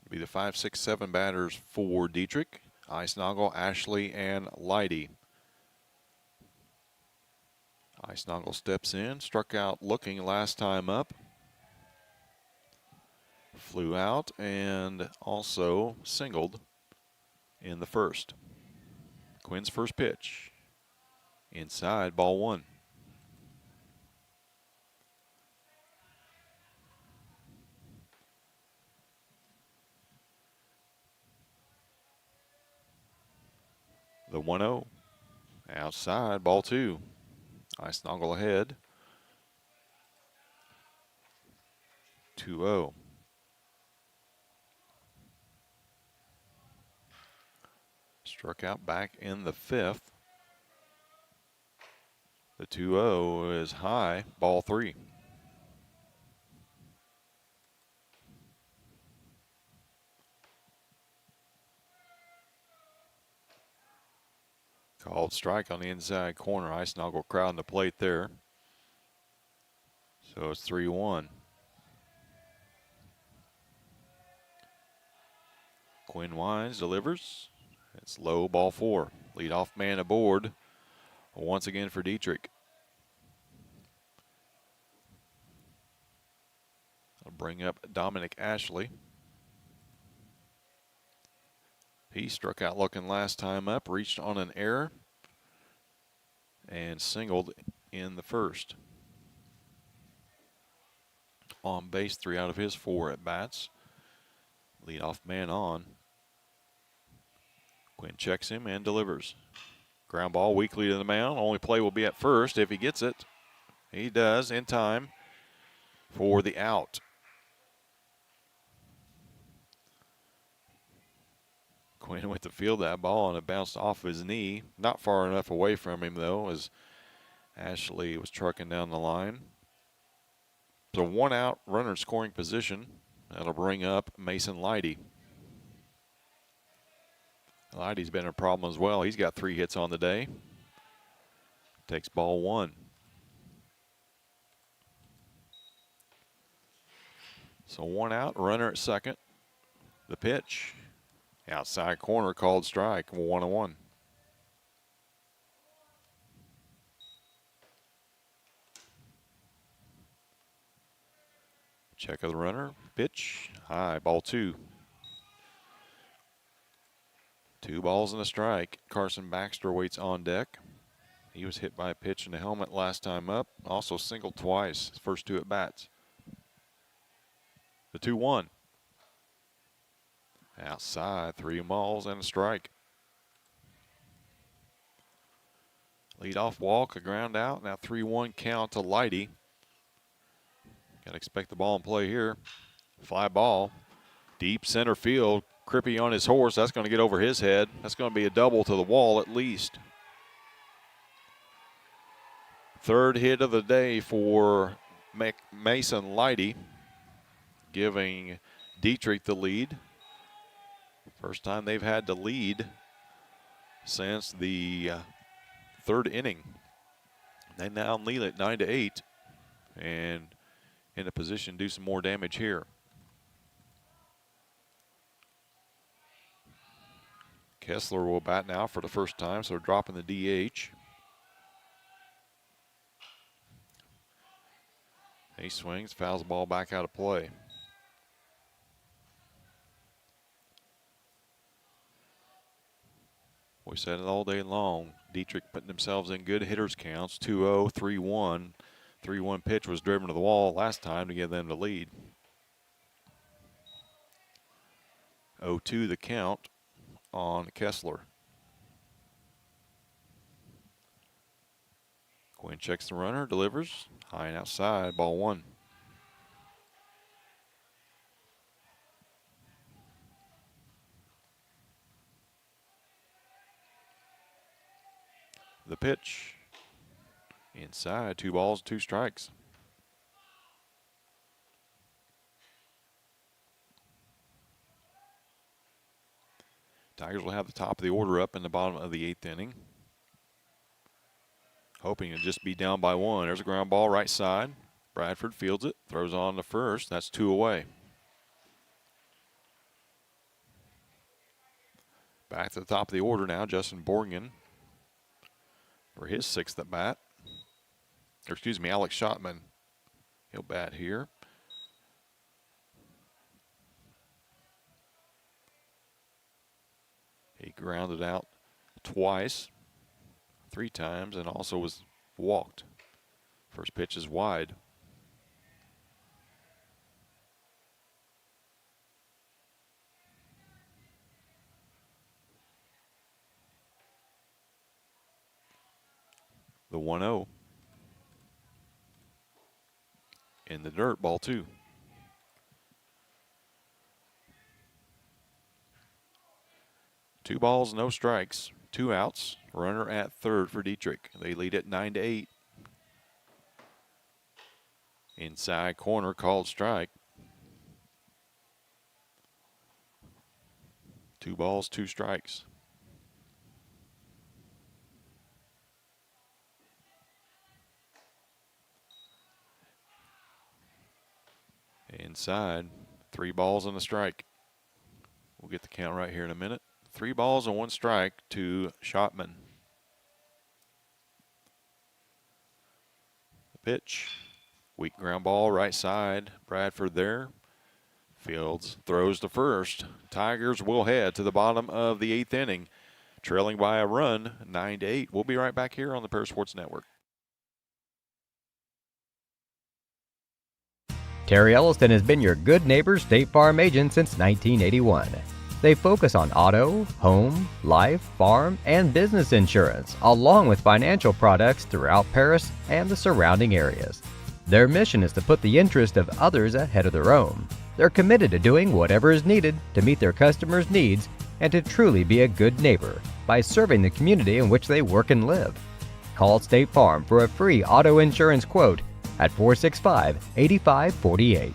Be the 5, 6, 7 batters for Dieterich, Eisnagel, Ashley, and Leidy. Eisnagel steps in, struck out looking last time up. Flew out and also singled in the first. Quinn's first pitch. Inside, ball 1. The 1-0. Outside, ball 2. Eisnagel ahead. 2-0. Struck out back in the 5th. The 2-0 is high, ball 3. Called strike on the inside corner. Eisnagel crowding the plate there. So it's 3-1. Quinn winds, delivers. It's low, ball 4. Leadoff man aboard once again for Dieterich. I'll bring up Dominic Ashley. He struck out looking last time up, reached on an error, and singled in the first. On base, 3 out of his 4 at bats. Leadoff man on. Quinn checks him and delivers. Ground ball weakly to the mound. Only play will be at first if he gets it. He does in time for the out. Quinn went to field that ball and it bounced off his knee. Not far enough away from him, though, as Ashley was trucking down the line. So 1 out, runner in scoring position. That'll bring up Mason Leidy. Leidy's been a problem as well. He's got 3 hits on the day. Takes ball 1. So 1 out, runner at second. The pitch. Outside corner called strike, 1-1. Check of the runner, pitch, high, ball 2. 2 balls and a strike. Carson Baxter waits on deck. He was hit by a pitch in the helmet last time up. Also singled twice, his first 2 at bats. The 2-1. Outside, 3 balls and a strike. Leadoff walk, a ground out. Now 3-1 count to Leidy. Got to expect the ball in play here. Fly ball, deep center field. Crippy on his horse. That's going to get over his head. That's going to be a double to the wall at least. 3rd hit of the day for Mason Leidy, giving Dieterich the lead. First time they've had to lead since the 3rd inning. They now lead at 9-8 and in a position to do some more damage here. Kessler will bat now for the first time, so dropping the DH. He swings, fouls the ball back out of play. We said it all day long. Dieterich putting themselves in good hitters counts. 2-0, 3-1. 3-1 pitch was driven to the wall last time to give them the lead. 0-2 the count on Kessler. Quinn checks the runner, delivers. High and outside, ball 1. The pitch. Inside, 2 balls, 2 strikes. Tigers will have the top of the order up in the bottom of the 8th inning. Hoping to just be down by 1. There's a ground ball right side. Bradford fields it, throws on to first. That's 2 away. Back to the top of the order now, Justin Borgen for his 6th at bat. Or excuse me, Alex Schottman. He'll bat here. He grounded out twice, 3 times, and also was walked. First pitch is wide. The 1-0. In the dirt, ball 2. Two balls, no strikes, 2 outs. Runner at third for Dieterich. They lead at 9-8. Inside corner called strike. 2 balls, 2 strikes. Inside, 3 balls and a strike. We'll get the count right here in a minute. 3 balls and 1 strike to Schottman. The pitch, weak ground ball right side. Bradford there. Fields throws to first. Tigers will head to the bottom of the 8th inning, trailing by a run, 9-8. We'll be right back here on the Paris Sports Network. Terry Elliston has been your good neighbor State Farm agent since 1981. They focus on auto, home, life, farm, and business insurance, along with financial products throughout Paris and the surrounding areas. Their mission is to put the interest of others ahead of their own. They're committed to doing whatever is needed to meet their customers' needs and to truly be a good neighbor by serving the community in which they work and live. Call State Farm for a free auto insurance quote at 465-8548.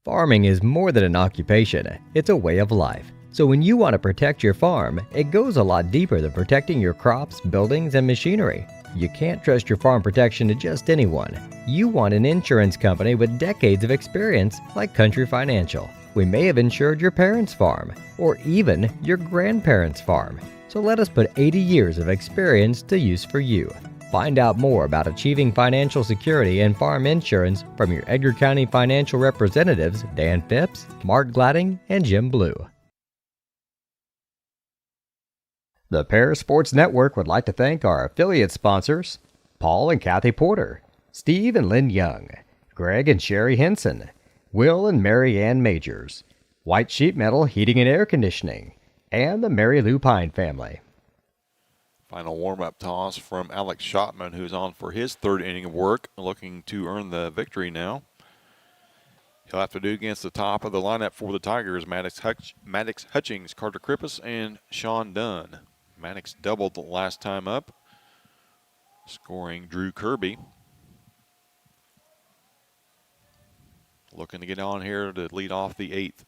Farming is more than an occupation, it's a way of life. So when you want to protect your farm, it goes a lot deeper than protecting your crops, buildings, and machinery. You can't trust your farm protection to just anyone. You want an insurance company with decades of experience like Country Financial. We may have insured your parents' farm, or even your grandparents' farm. So let us put 80 years of experience to use for you. Find out more about achieving financial security and farm insurance from your Edgar County financial representatives Dan Phipps, Mark Gladding, and Jim Blue. The Paris Sports Network would like to thank our affiliate sponsors, Paul and Kathy Porter, Steve and Lynn Young, Greg and Sherry Henson, Will and Mary Ann Majors, White Sheet Metal Heating and Air Conditioning, and the Mary Lou Pine family. Final warm-up toss from Alex Schottman, who's on for his third inning of work, looking to earn the victory now. He'll have to do against the top of the lineup for the Tigers, Maddox Hutchings, Carter Krippus, and Sean Dunn. Maddox doubled the last time up, scoring Drew Kirby. Looking to get on here to lead off the eighth.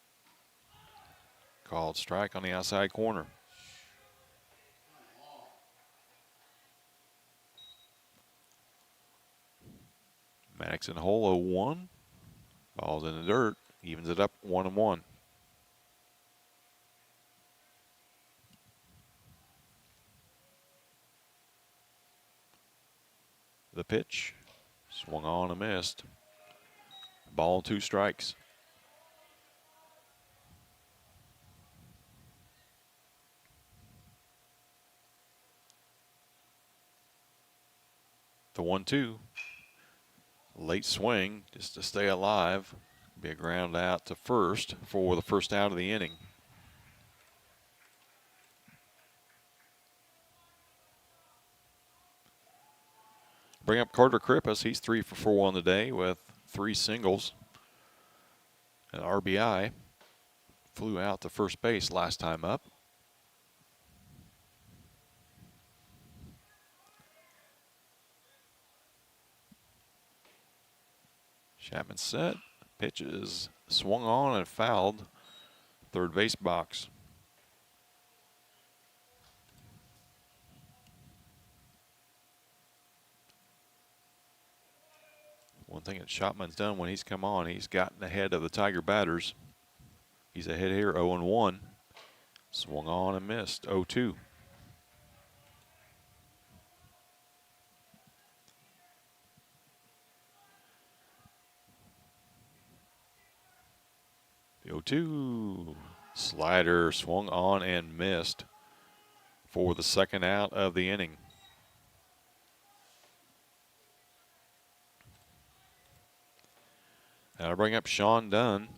Called strike on the outside corner. Maddox in hole 0-1. Ball's in the dirt. Evens it up 1-1. The pitch. Swung on and missed. Ball 2 strikes. The 1-2. Late swing just to stay alive. Be a ground out to first for the first out of the inning. Bring up Carter Krippus. He's 3 for 4 on the day with 3 singles. An RBI. Flew out to first base last time up. Chapman set. Pitch is swung on and fouled. Third base box. One thing that Schottman's done when he's come on, he's gotten ahead of the Tiger batters. He's ahead here 0-1. Swung on and missed 0-2. The 0-2 slider swung on and missed for the second out of the inning. Now to bring up Sean Dunn.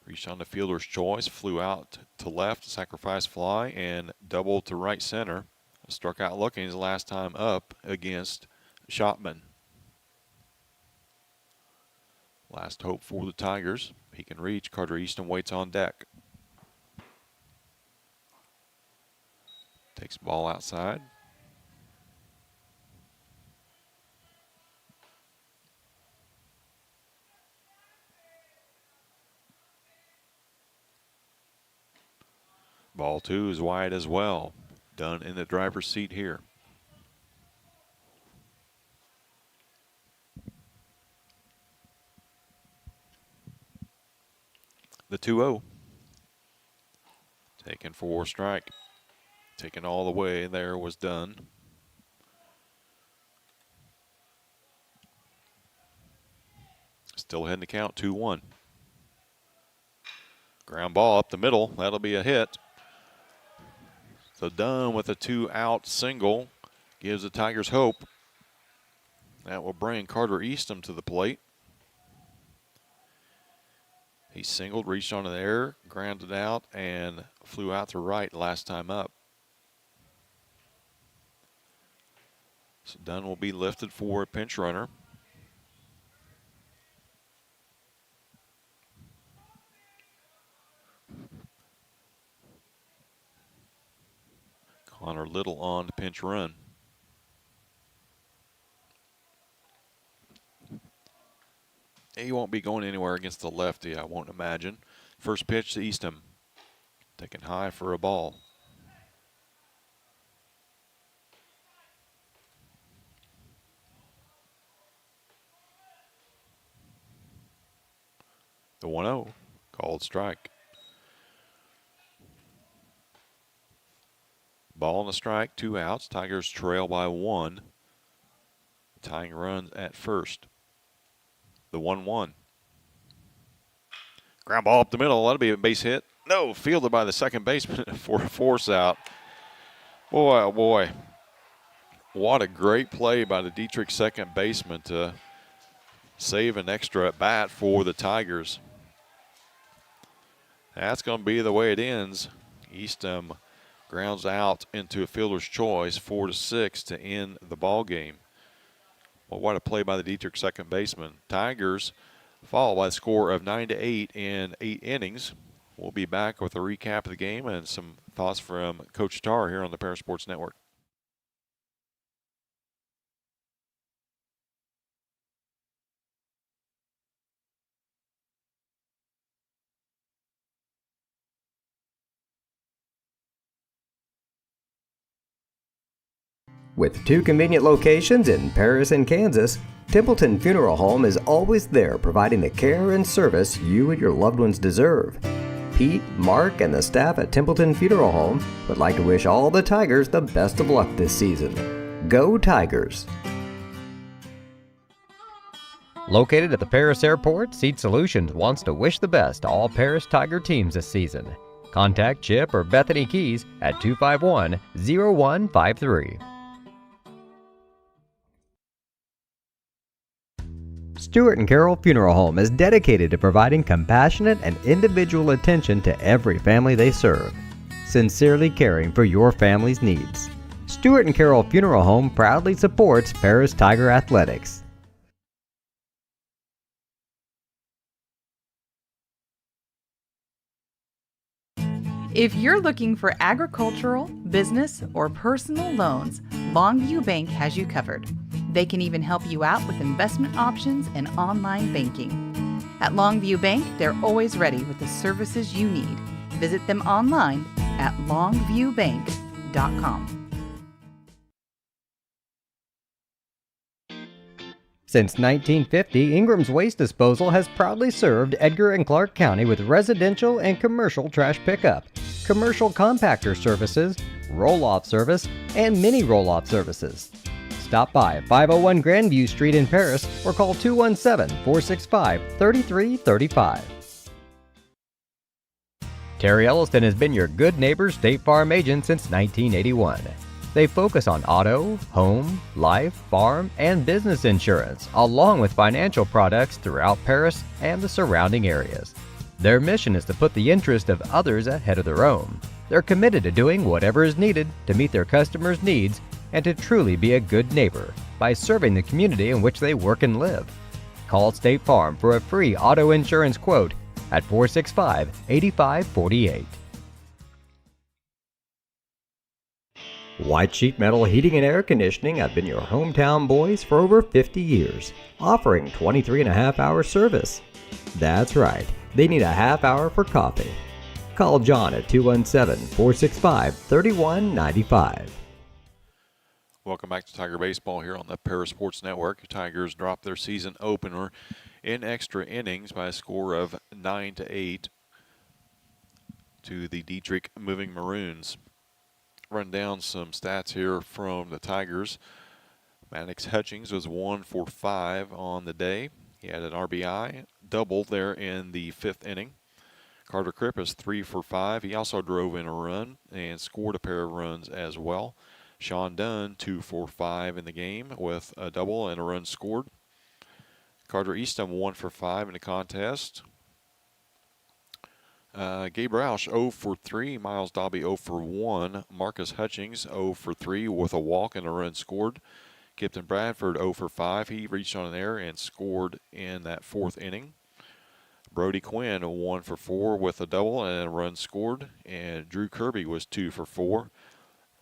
Reached on the fielder's choice, flew out to left, sacrifice fly, and doubled to right center. Struck out looking his last time up against Schottman. Last hope for the Tigers. He can reach. Carter Easton waits on deck. Takes the ball outside. Ball 2 is wide as well. Dunn in the driver's seat here. The 2-0. Taken for strike. Taken all the way there was Dunn. Still ahead in the count, 2-1. Ground ball up the middle. That'll be a hit. So Dunn with a 2-out single gives the Tigers hope. That will bring Carter Easton to the plate. He singled, reached onto the air, grounded out, and flew out to right last time up. So Dunn will be lifted for a pinch runner. Connor Little on to pinch run. He won't be going anywhere against the lefty, I won't imagine. First pitch to Eastham. Taken high for a ball. The 1-0, called strike. Ball and a strike, 2 outs. Tigers trail by 1. Tying runs at first. The 1-1. Ground ball up the middle. That'll be a base hit. No, fielded by the second baseman for a force out. Boy, oh boy. What a great play by the Dieterich second baseman to save an extra at bat for the Tigers. That's going to be the way it ends. Eastham grounds out into a fielder's choice, 4-6 to end the ball game. Well, what a play by the Dieterich second baseman. Tigers fall by the score of 9-8 in 8 innings. We'll be back with a recap of the game and some thoughts from Coach Tar here on the Paris Sports Network. With 2 convenient locations in Paris and Kansas, Templeton Funeral Home is always there providing the care and service you and your loved ones deserve. Pete, Mark, and the staff at Templeton Funeral Home would like to wish all the Tigers the best of luck this season. Go Tigers! Located at the Paris Airport, Seat Solutions wants to wish the best to all Paris Tiger teams this season. Contact Chip or Bethany Keys at 251-0153. Stewart and Carroll Funeral Home is dedicated to providing compassionate and individual attention to every family they serve, sincerely caring for your family's needs. Stewart and Carroll Funeral Home proudly supports Paris Tiger Athletics. If you're looking for agricultural, business, or personal loans, Longview Bank has you covered. They can even help you out with investment options and online banking. At Longview Bank, they're always ready with the services you need. Visit them online at longviewbank.com. Since 1950, Ingram's Waste Disposal has proudly served Edgar and Clark County with residential and commercial trash pickup, commercial compactor services, roll-off service, and mini roll-off services. Stop by 501 Grandview Street in Paris or call 217-465-3335. Terry Elliston has been your good neighbor State Farm agent since 1981. They focus on auto, home, life, farm, and business insurance, along with financial products throughout Paris and the surrounding areas. Their mission is to put the interest of others ahead of their own. They're committed to doing whatever is needed to meet their customers' needs and to truly be a good neighbor by serving the community in which they work and live. Call State Farm for a free auto insurance quote at 465-8548. White Sheet Metal Heating and Air Conditioning have been your hometown boys for over 50 years, offering 23.5-hour service. That's right, they need a half hour for coffee. Call John at 217-465-3195. Welcome back to Tiger Baseball here on the Paris Sports Network. Tigers dropped their season opener in extra innings by a score of 9-8 to the Dieterich Moving Maroons. Run down some stats here from the Tigers. Maddox Hutchings was 1 for 5 on the day. He had an RBI double there in the 5th inning. Carter Kripp is 3 for 5. He also drove in a run and scored a pair of runs as well. Sean Dunn, 2 for 5 in the game with a double and a run scored. Carter Eastham, 1 for 5 in the contest. Gabe Roush 0 for 3, Miles Dobby 0 for 1, Marcus Hutchings 0 for 3 with a walk and a run scored. Kipton Bradford 0 for 5. He reached on an error and scored in that 4th inning. Brody Quinn 1 for 4 with a double and a run scored. And Drew Kirby was 2 for 4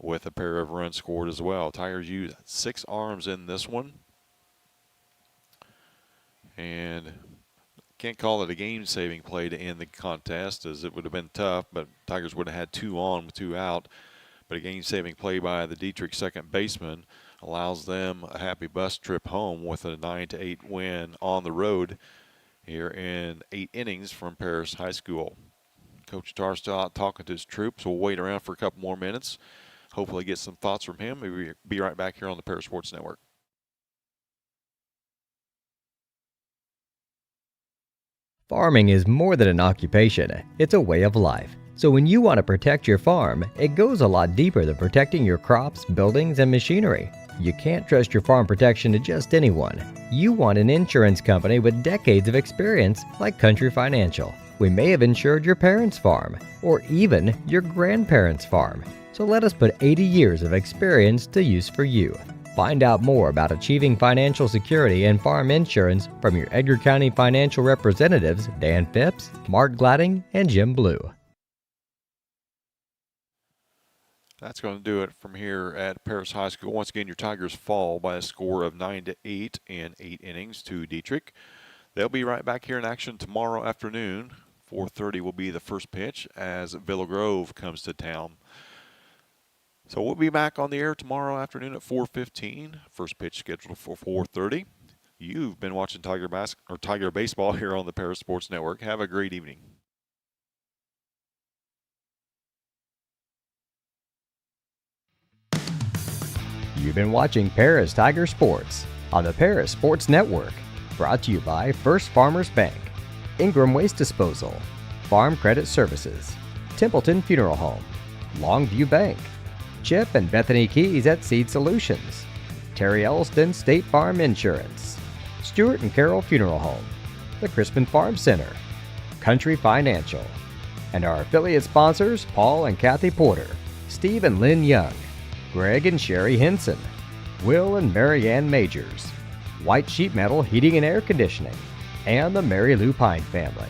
with a pair of runs scored as well. Tigers used 6 arms in this one. And can't call it a game-saving play to end the contest, as it would have been tough, but Tigers would have had 2 on with 2 out. But a game-saving play by the Dieterich second baseman allows them a happy bus trip home with a 9-8 win on the road here in 8 innings from Paris High School. Coach Tarr still out talking to his troops. We'll wait around for a couple more minutes. Hopefully get some thoughts from him. We'll be right back here on the Paris Sports Network. Farming is more than an occupation, it's a way of life. So when you want to protect your farm, it goes a lot deeper than protecting your crops, buildings, and machinery. You can't trust your farm protection to just anyone. You want an insurance company with decades of experience like Country Financial. We may have insured your parents' farm, or even your grandparents' farm. So let us put 80 years of experience to use for you. Find out more about achieving financial security and farm insurance from your Edgar County financial representatives, Dan Phipps, Mark Gladding, and Jim Blue. That's going to do it from here at Paris High School. Once again, your Tigers fall by a score of 9-8 in 8 innings to Dieterich. They'll be right back here in action tomorrow afternoon. 4:30 will be the first pitch as Villa Grove comes to town. So we'll be back on the air tomorrow afternoon at 4:15. First pitch scheduled for 4:30. You've been watching Tiger Baseball here on the Paris Sports Network. Have a great evening. You've been watching Paris Tiger Sports on the Paris Sports Network. Brought to you by First Farmers Bank, Ingram Waste Disposal, Farm Credit Services, Templeton Funeral Home, Longview Bank, Chip and Bethany Keys at Seed Solutions, Terry Elliston State Farm Insurance, Stewart and Carroll Funeral Home, the Crispin Farm Center, Country Financial, and our affiliate sponsors Paul and Kathy Porter, Steve and Lynn Young, Greg and Sherry Henson, Will and Mary Ann Majors, White Sheet Metal Heating and Air Conditioning, and the Mary Lou Pine family.